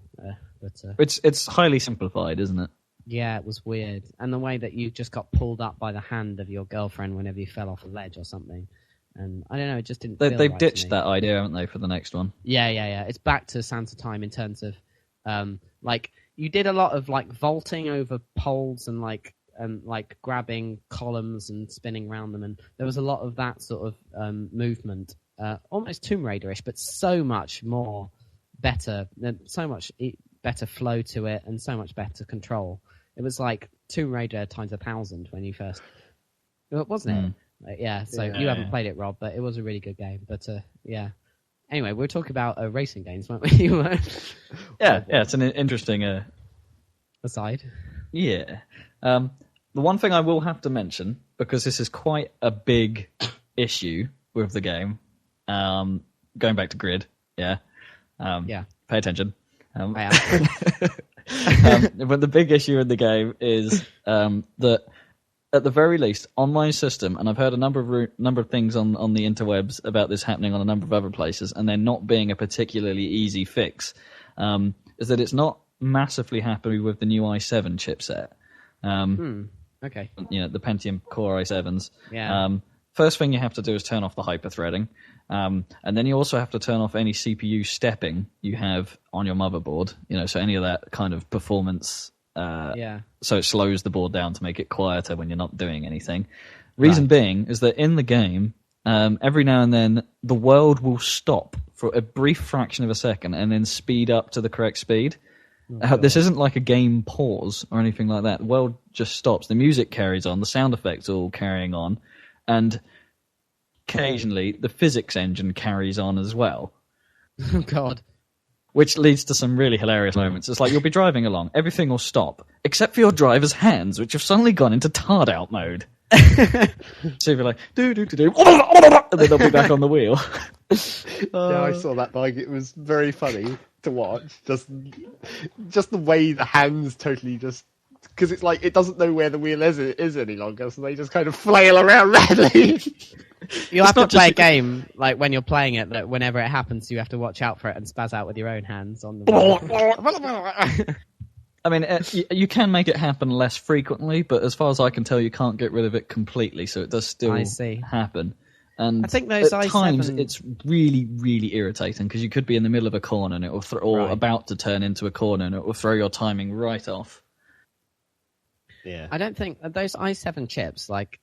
It's highly simplified, isn't it? Yeah, it was weird. And the way that you just got pulled up by the hand of your girlfriend whenever you fell off a ledge or something. And I don't know, it just didn't feel They've right ditched that idea, haven't they, for the next one? Yeah. It's back to Sands of Time in terms of, like, you did a lot of, like, vaulting over poles and, like grabbing columns and spinning around them. And there was a lot of that sort of movement, almost Tomb Raider-ish, but so much more better, so much better flow to it and so much better control. It was like Tomb Raider times 1,000 when you first... Wasn't it? Yeah, so you haven't played it, Rob, but it was a really good game. But yeah. Anyway, we were talking about racing games, weren't we? Yeah, it's an interesting aside. Yeah. The one thing I will have to mention, because this is quite a big issue with the game, going back to Grid, yeah. Pay attention. I am. But the big issue in the game is that at the very least, online system, and I've heard a number of things on the interwebs about this happening on a number of other places, and there not being a particularly easy fix, is that it's not massively happy with the new i7 chipset. Okay. You know, the Pentium Core i7s. Yeah. First thing you have to do is turn off the hyperthreading, and then you also have to turn off any CPU stepping you have on your motherboard. You know, so any of that kind of performance. So it slows the board down to make it quieter when you're not doing anything. Reason being is that in the game, every now and then the world will stop for a brief fraction of a second and then speed up to the correct speed. This isn't like a game pause or anything like that. The world just stops. The music carries on. The sound effects are all carrying on. And occasionally the physics engine carries on as well. Oh, God. Which leads to some really hilarious moments. It's like you'll be driving along, everything will stop, except for your driver's hands, which have suddenly gone into tard-out mode. So you're like, do-do-do-do, and then they'll be back on the wheel. Yeah, I saw that bike. It was very funny to watch. Just the way the hands totally just... Because it's like, it doesn't know where the wheel is any longer, so they just kind of flail around randomly. You'll have to play a game, like when you're playing it, that whenever it happens, you have to watch out for it and spaz out with your own hands on the... I mean, you can make it happen less frequently, but as far as I can tell, you can't get rid of it completely, so it does still happen. And I think those at times, it's really, really irritating, because you could be in the middle of a corner, and it will or about to turn into a corner, and it will throw your timing right off. Yeah. I don't think those i7 chips, like,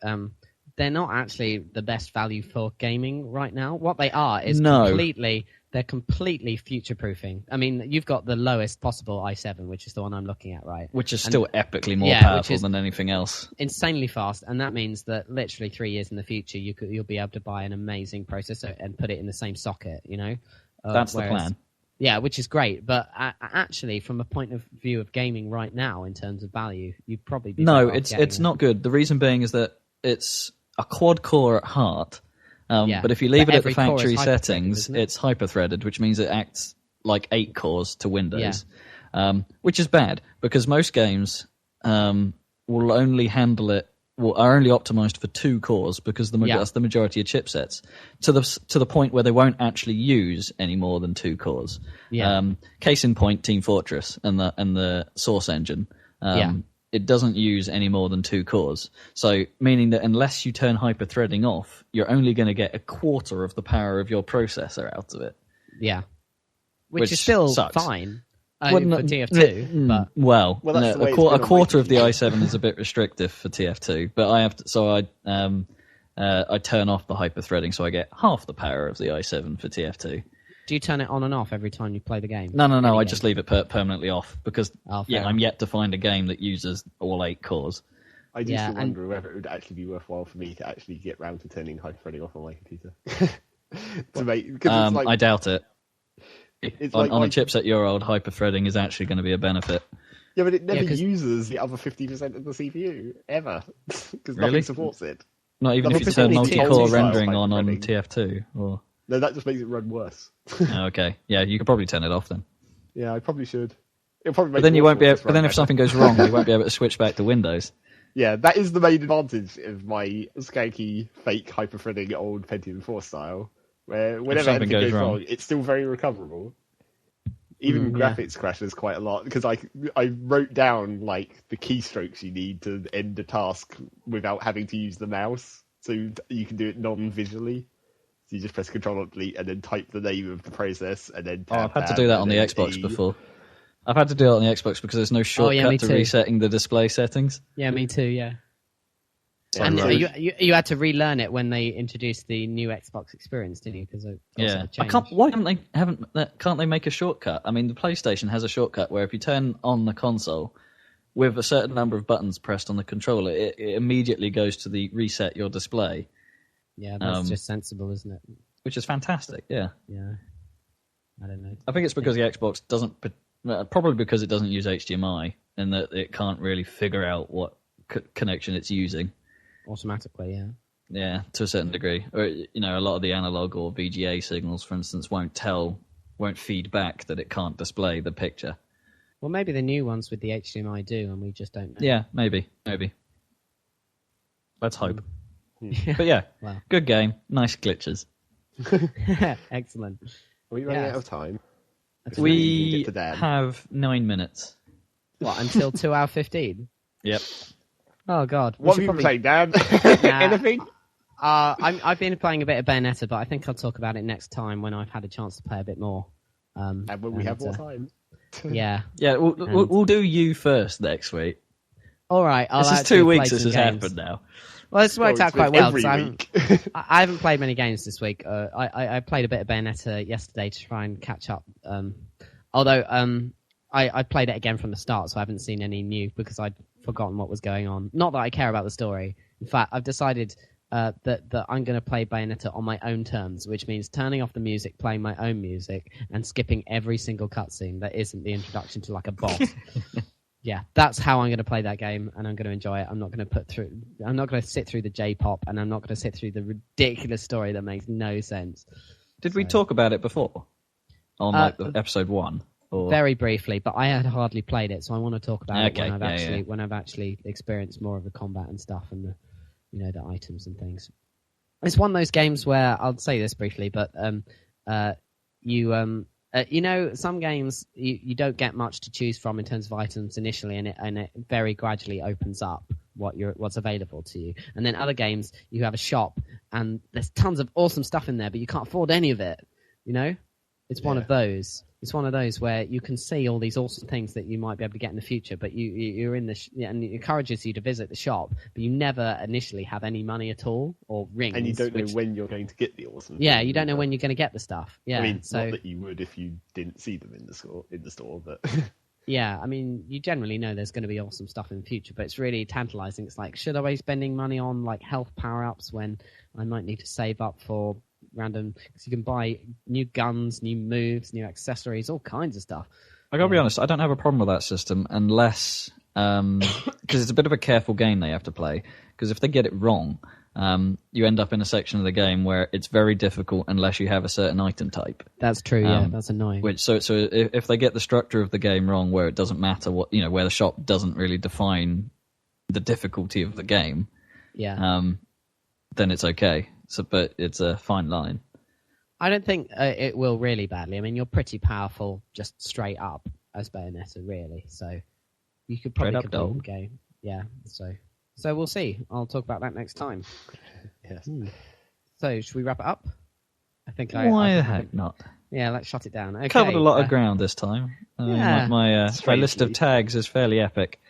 they're not actually the best value for gaming right now. What they are is they're completely future-proofing. I mean, you've got the lowest possible i7, which is the one I'm looking at, right? Which is still epically more powerful than anything else. Insanely fast, and that means that literally 3 years in the future, you'll be able to buy an amazing processor and put it in the same socket, you know? That's the plan. Yeah, which is great, but actually, from a point of view of gaming right now, in terms of value, you'd probably be... No, it's not good. The reason being is that it's a quad-core at heart, but if you leave it at the factory settings, it's hyper-threaded, which means it acts like 8 cores to Windows, which is bad, because most games will only handle it, are only optimized for 2 cores, because that's the majority of chipsets, to the point where they won't actually use any more than 2 cores. Case in point, Team Fortress and the Source engine it doesn't use any more than 2 cores. So meaning that unless you turn hyper-threading off, you're only going to get a quarter of the power of your processor out of it. Yeah. Which is still sucks. Fine for TF2. But... Well, that's a quarter of the i7 is a bit restrictive for TF2, but I turn off the hyper-threading so I get half the power of the i7 for TF2. Do you turn it on and off every time you play the game? No. I just leave it permanently off because I'm yet to find a game that uses all 8 cores. I do still wonder whether it would actually be worthwhile for me to actually get round to turning hyper-threading off on my computer. I doubt it. On a chipset your old, hyper-threading is actually going to be a benefit. Yeah, but it never uses the other 50% of the CPU, ever. Because nothing supports it. Not even if you turn multi-core rendering on TF2? Or... No, that just makes it run worse. Okay. Yeah, you could probably turn it off then. Yeah, I probably should. It'll probably make but then you won't be able, but then if something goes wrong, you won't be able to switch back to Windows. Yeah, that is the main advantage of my skanky, fake, hyper-threading old Pentium 4 style. Where whenever anything goes wrong, it's still very recoverable. Even graphics crashes quite a lot because I wrote down like the keystrokes you need to end a task without having to use the mouse, so you can do it non-visually. So you just press Control-Alt-Delete and then type the name of the process and then. I've had to do that on the Xbox before. I've had to do it on the Xbox because there's no shortcut to resetting the display settings. Yeah, me too. Yeah. And you had to relearn it when they introduced the new Xbox experience, didn't you? Because why can't they make a shortcut? I mean, the PlayStation has a shortcut where if you turn on the console with a certain number of buttons pressed on the controller, it immediately goes to the reset your display. Yeah, that's just sensible, isn't it? Which is fantastic. Yeah. Yeah. I don't know. I think it's because the Xbox doesn't, probably because it doesn't use HDMI, and that it can't really figure out what connection it's using. Automatically, yeah. Yeah, to a certain degree. Or, a lot of the analog or VGA signals, for instance, won't feed back that it can't display the picture. Well, maybe the new ones with the HDMI do, and we just don't know. Yeah, maybe. Let's hope. But yeah, wow. Good game. Nice glitches. Excellent. Are we running out of time? We have 9 minutes. What, until 2 hour 15? Yep. Oh, God. What have you been playing, Dan? Anything? I've been playing a bit of Bayonetta, but I think I'll talk about it next time when I've had a chance to play a bit more. And when we have more time. Yeah. Yeah, we'll do you first next week. All right. This is 2 weeks this has happened now. Well, it's worked out quite well. I haven't played many games this week. I played a bit of Bayonetta yesterday to try and catch up. Although I played it again from the start, so I haven't seen any new because I'd forgotten what was going on. Not that I care about the story. In fact, I've decided that I'm going to play Bayonetta on my own terms, which means turning off the music, playing my own music, and skipping every single cutscene that isn't the introduction to like a boss. Yeah, that's how I'm going to play that game, and I'm going to enjoy it. I'm not going to sit through the J-pop, and I'm not going to sit through the ridiculous story that makes no sense. Did we talk about it before on the episode 1? Or... Very briefly, but I had hardly played it, so I want to talk about it when I've actually experienced more of the combat and stuff, and the items and things. It's one of those games where I'll say this briefly, but some games you don't get much to choose from in terms of items initially, and it very gradually opens up what's available to you. And then other games, you have a shop, and there's tons of awesome stuff in there, but you can't afford any of it. It's one of those. It's one of those where you can see all these awesome things that you might be able to get in the future, but you're in and it encourages you to visit the shop, but you never initially have any money at all or rings. And you don't know when you're going to get the awesome. Yeah, you don't know when you're going to get the stuff. Yeah, I mean, not that you would if you didn't see them in the store, but. Yeah, I mean, you generally know there's going to be awesome stuff in the future, but it's really tantalizing. It's like, should I be spending money on like health power-ups when I might need to save up for random, because you can buy new guns, new moves, new accessories, all kinds of stuff. I gotta be honest, I don't have a problem with that system unless because it's a bit of a careful game they have to play, because if they get it wrong, you end up in a section of the game where it's very difficult unless you have a certain item type. That's true. Yeah, that's annoying. So if they get the structure of the game wrong, where it doesn't matter what where the shop doesn't really define the difficulty of the game, then it's okay. But it's a fine line. I don't think it will really badly. I mean, you're pretty powerful just straight up as Bayonetta, really. So you could probably complete the game. yeah, so we'll see. I'll talk about that next time. Yes. So should we wrap it up? I think Why I the heck not? Yeah, let's shut it down. Okay, Covered a lot of ground this time. Yeah. My list of tags is fairly epic.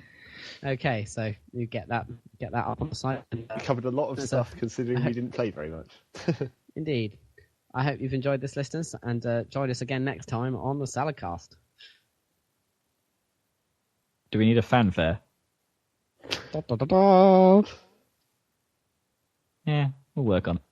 Okay, so you get that up on the site. And, We covered a lot of stuff considering we didn't play very much. Indeed. I hope you've enjoyed this, listeners, and join us again next time on the Saladcast. Do we need a fanfare? Da, da, da, da. Yeah, we'll work on it.